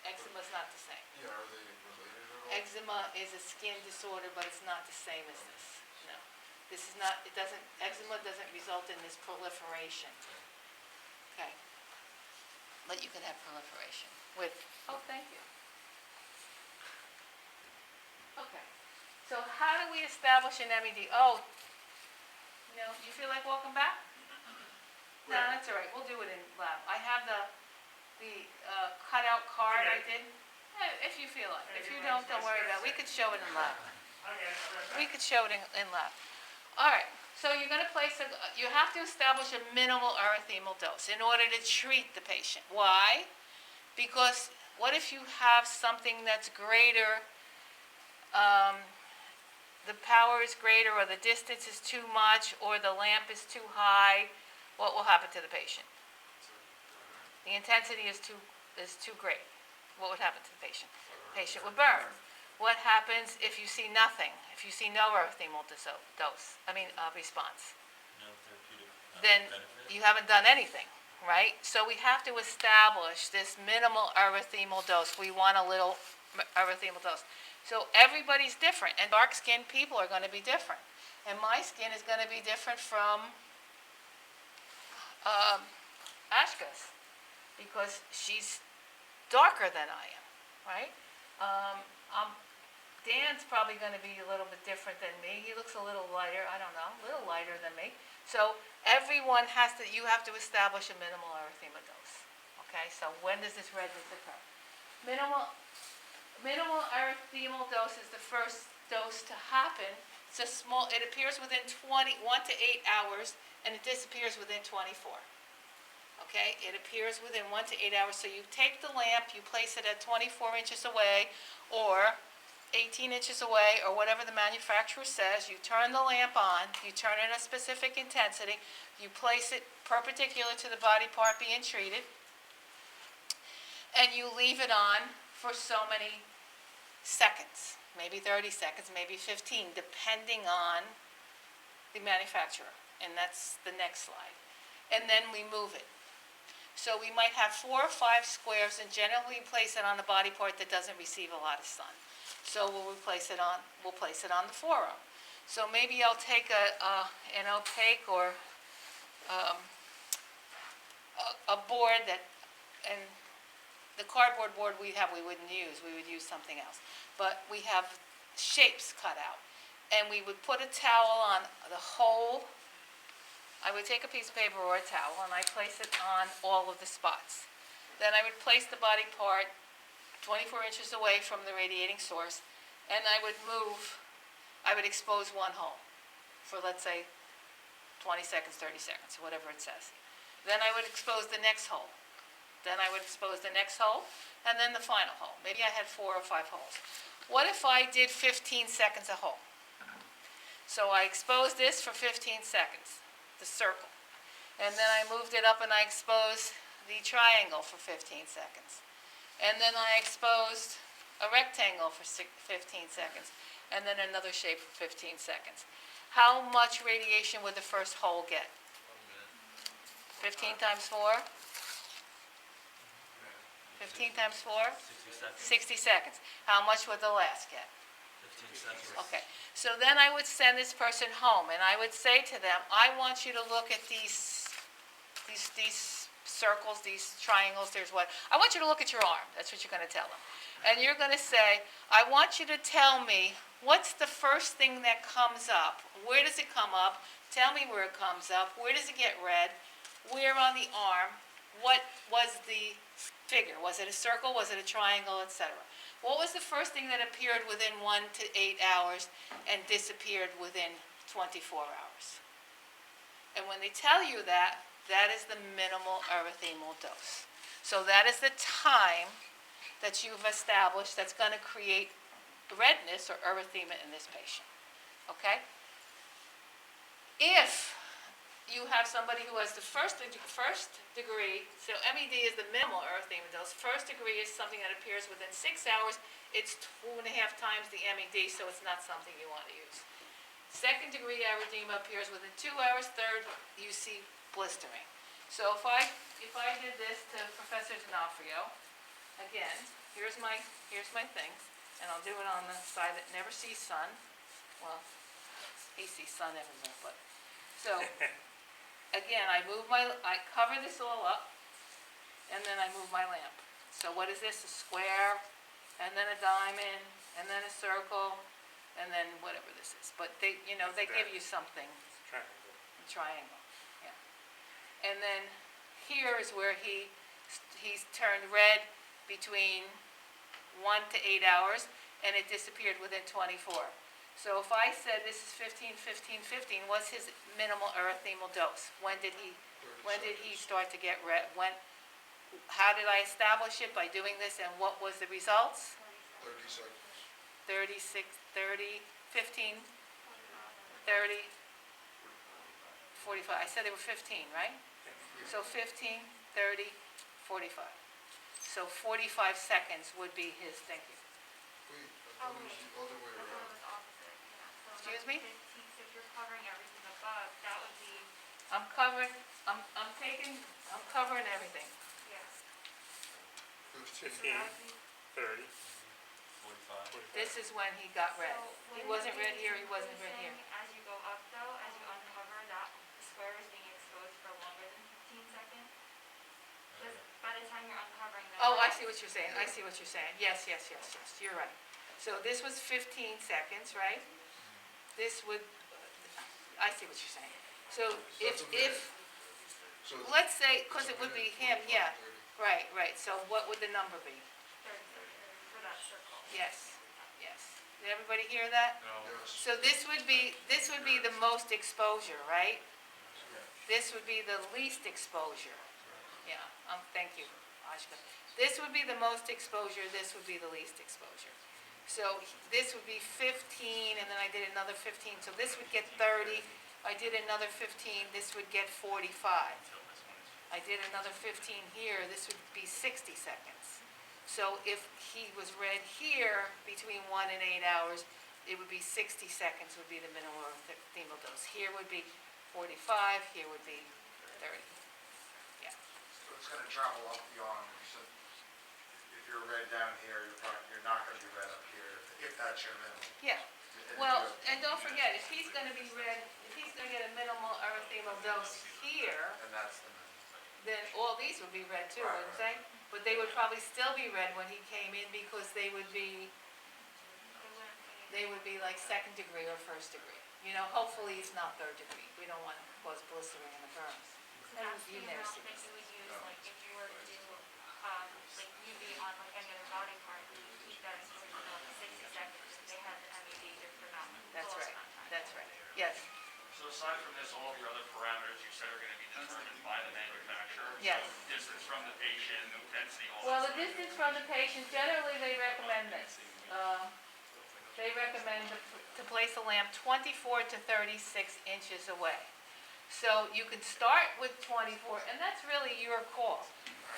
Eczema's not the same. Yeah, are they related at all? Eczema is a skin disorder, but it's not the same as this. No. This is not, eczema doesn't result in this proliferation. Okay. But you can have proliferation with, oh, thank you. Okay, so how do we establish an MED? Oh, you feel like walking back? No, that's all right, we'll do it in lab. I have the cutout card I did. If you feel like, if you don't worry about it, we could show it in lab. We could show it in lab. All right, so you're gonna you have to establish a minimal erythemal dose in order to treat the patient. Why? Because what if you have something that's greater, the power is greater, or the distance is too much, or the lamp is too high? What will happen to the patient? The intensity is too great. What would happen to the patient? The patient would burn. What happens if you see nothing? If you see no erythemal response? No therapeutic Then benefit. you haven't done anything, right? So we have to establish this minimal erythemal dose. We want a little erythemal dose. So everybody's different, and dark-skinned people are going to be different. And my skin is going to be different from Ashka's, because she's darker than I am, right? Dan's probably going to be a little bit different than me. He looks a little lighter, I don't know, a little lighter than me. So everyone you have to establish a minimal erythema dose. Okay, so when does this redness occur? Minimal erythemal dose is the first dose to happen. It appears within 1 to 8 hours, and it disappears within 24. Okay, it appears within 1 to 8 hours. So you take the lamp, you place it at 24 inches away, or 18 inches away, or whatever the manufacturer says. You turn the lamp on, you turn it at a specific intensity, you place it perpendicular to the body part being treated, and you leave it on for so many seconds, maybe 30 seconds, maybe 15, depending on the manufacturer. And that's the next slide. And then we move it. So we might have 4 or 5 squares, and generally place it on the body part that doesn't receive a lot of sun. So we'll place it on the forearm. So maybe I'll take an opaque or a board and the cardboard board we wouldn't use. We would use something else. But we have shapes cut out, and we would put a towel on the whole. I would take a piece of paper or a towel, and I place it on all of the spots. Then I would place the body part 24 inches away from the radiating source, and I would expose one hole for, let's say, 20 seconds, 30 seconds, whatever it says. Then I would expose the next hole. Then I would expose the next hole, and then the final hole. Maybe I had 4 or 5 holes. What if I did 15 seconds a hole? So I exposed this for 15 seconds, the circle. And then I moved it up and I exposed the triangle for 15 seconds. And then I exposed a rectangle for 15 seconds. And then another shape for 15 seconds. How much radiation would the first hole get? 15 times 4? 15 times 4? 60 seconds. How much would the last get? 15 seconds. Okay, so then I would send this person home, and I would say to them, I want you to look at these circles, these triangles, I want you to look at your arm. That's what you're going to tell them. And you're going to say, I want you to tell me, what's the first thing that comes up? Where does it come up? Tell me where it comes up. Where does it get red? Where on the arm? What was the figure? Was it a circle? Was it a triangle, etc.? What was the first thing that appeared within 1 to 8 hours and disappeared within 24 hours? And when they tell you that, that is the minimal erythemal dose. So that is the time that you've established that's going to create redness or erythema in this patient. Okay? If you have somebody who has the first degree, so MED is the minimal erythema dose. First degree is something that appears within 6 hours. It's 2.5 times the MED, so it's not something you want to use. Second degree erythema appears within 2 hours. Third, you see blistering. So if I did this to Professor D'Onofrio, again, here's my thing, and I'll do it on the side that never sees sun. Well, he sees sun everywhere, but so. Again, I cover this all up, and then I move my lamp. So what is this? A square, and then a diamond, and then a circle, and then whatever this is. But they, they give you something, a triangle, yeah. And then here is where he's turned red between 1 to 8 hours, and it disappeared within 24. So if I said this is 15, 15, 15, what's his minimal erythemal dose? When did he start to get red? How did I establish it? By doing this, and what was the results? 30 seconds. 36, 30, 15, 30, 45. I said they were 15, right? So 15, 30, 45. So 45 seconds would be his thinking. Wait, I thought it was the other way I thought it around. was opposite, yeah. So Excuse that's me? 15, so if you're covering everything above, that would be, I'm covering everything. yeah. 15. So that would be, 30. 45. This is when he got red. so He when wasn't you're red here, he wasn't red here. increasing, as you go up though, as you uncover, that square is being exposed for longer than 15 seconds. Because by the time you're uncovering the. Oh, I see what you're saying, Yes, you're right. So this was 15 seconds, right? This would, I see what you're saying. So That's a if, So it's- let's say, because it's it a would be minute, him, yeah. 45, 30. Right, so what would the number be? 30 for that circle. Yes. Did everybody hear that? Yes. So this would be the most exposure, right? This would be the least exposure. Yeah, thank you, Ashka. This would be the most exposure, this would be the least exposure. So this would be 15, and then I did another 15, so this would get 30. I did another 15, this would get 45. I did another 15 here, this would be 60 seconds. So if he was red here between 1 and 8 hours, it would be 60 seconds would be the minimal erythemal dose. Here would be 45, here would be 30. Yeah. So it's gonna travel up beyond, so if you're red down here, you're not gonna be red up here, if that's your minimum. Yeah. Well, and don't forget, if he's going to be red, if he's going to get a minimal erythemal dose here, And that's the minimum. then all these would be red too, wouldn't they? But they would probably still be red when he came in because they would be like second degree or first degree. Hopefully it's not third degree. We don't want to cause blistering in the burns. So that's the You never amount see that this. you would use, like if you were to do, like UV on like any other body part, you would keep that exposure for like 60 seconds. If they had the MED, different amount. That's lower right, amount of time. that's right. Yes, So aside from this, all of your other parameters you said are gonna be determined by the manufacturer? Yes. So distance from the patient, density, all well, that the stuff. distance from the patient, generally they recommend this. They recommend to place a lamp 24 to 36 inches away. So you can start with 24, and that's really your call.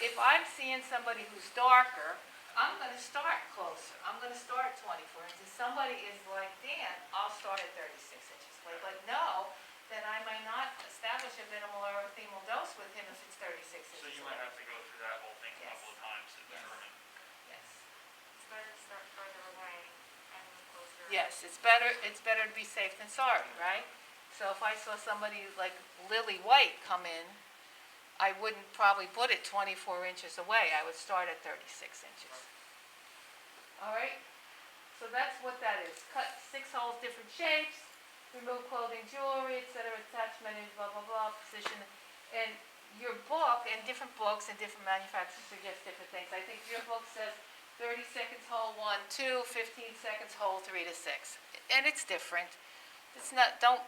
If I'm seeing somebody who's darker, I'm going to start closer. I'm going to start 24 inches. Somebody is like, Dan, I'll start at 36 inches away. But no, then I might not establish a minimal erythemal dose with him if it's 36 inches So you away. might have to go through that whole thing a Yes. couple of times to Yes. determine. Yes. It's better to start further away and move closer. Yes, it's better to be safe than sorry, right? So if I saw somebody like Lily White come in, I wouldn't probably put it 24 inches away. I would start at 36 inches. All right? So that's what that is. Cut 6 holes, different shapes, remove clothing, jewelry, etc., attachment, blah, blah, blah, position. And your book, and different books and different manufacturers suggest different things. I think your book says 30 seconds hole 1, 2, 15 seconds hole 3 to 6. And it's different. It's not, don't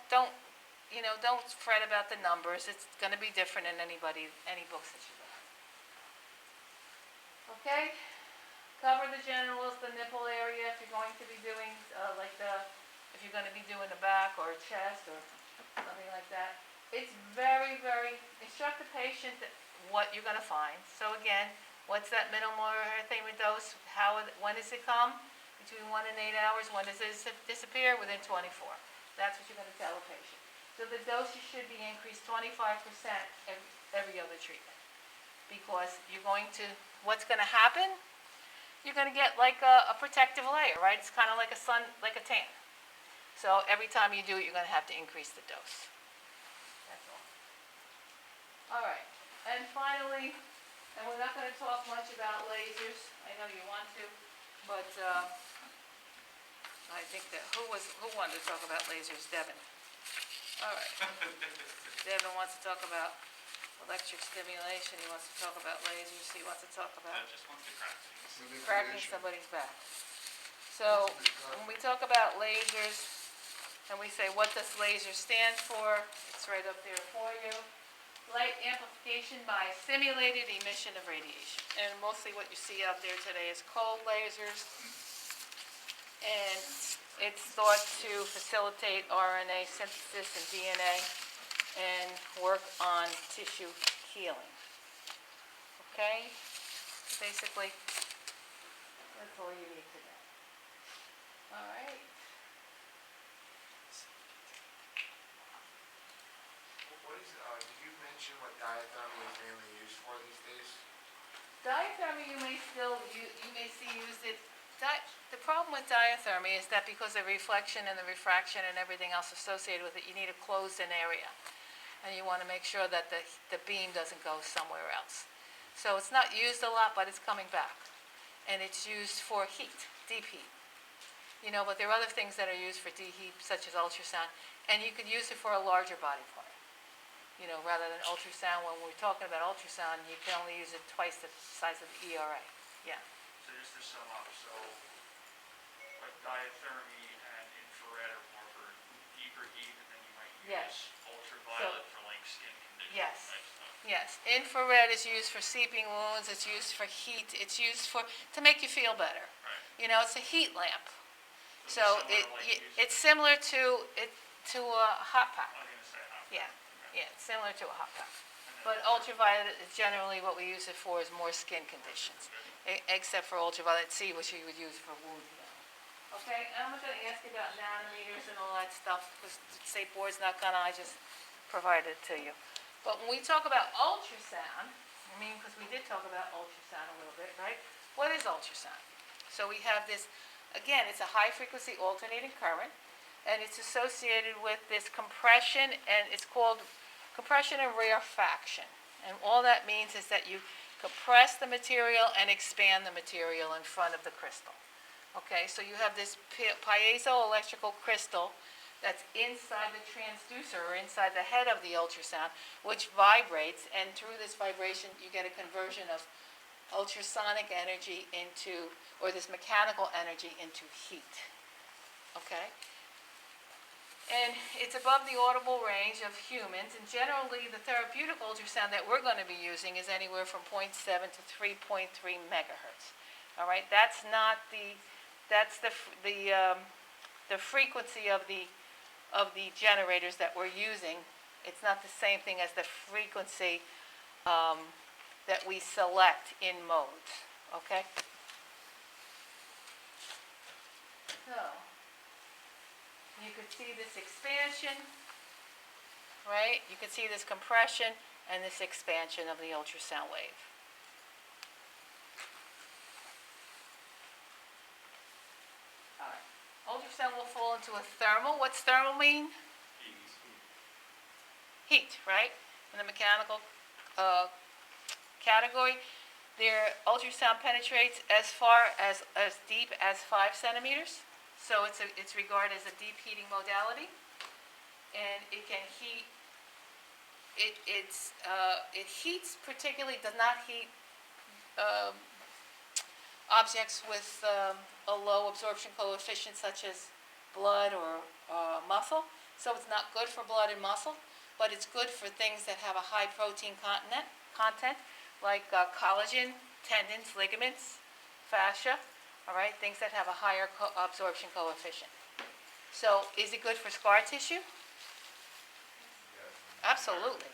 fret about the numbers. It's going to be different in any books that you buy. Okay? Cover the genitals, the nipple area, if you're going to be doing, if you're going to be doing the back or chest or something like that. It's very, very, instruct the patient what you're going to find. So again, what's that minimal erythema dose? When does it come? Between 1 and 8 hours. When does it disappear? Within 24. That's what you're going to tell a patient. So the dosage should be increased 25% every other treatment. Because what's going to happen? You're going to get like a protective layer, right? It's kind of like like a tan. So every time you do it, you're going to have to increase the dose. That's all. All right. And finally, and we're not going to talk much about lasers. I know you want to, but I think that, who wanted to talk about lasers? Devin. All right. Devin wants to talk about electric stimulation, he wants to talk about lasers, he wants to talk about I just want to crack things. cracking somebody's back. So, when we talk about lasers, and we say, what does laser stand for? It's right up there for you. Light amplification by stimulated emission of radiation. And mostly what you see out there today is cold lasers. And it's thought to facilitate RNA synthesis and DNA and work on tissue healing. Okay? Basically, that's all you need to know. All right. What is, did you mention what diathermy is mainly used for these days? Diathermy you may see used it. The problem with diathermy is that because of reflection and the refraction and everything else associated with it, you need a closed-in area. And you want to make sure that the beam doesn't go somewhere else. So it's not used a lot, but it's coming back. And it's used for heat, deep heat. You know, but there are other things that are used for deep heat, such as ultrasound. And you could use it for a larger body part. You know, rather than ultrasound, when we're talking about ultrasound, you can only use it twice the size of the ERA. Yeah. So just to sum up, so like diathermy and infrared are more for deeper heat, and then you might Yes. use ultraviolet for like skin conditions Yes. type stuff. Yes, infrared is used for seeping wounds, it's used for heat, it's used to make you feel better. Right. You know, it's a heat lamp. So it's similar to like it's similar to a hot pack. I was gonna say hot. Yeah, Okay. yeah, it's similar to a hot pack. And then- But ultraviolet is generally what we use it for is more skin conditions, except for ultraviolet C, which you would use for wound healing. Okay, and I'm not going to ask you about nanometers and all that stuff, because the state board's not going to, I just provided it to you. But when we talk about ultrasound, because we did talk about ultrasound a little bit, right? What is ultrasound? So we have this, again, it's a high-frequency alternating current, and it's associated with this compression, and it's called compression and rarefaction. And all that means is that you compress the material and expand the material in front of the crystal. Okay, so you have this piezoelectrical crystal that's inside the transducer or inside the head of the ultrasound, which vibrates, and through this vibration you get a conversion of ultrasonic energy into, or this mechanical energy into heat. Okay? And it's above the audible range of humans, and generally the therapeutic ultrasound that we're going to be using is anywhere from 0.7 to 3.3 megahertz. All right, that's not the frequency of the generators that we're using. It's not the same thing as the frequency that we select in modes. Okay. So you could see this expansion, right? You could see this compression and this expansion of the ultrasound wave. All right. Ultrasound will fall into a thermal. What's thermal mean? Heat, right? In the mechanical category, their ultrasound penetrates as far as deep as 5 centimeters. So it's regarded as a deep heating modality, and it can heat. It heats particularly, does not heat objects with a low absorption coefficient, such as blood or muscle. So it's not good for blood and muscle, but it's good for things that have a high protein content, like collagen, tendons, ligaments, fascia. All right, things that have a higher absorption coefficient. So, is it good for scar tissue? Absolutely.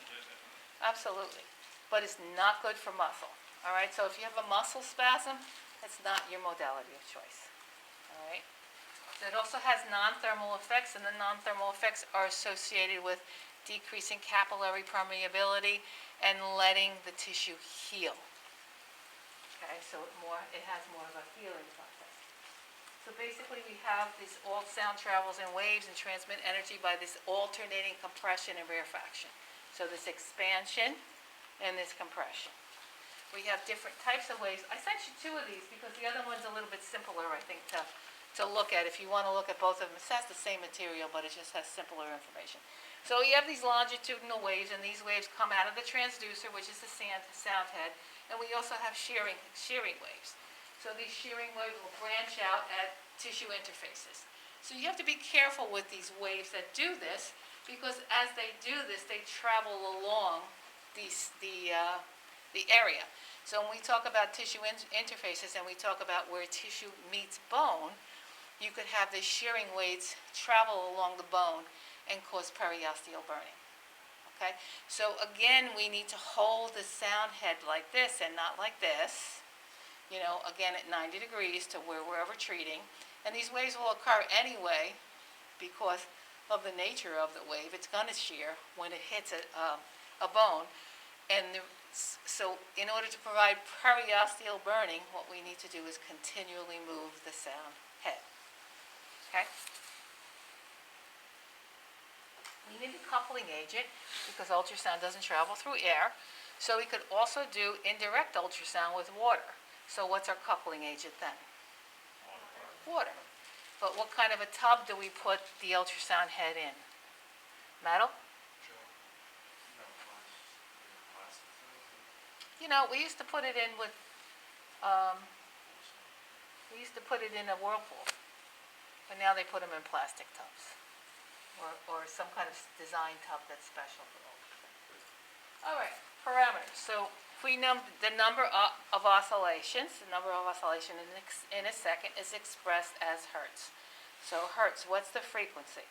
Absolutely. But it's not good for muscle. All right, so if you have a muscle spasm, it's not your modality of choice. All right. So it also has non-thermal effects, and the non-thermal effects are associated with decreasing capillary permeability and letting the tissue heal. Okay, so it has more of a healing process. So basically we have this, all sound travels in waves and transmit energy by this alternating compression and rarefaction. So this expansion and this compression. We have different types of waves. I sent you 2 of these because the other one's a little bit simpler, I think, to to look at. If you want to look at both of them, it has the same material, but it just has simpler information. So you have these longitudinal waves, and these waves come out of the transducer, which is the sound head, and we also have shearing waves. So these shearing waves will branch out at tissue interfaces. So you have to be careful with these waves that do this, because as they do this, they travel along the area. So when we talk about tissue interfaces and we talk about where tissue meets bone, you could have the shearing waves travel along the bone and cause periosteal burning. Okay? So again, we need to hold the sound head like this and not like this. You know, again at 90 degrees to where we're ever treating. And these waves will occur anyway because of the nature of the wave. It's going to shear when it hits a bone. And so in order to provide periosteal burning, what we need to do is continually move the sound head. Okay? We need a coupling agent because ultrasound doesn't travel through air. So we could also do indirect ultrasound with water. So what's our coupling agent then? Water. But what kind of a tub do we put the ultrasound head in? Metal? You know, we used to put it in with, we used to put it in a whirlpool. But now they put them in plastic tubs. Or some kind of design tub that's special for ultrasound. All right, parameters. So if we the number of oscillations, the number of oscillations in a second is expressed as hertz. So hertz, what's the frequency?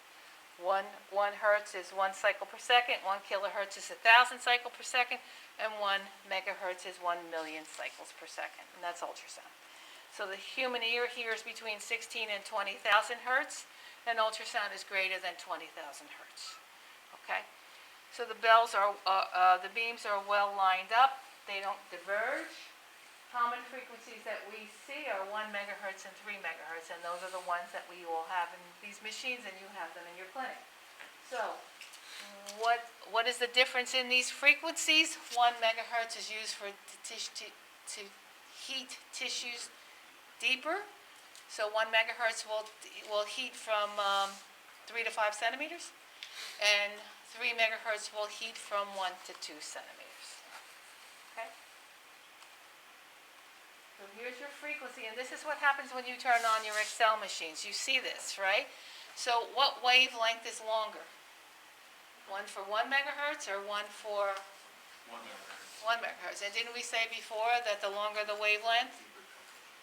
1 hertz is 1 cycle per second, 1 kilohertz is 1,000 cycle per second, and 1 megahertz is 1 million cycles per second, and that's ultrasound. So the human ear hears between 16 and 20,000 hertz, and ultrasound is greater than 20,000 hertz. Okay? So the the beams are well lined up. They don't diverge. Common frequencies that we see are 1 megahertz and 3 megahertz, and those are the ones that we all have in these machines, and you have them in your clinic. So what is the difference in these frequencies? 1 megahertz is used to heat tissues deeper. So 1 megahertz will heat from 3 to 5 centimeters, and 3 megahertz will heat from 1 to 2 centimeters. Okay? So here's your frequency, and this is what happens when you turn on your Excel machines. You see this, right? So what wavelength is longer? One for 1 megahertz or one for 1 megahertz. 1 megahertz. And didn't we say before that the longer the wavelength,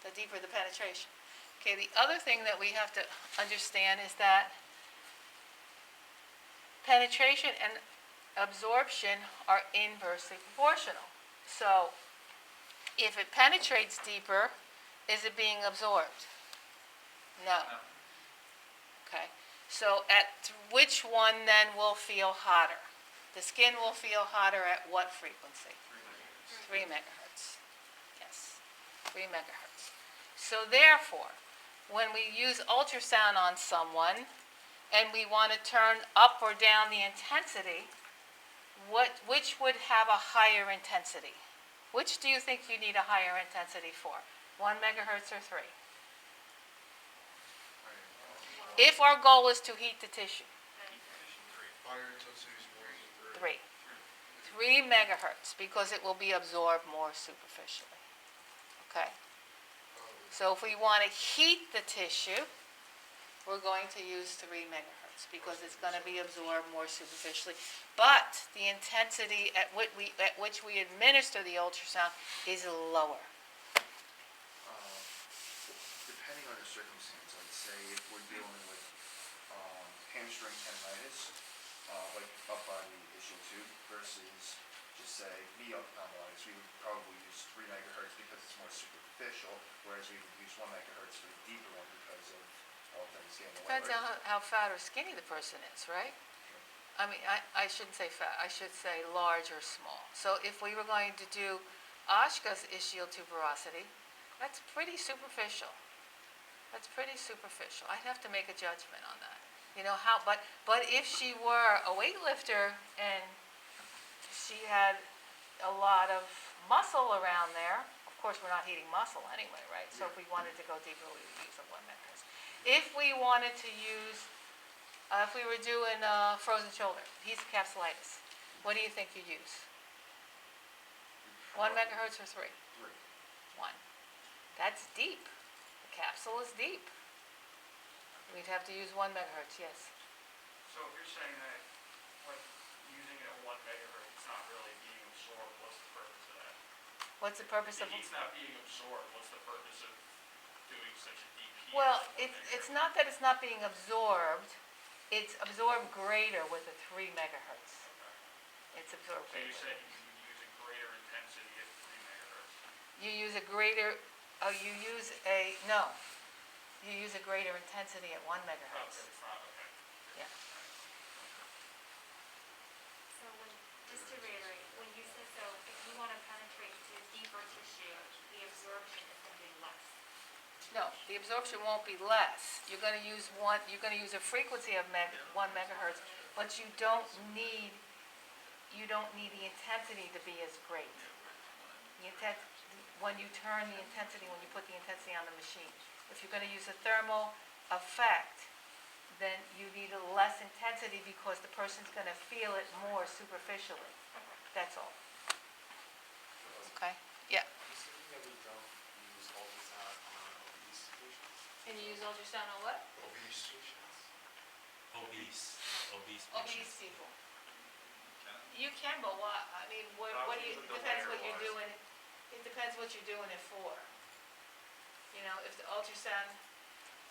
the deeper the penetration? Okay, the other thing that we have to understand is that penetration and absorption are inversely proportional. So if it penetrates deeper, is it being absorbed? No. Okay. So at which one then will feel hotter? The skin will feel hotter at what frequency? 3 megahertz. Yes, 3 megahertz. So therefore, when we use ultrasound on someone and we want to turn up or down the intensity, which would have a higher intensity? Which do you think you need a higher intensity for? 1 megahertz or 3? If our goal is to heat the tissue. Higher intensity is 3. 3 megahertz, because it will be absorbed more superficially. Okay? So if we want to heat the tissue, we're going to use 3 megahertz because it's going to be absorbed more superficially. But the intensity at which we administer the ultrasound is lower. Depending on the circumstance, like say if we're dealing with hamstring tendinitis, like upper body issue tube versus just say knee tendinitis, we would probably use 3 megahertz because it's more superficial, whereas we would use 1 megahertz for the deeper one because of all things getting away. Depends on how fat or skinny the person is, right? I mean, I shouldn't say fat, I should say large or small. So if we were going to do Oshka's ischial tuberosity, that's pretty superficial. That's pretty superficial. I'd have to make a judgment on that. You know how, but if she were a weightlifter and she had a lot of muscle around there, of course we're not heating muscle anyway, right? So if we wanted to go deeper, we would use a 1 megahertz. if we wanted to use, if we were doing frozen shoulder, adhesive capsulitis, what do you think you'd use? 1 megahertz or 3? 3. 1. That's deep. The capsule is deep. We'd have to use 1 megahertz, yes. So if you're saying that, like, using it at 1 megahertz, it's not really being absorbed, what's the purpose of that? What's the purpose of? If heat's not being absorbed, what's the purpose of doing such a deep heat? Well, at 1 it's megahertz? not that it's not being absorbed, it's absorbed greater with a 3 megahertz. It's absorbed So you greater. said you would use a greater intensity at 3 megahertz? You use a greater, you use a greater intensity at 1 megahertz. Okay, fine, okay. Yeah. So just to reiterate, when you said, so if you want to penetrate to deeper tissue, the absorption is going to be less. No, the absorption won't be less. You're going to use a frequency of 1 megahertz, but you don't need the intensity to be as great. When you turn the intensity, when you put the intensity on the machine. If you're going to use a thermal effect, then you need a less intensity because the person's going to feel it more superficially. That's all. Okay? Yeah. Assuming that we don't use ultrasound on obese patients? Can you use ultrasound on what? Obese patients? Obese Obese people. You can, but what, I mean, what do you, it depends what you're doing, it depends what you're doing it for. You know, if the ultrasound,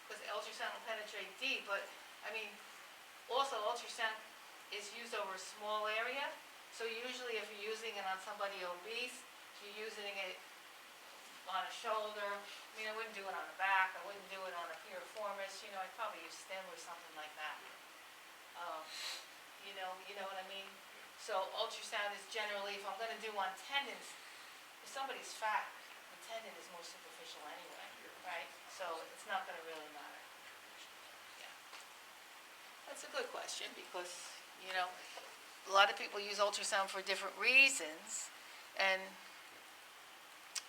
because the ultrasound will penetrate deep, but, I mean, also ultrasound is used over a small area, so usually if you're using it on somebody obese, you're using it on a shoulder. I mean, I wouldn't do it on the back, I wouldn't do it on a piriformis, you know, I'd probably use stem or something like that. You know what I mean? So ultrasound is generally, if I'm gonna do on tendons, if somebody's fat, the tendon is more superficial anyway, right? So it's not gonna really matter. Yeah. That's a good question because, you know, a lot of people use ultrasound for different reasons, and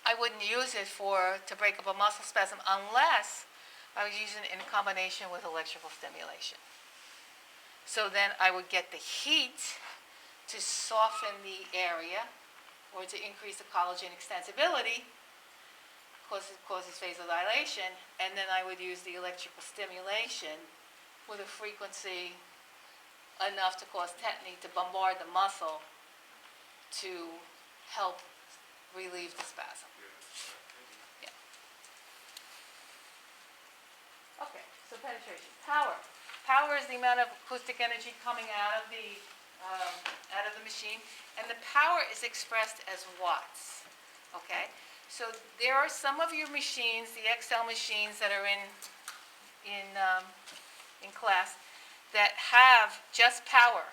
I wouldn't use it to break up a muscle spasm unless I was using it in combination with electrical stimulation. So then I would get the heat to soften the area or to increase the collagen extensibility, causes vasodilation, and then I would use the electrical stimulation with a frequency enough to cause tetany to bombard the muscle to help relieve the spasm. Yeah. Okay, so penetration. Power. Power is the amount of acoustic energy coming out of the machine, and the power is expressed as watts. Okay, so there are some of your machines, the XL machines that are in class, that have just power,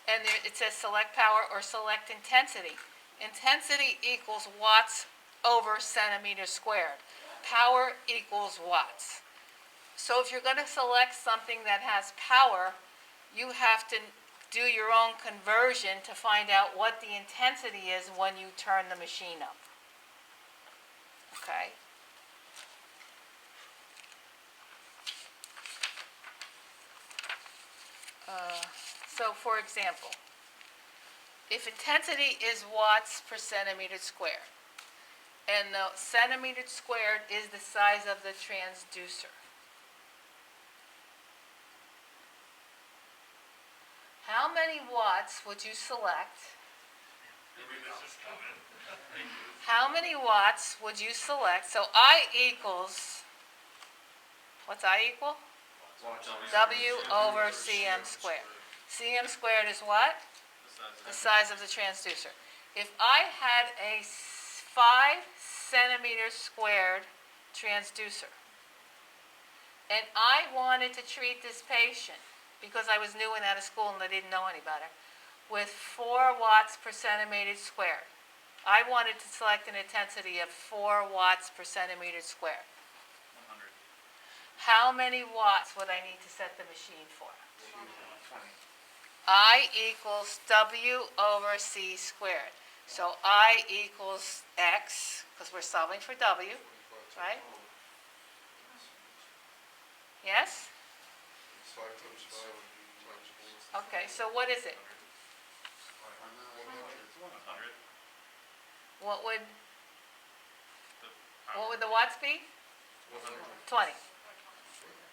and it says select power or select intensity. Intensity equals watts over centimeters squared. Power equals watts. So if you're going to select something that has power, you have to do your own conversion to find out what the intensity is when you turn the machine up. Okay? So for example, if intensity is watts per centimeter squared, and the centimeter squared is the size of the transducer, how many watts would you select? How many watts would you select? So I equals, what's I equal? W over Cm squared. Cm squared is what? The size of the transducer. If I had a 5 centimeters squared transducer, and I wanted to treat this patient, because I was new and out of school and I didn't know any better, with 4 watts per centimeter squared. I wanted to select an intensity of 4 watts per centimeter squared. 100. How many watts would I need to set the machine for? 20. I equals W over C squared. So I equals X, because we're solving for W, right? Yes? It's 5 times 5 times 4. Okay, so what is it? 100. What would, The what would the watts be? 100. 20.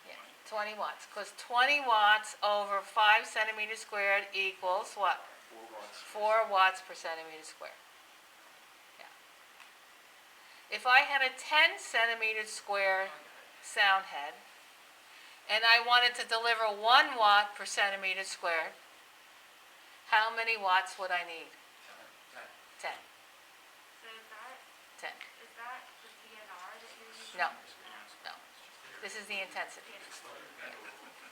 Yeah, 20 watts, because 20 watts over 5 centimeters squared equals what? 4 watts per centimeter squared. Yeah. If I had a 10 centimeter square sound head, and I wanted to deliver 1 watt per centimeter squared, how many watts would I need? 10. So is that 10. the DNR that you're using? No, no. This is the intensity.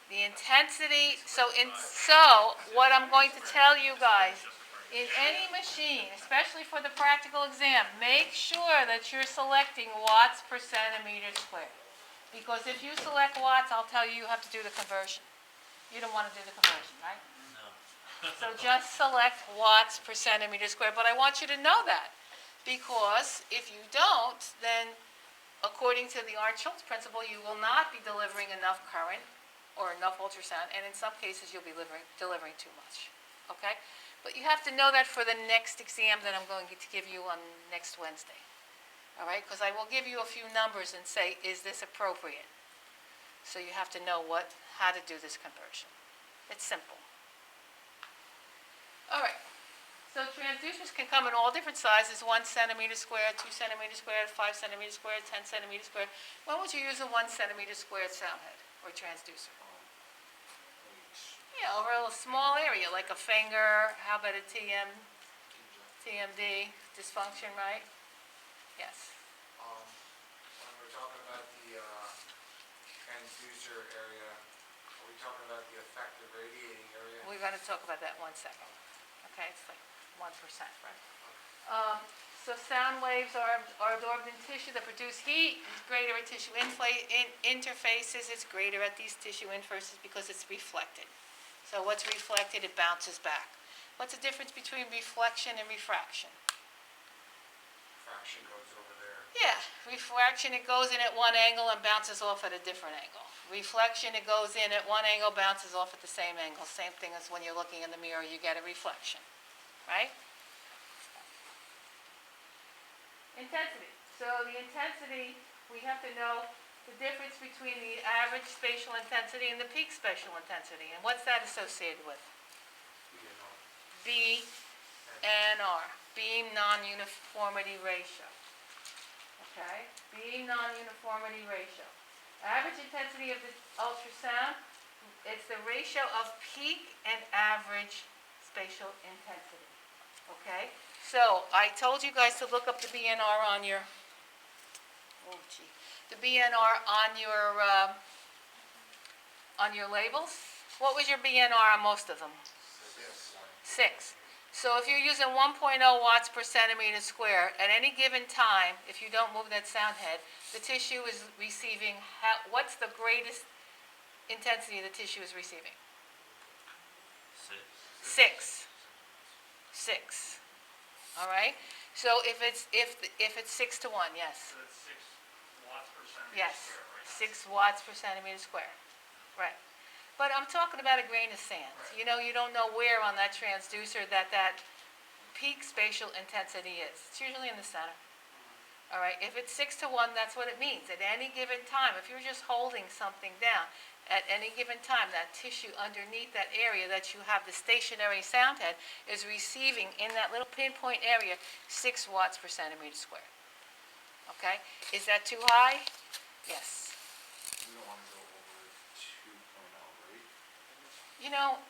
The intensity, so what I'm going to tell you guys, in any machine, especially for the practical exam, make sure that you're selecting watts per centimeter squared. Because if you select watts, I'll tell you have to do the conversion. You don't want to do the conversion, right? No. So just select watts per centimeter squared, but I want you to know that. Because if you don't, then according to the Arndt-Schultz principle, you will not be delivering enough current or enough ultrasound, and in some cases you'll be delivering too much, okay? But you have to know that for the next exam that I'm going to give you on next Wednesday, all right? Because I will give you a few numbers and say, is this appropriate? So you have to know how to do this conversion. It's simple. All right. So transducers can come in all different sizes, 1 centimeter squared, 2 centimeters squared, 5 centimeters squared, 10 centimeters squared. When would you use a 1 centimeter squared sound head or transducer? Yeah, over a small area, like a finger, how about a TMD, dysfunction, right? Yes. When we're talking about the transducer area, are we talking about the effective radiating area? We're going to talk about that in 1 second. Okay, it's like 1%, right? So sound waves are absorbed in tissue that produce heat. It's greater at tissue interfaces. It's greater at these tissue interfaces because it's reflected. So what's reflected, it bounces back. What's the difference between reflection and refraction? Fraction goes over there. Yeah, refraction, it goes in at one angle and bounces off at a different angle. Reflection, it goes in at one angle, bounces off at the same angle. Same thing as when you're looking in the mirror, you get a reflection, right? Intensity. So the intensity, we have to know the difference between the average spatial intensity and the peak spatial intensity. And what's that associated with? BNR, beam non-uniformity ratio. Okay, beam non-uniformity ratio. Average intensity of the ultrasound, it's the ratio of peak and average spatial intensity. Okay, so I told you guys to look up the BNR on your, the BNR on your labels. What was your BNR on most of them? 6. So if you're using 1.0 watts per centimeter square, at any given time, if you don't move that sound head, the tissue is receiving, what's the greatest intensity the tissue is receiving? 6. 6. All right? So if it's 6 to 1, yes. So that's 6 watts per centimeter Yes, square, right? 6 watts per centimeter square. Right. But I'm talking about a grain of sand. You know, you don't know where on that transducer that peak spatial intensity is. It's usually in the center. All right, if it's 6 to 1, that's what it means. At any given time, if you're just holding something down, at any given time, that tissue underneath that area that you have the stationary sound head is receiving in that little pinpoint area 6 watts per centimeter square. Okay, is that too high? Yes. We don't want to go over 2.0, right? You know,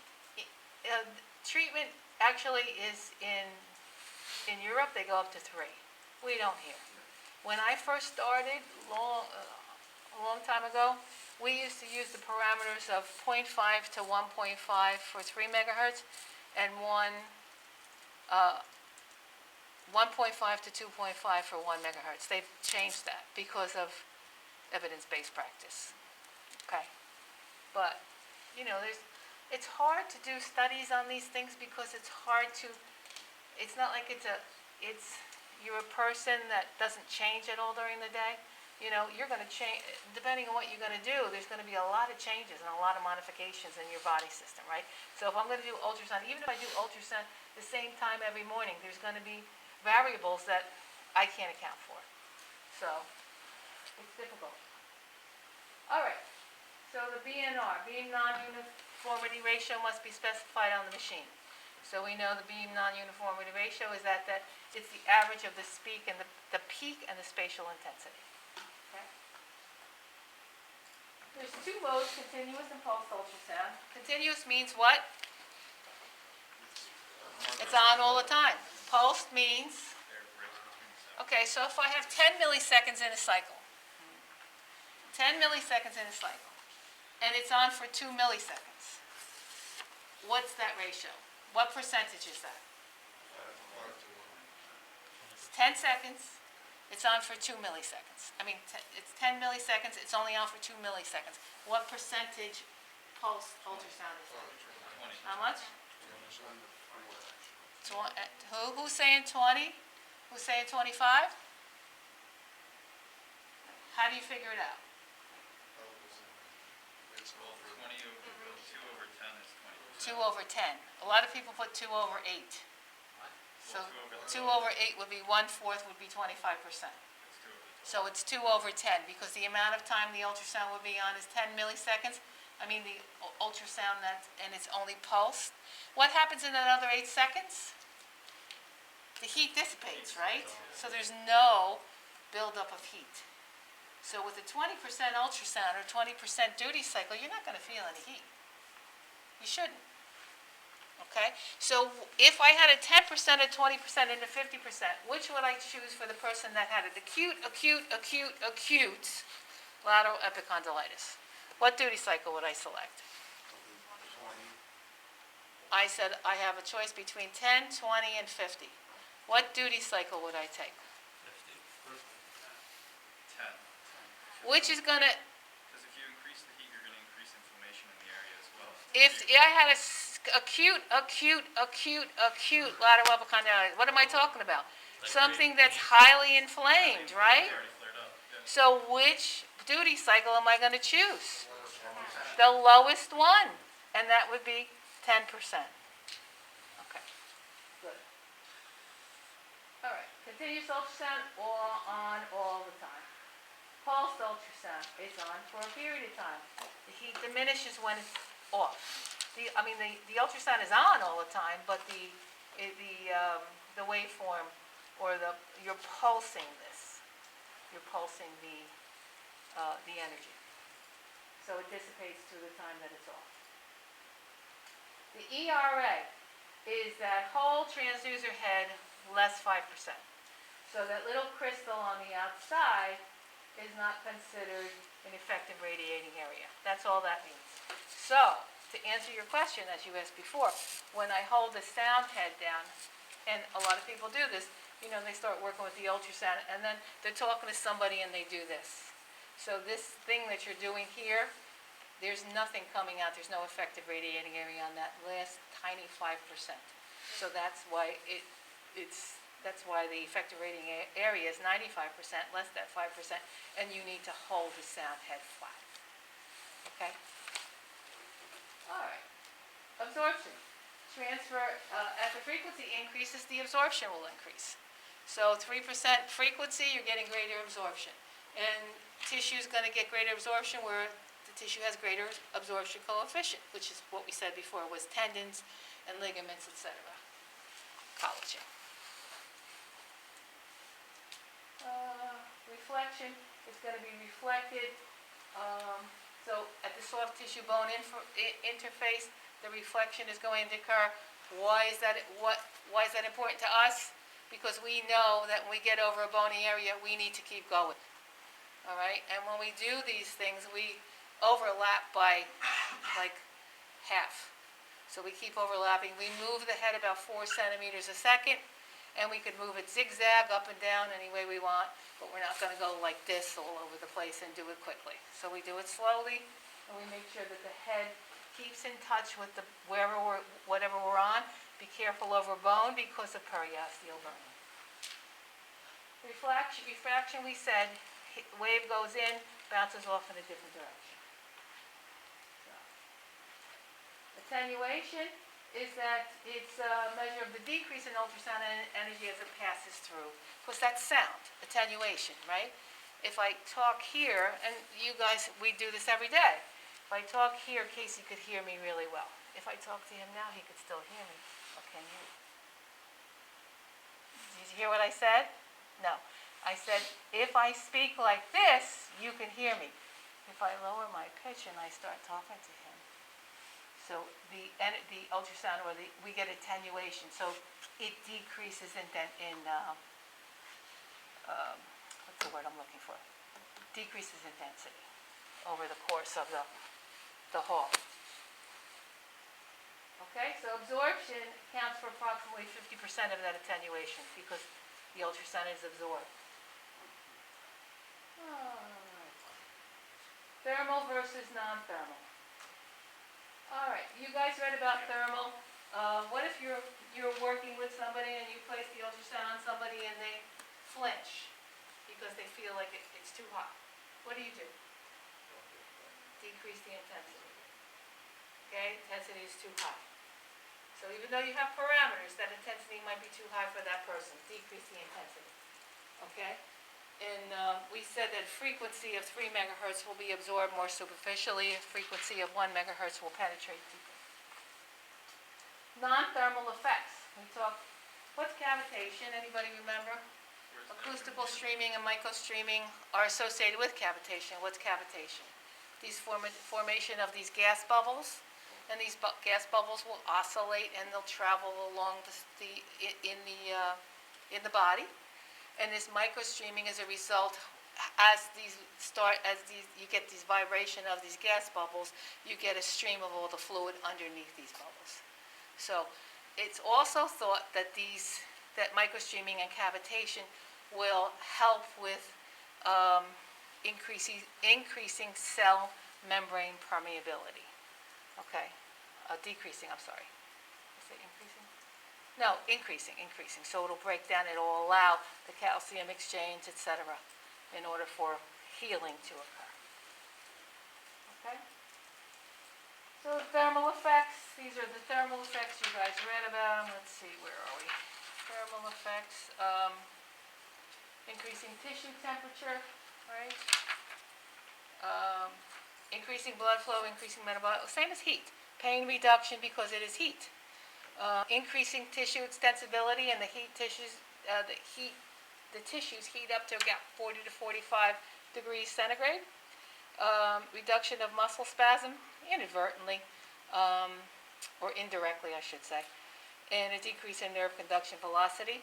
treatment actually is in Europe, they go up to 3. We don't here. When I first started, a long time ago, we used to use the parameters of 0.5 to 1.5 for 3 megahertz and 1.5 to 2.5 for 1 megahertz. They've changed that because of evidence-based practice. Okay. But, you know, it's hard to do studies on these things because it's hard to, it's not like you're a person that doesn't change at all during the day. you know, you're gonna change, depending on what you're gonna do, there's gonna be a lot of changes and a lot of modifications in your body system, right? So if I'm gonna do ultrasound, even if I do ultrasound the same time every morning, there's gonna be variables that I can't account for. So, it's difficult. All right, so the BNR, beam non-uniformity ratio must be specified on the machine. So we know the beam non-uniformity ratio is that it's the average of the peak and the peak and the spatial intensity. Okay? There's two modes, continuous and pulsed ultrasound. Continuous means what? It's on all the time. Pulsed means, okay, so if I have 10 milliseconds in a cycle, 10 milliseconds in a cycle, and it's on for 2 milliseconds, what's that ratio? What percentage is that? It's 10 seconds, it's on for 2 milliseconds. I mean, it's 10 milliseconds, it's only on for 2 milliseconds. What percentage pulse ultrasound is that? How much? Who's saying 20? Who's saying 25? How do you figure it out? Well, 2 over 10 is 20%. 2 over 10. A lot of people put 2 over 8. So 2 over 8 would be 1/4 would be 25%. So it's 2 over 10 because the amount of time the ultrasound would be on is 10 milliseconds. I mean the ultrasound and it's only pulsed. What happens in another 8 seconds? The heat dissipates, right? So there's no buildup of heat. So with a 20% ultrasound or 20% duty cycle, you're not going to feel any heat. You shouldn't. Okay? So if I had a 10%, a 20%, and a 50%, which would I choose for the person that had an acute lateral epicondylitis? What duty cycle would I select? I said I have a choice between 10, 20, and 50. What duty cycle would I take? 10. Which is going to, Because if you increase the heat, you're going to increase inflammation in the area as well. if I had a acute lateral epicondylitis, what am I talking about? Something that's highly inflamed, right? Already flared up. Yeah. So which duty cycle am I going to choose? The lowest one, and that would be 10%. Okay, good. All right, continuous ultrasound on all the time. Pulsed ultrasound is on for a period of time. The heat diminishes when it's off. The ultrasound is on all the time, but the waveform or you're pulsing this. You're pulsing the energy. So it dissipates through the time that it's off. The ERA is that whole transducer head less 5%. So that little crystal on the outside is not considered an effective radiating area. That's all that means. So, to answer your question, as you asked before, when I hold the sound head down, and a lot of people do this, they start working with the ultrasound, and then they're talking to somebody and they do this. So this thing that you're doing here, there's nothing coming out. There's no effective radiating area on that last tiny 5%. So that's why that's why the effective radiating area is 95%, less than 5%, and you need to hold the sound head flat. Okay? All right. Absorption. Transfer, as the frequency increases, the absorption will increase. So 3% frequency, you're getting greater absorption. And tissue is going to get greater absorption where the tissue has greater absorption coefficient, which is what we said before was tendons and ligaments, etc. Collagen. Reflection is going to be reflected. So at the soft tissue bone interface, the reflection is going to occur. Why is that important to us? Because we know that when we get over a bony area, we need to keep going. All right? And when we do these things, we overlap by like half. So we keep overlapping. We move the head about 4 centimeters a second, and we could move it zigzag up and down any way we want, but we're not going to go like this all over the place and do it quickly. So we do it slowly, and we make sure that the head keeps in touch with whatever we're on. Be careful over bone because of periosteal bone. Refraction, we said, wave goes in, bounces off in a different direction. So. Attenuation is that it's a measure of the decrease in ultrasound energy as it passes through. Of course, that's sound, attenuation, right? If I talk here, and you guys, we do this every day. If I talk here, Casey could hear me really well. If I talk to him now, he could still hear me. Or can you? Did you hear what I said? No. I said, if I speak like this, you can hear me. If I lower my pitch and I start talking to him, so the ultrasound, or we get attenuation, so it decreases what's the word I'm looking for? Decreases intensity over the course of the hall. Okay, so absorption accounts for approximately 50% of that attenuation because the ultrasound is absorbed. All right. Thermal versus non-thermal. All right, you guys read about thermal. What if you're working with somebody and you place the ultrasound on somebody and they flinch because they feel like it's too hot? What do? Decrease the intensity. Okay, intensity is too high. So even though you have parameters, that intensity might be too high for that person. Decrease the intensity. Okay? And we said that frequency of 3 megahertz will be absorbed more superficially. Frequency of 1 megahertz will penetrate deeper. Non-thermal effects. We talked, what's cavitation? Anybody remember? Acoustical streaming and microstreaming are associated with cavitation. What's cavitation? These formation of these gas bubbles, and these gas bubbles will oscillate and they'll travel along in the body. And this microstreaming is a result, you get these vibration of these gas bubbles, you get a stream of all the fluid underneath these bubbles. So it's also thought that that microstreaming and cavitation will help with increasing cell membrane permeability. Okay, decreasing, I'm sorry. Is it increasing? No, increasing. So it'll break down, it'll allow the calcium exchange, etc., in order for healing to occur. Okay? So thermal effects, these are the thermal effects you guys read about them. Let's see, where are we? Thermal effects, increasing tissue temperature, right? Increasing blood flow, increasing metabolic, same as heat. Pain reduction because it is heat. Increasing tissue extensibility, and the tissues heat up to about 40 to 45 degrees centigrade. Reduction of muscle spasm, inadvertently, or indirectly, I should say, and a decrease in nerve conduction velocity.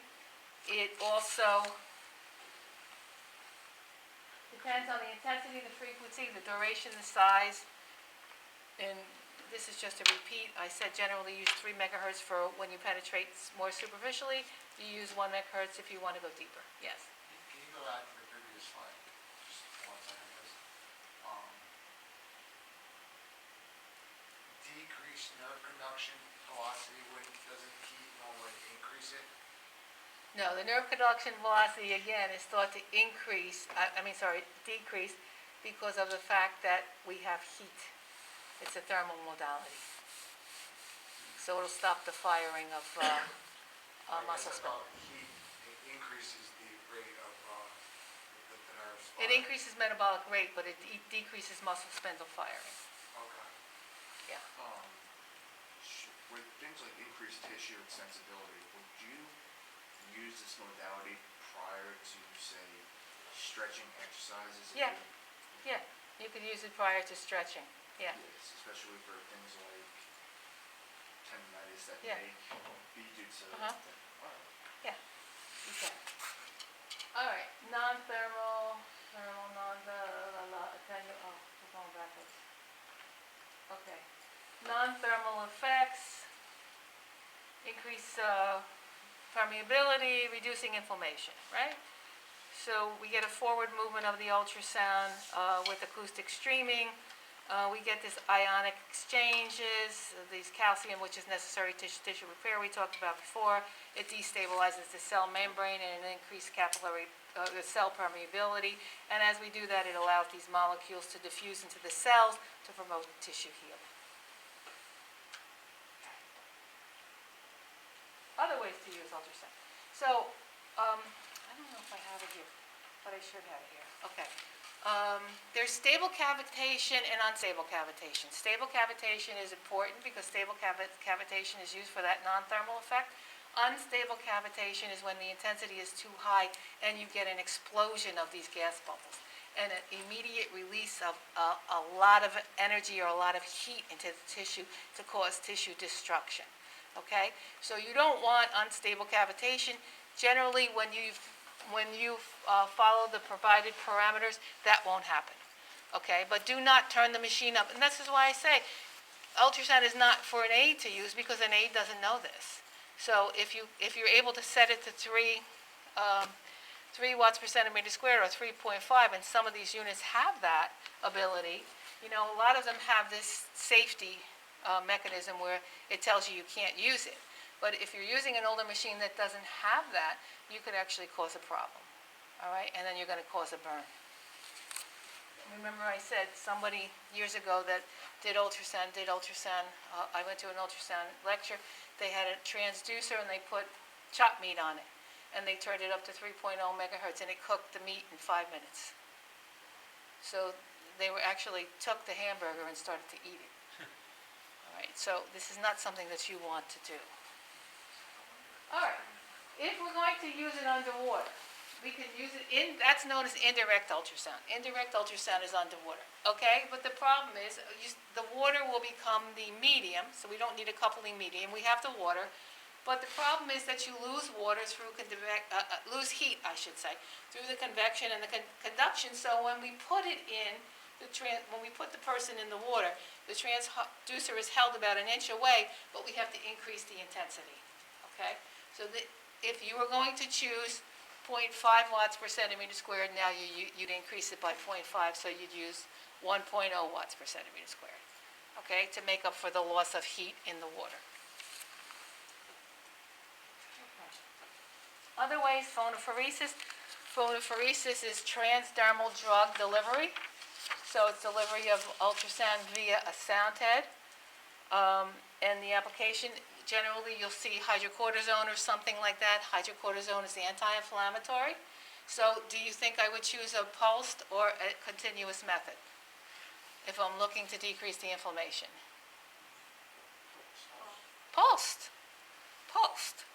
It also depends on the intensity, the frequency, the duration, the size, and this is just a repeat. I said generally use 3 megahertz for when you penetrate more superficially. You use 1 megahertz if you want to go deeper. Yes? Can you go back to the previous slide? Just one second, please. Decreased nerve conduction velocity, doesn't heat normally increase it? No, the nerve conduction velocity, again, is thought to decrease because of the fact that we have heat. It's a thermal modality. So it'll stop the firing of muscle spasm. Heat increases the rate of the nerves. It increases metabolic rate, but it decreases muscle spindle firing. Okay. Yeah. With things like increased tissue extensibility, would you use this modality prior to, say, stretching exercises? Yeah. Yeah, you could use it prior to stretching. Yeah. Yes, especially for things like tendinitis that Yeah. may be due to. Yeah. You can. All right. Non-thermal, we're going backwards. Okay. Non-thermal effects, increase permeability, reducing inflammation, right? So we get a forward movement of the ultrasound with acoustic streaming. We get this ionic exchanges, these calcium, which is necessary tissue repair we talked about before. It destabilizes the cell membrane and it increases capillary the cell permeability. And as we do that, it allows these molecules to diffuse into the cells to promote tissue healing. Other ways to use ultrasound. So, I don't know if I have it here, but I should have it here. Okay. There's stable cavitation and unstable cavitation. Stable cavitation is important because stable cavitation is used for that non-thermal effect. Unstable cavitation is when the intensity is too high and you get an explosion of these gas bubbles and an immediate release of a lot of energy or a lot of heat into the tissue to cause tissue destruction. Okay? So you don't want unstable cavitation. Generally, when you follow the provided parameters, that won't happen. Okay? But do not turn the machine up. And this is why I say ultrasound is not for an aide to use because an aide doesn't know this. So if you're able to set it to 3 watts per centimeter squared or 3.5, and some of these units have that ability, you know, a lot of them have this safety mechanism where it tells you can't use it. But if you're using an older machine that doesn't have that, you could actually cause a problem. All right? And then you're going to cause a burn. Remember I said somebody years ago that did ultrasound. I went to an ultrasound lecture. They had a transducer and they put chopped meat on it. And they turned it up to 3.0 megahertz and it cooked the meat in 5 minutes. So they actually took the hamburger and started to eat it. All right, so this is not something that you want to do. All right, if we're going to use it underwater, we can use it that's known as indirect ultrasound. Indirect ultrasound is underwater, okay? But the problem is the water will become the medium, so we don't need a coupling medium. We have the water, but the problem is that you lose water through lose heat, I should say, through the convection and the conduction. So when we put it in when we put the person in the water, the transducer is held about an inch away, but we have to increase the intensity, okay? So if you were going to choose 0.5 watts per centimeter squared, now you'd increase it by 0.5, so you'd use 1.0 watts per centimeter squared, okay, to make up for the loss of heat in the water. Okay. Other ways, phonophoresis. Phonophoresis is transdermal drug delivery. So it's delivery of ultrasound via a sound head. And the application, generally you'll see hydrocortisone or something like that. Hydrocortisone is anti-inflammatory. So do you think I would choose a pulsed or a continuous method if I'm looking to decrease the inflammation? Pulsed. Pulsed.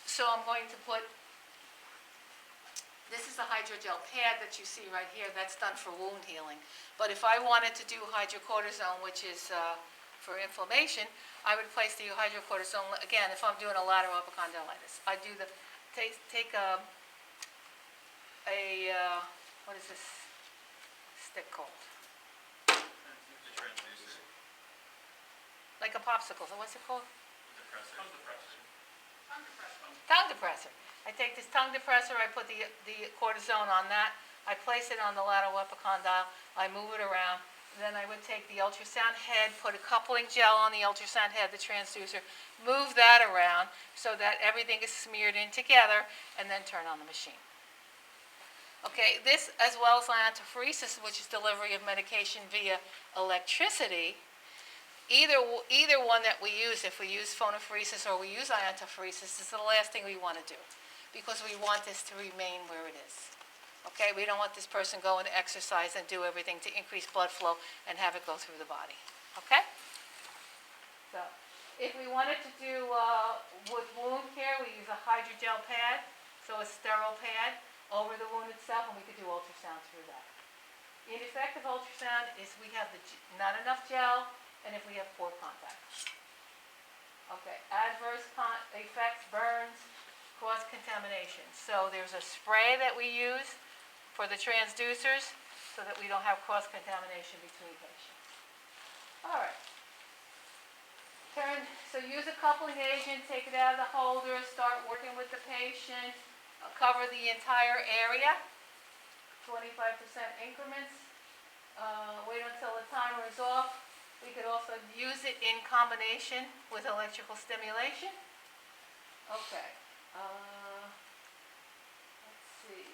So I'm going to put, this is a hydrogel pad that you see right here. That's done for wound healing. But if I wanted to do hydrocortisone, which is for inflammation, I would place the hydrocortisone, again, if I'm doing a lateral epicondylitis. I do take what is this stick called? The transducer. Like a popsicle. So what's it called? Depressor. Tongue depressor. I take this tongue depressor, I put the cortisone on that, I place it on the lateral epicondyle, I move it around, then I would take the ultrasound head, put a coupling gel on the ultrasound head, the transducer, move that around so that everything is smeared in together, and then turn on the machine. Okay, this as well as iontophoresis, which is delivery of medication via electricity. Either one that we use, if we use phonophoresis or we use iontophoresis, is the last thing we want to do because we want this to remain where it is. Okay, we don't want this person going to exercise and do everything to increase blood flow and have it go through the body. Okay? So, if we wanted to do with wound care, we use a hydrogel pad, so a sterile pad over the wound itself, and we could do ultrasound through that. Ineffective ultrasound is we have not enough gel, and if we have poor contact. Okay, adverse effects, burns, cross-contamination. So there's a spray that we use for the transducers so that we don't have cross-contamination between patients. All right. So use a coupling agent, take it out of the holder, start working with the patient, cover the entire area, 25% increments. wait until the timer is off. We could also use it in combination with electrical stimulation. Okay, let's see,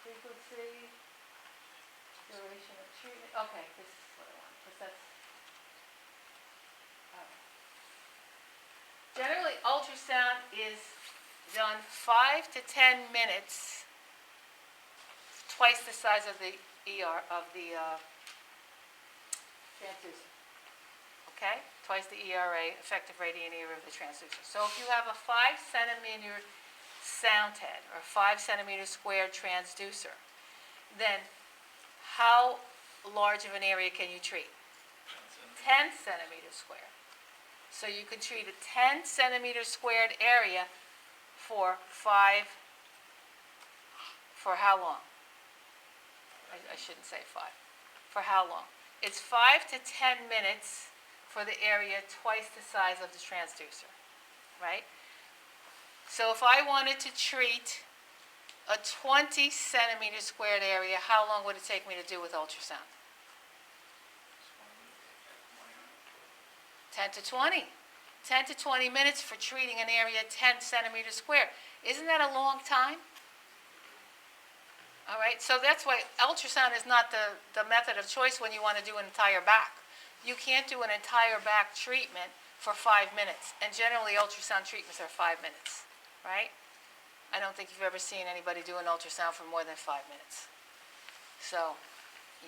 frequency, duration of treatment, okay, this is what I want, because that's, all right. Generally, ultrasound is done 5 to 10 minutes, twice the size of the ER, of the transducer. Okay? Twice the ERA, effective radiant area of the transducer. So if you have a 5 centimeter sound head or 5 centimeter squared transducer, then how large of an area can you treat? 10 centimeters squared. So you can treat a 10 centimeter squared area for how long? I shouldn't say 5. For how long? It's 5 to 10 minutes for the area twice the size of the transducer, right? So if I wanted to treat a 20 centimeter squared area, how long would it take me to do with ultrasound? 10 to 20. 10 to 20 minutes for treating an area 10 centimeters squared. Isn't that a long time? All right, so that's why ultrasound is not the method of choice when you want to do an entire back. You can't do an entire back treatment for 5 minutes, and generally ultrasound treatments are 5 minutes, right? I don't think you've ever seen anybody do an ultrasound for more than 5 minutes. So,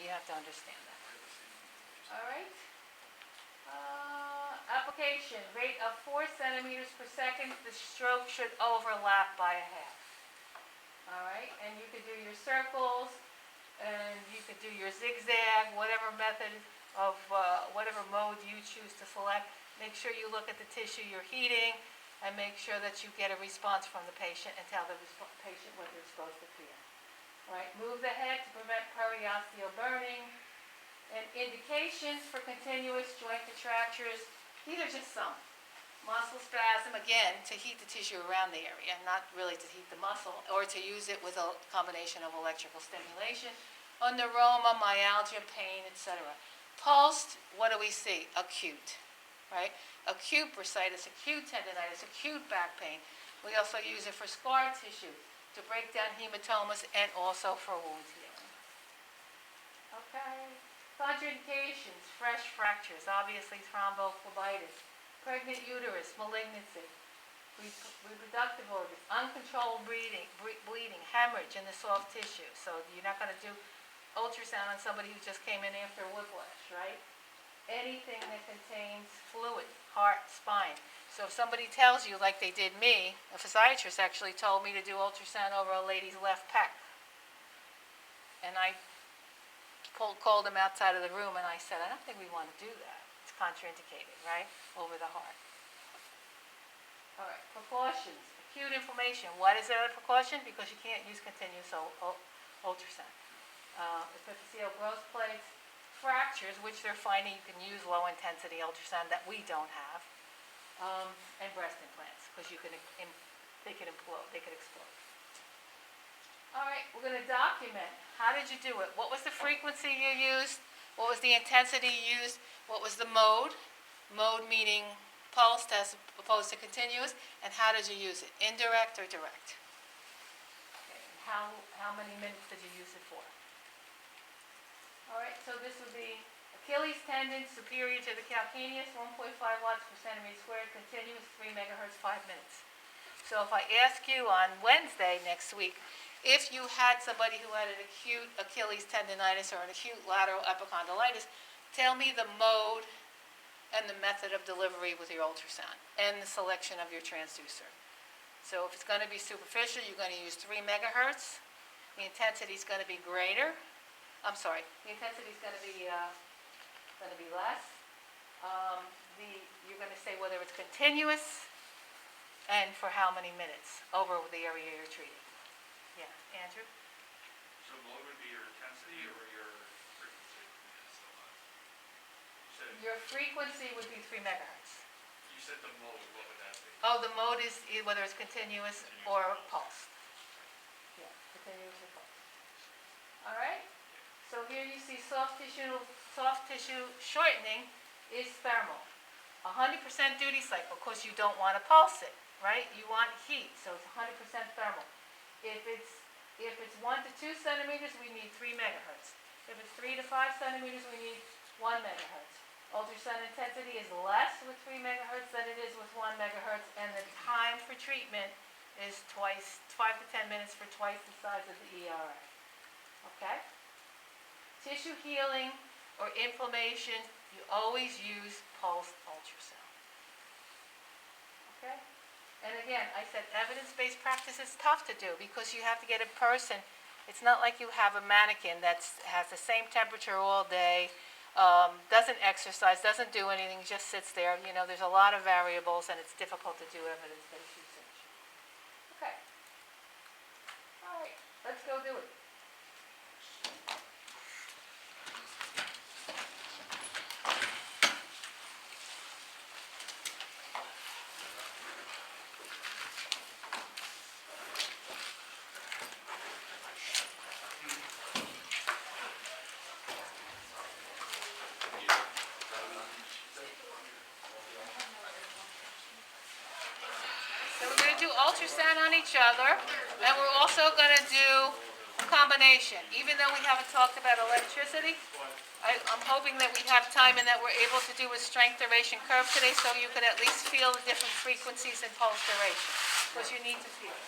you have to understand that. All right? Application, rate of 4 centimeters per second. The stroke should overlap by a half. All right, and you could do your circles, and you could do your zigzag, whatever method of, whatever mode you choose to select. Make sure you look at the tissue you're heating, and make sure that you get a response from the patient and tell the patient what they're supposed to feel. All right, move the head to prevent periosteal burning. And indications for continuous joint contractures, these are just some. Muscle spasm, again, to heat the tissue around the area, not really to heat the muscle, or to use it with a combination of electrical stimulation. Neuroma, myalgia, pain, etc. Pulsed, what do we see? Acute, right? Acute bursitis, acute tendonitis, acute back pain. We also use it for scar tissue, to break down hematomas, and also for wound healing. Okay. Contraindications, fresh fractures, obviously thrombophlebitis, pregnant uterus, malignancy, reproductive organs, uncontrolled bleeding, hemorrhage in the soft tissue. So you're not going to do ultrasound on somebody who just came in after whiplash, right? Anything that contains fluid, heart, spine. So if somebody tells you, like they did me, a physiatrist actually told me to do ultrasound over a lady's left pec. And I called him outside of the room and I said, I don't think we want to do that. It's contraindicated, right? Over the heart. All right, precautions. Acute inflammation. Why is that a precaution? Because you can't use continuous ultrasound. Epiphyseal growth plates, fractures, which they're finding you can use low intensity ultrasound that we don't have, and breast implants, because they can implode, they can explode. All right, we're going to document. How did you do it? What was the frequency you used? What was the intensity you used? What was the mode? Mode meaning pulsed as opposed to continuous. And how did you use it? Indirect or direct? Okay. How many minutes did you use it for? All right, so this would be Achilles tendon superior to the calcaneus, 1.5 watts per centimeter squared, continuous, 3 megahertz, 5 minutes. So if I ask you on Wednesday next week, if you had somebody who had an acute Achilles tendonitis or an acute lateral epicondylitis, tell me the mode and the method of delivery with your ultrasound and the selection of your transducer. So if it's going to be superficial, you're going to use 3 megahertz. The intensity is going to be greater. I'm sorry, the intensity is going to be less. You're going to say whether it's continuous and for how many minutes over the area you're treating. Yeah, Andrew? So what would be your intensity or your frequency? You said, Your frequency would be 3 megahertz. you said the mode, what would that be? Oh, the mode is whether it's continuous or pulsed. Yeah, continuous or pulsed. All right? So here you see soft tissue shortening is thermal. 100% duty cycle, because you don't want to pulse it, right? You want heat, so it's 100% thermal. If it's 1 to 2 centimeters, we need 3 megahertz. If it's 3 to 5 centimeters, we need 1 megahertz. Ultrasound intensity is less with 3 megahertz than it is with 1 megahertz, and the time for treatment is 5 to 10 minutes for twice the size of the ERA. Okay? Tissue healing or inflammation, you always use pulsed ultrasound. Okay? And again, I said evidence-based practice is tough to do because you have to get a person. It's not like you have a mannequin that has the same temperature all day, doesn't exercise, doesn't do anything, just sits there. You know, there's a lot of variables and it's difficult to do evidence-based research. Okay. All right, let's go do it. So we're going to do ultrasound on each other, and we're also going to do a combination. Even though we haven't talked about electricity, I'm hoping that we have time and that we're able to do a strength duration curve today so you could at least feel the different frequencies and pulse duration, because you need to feel it.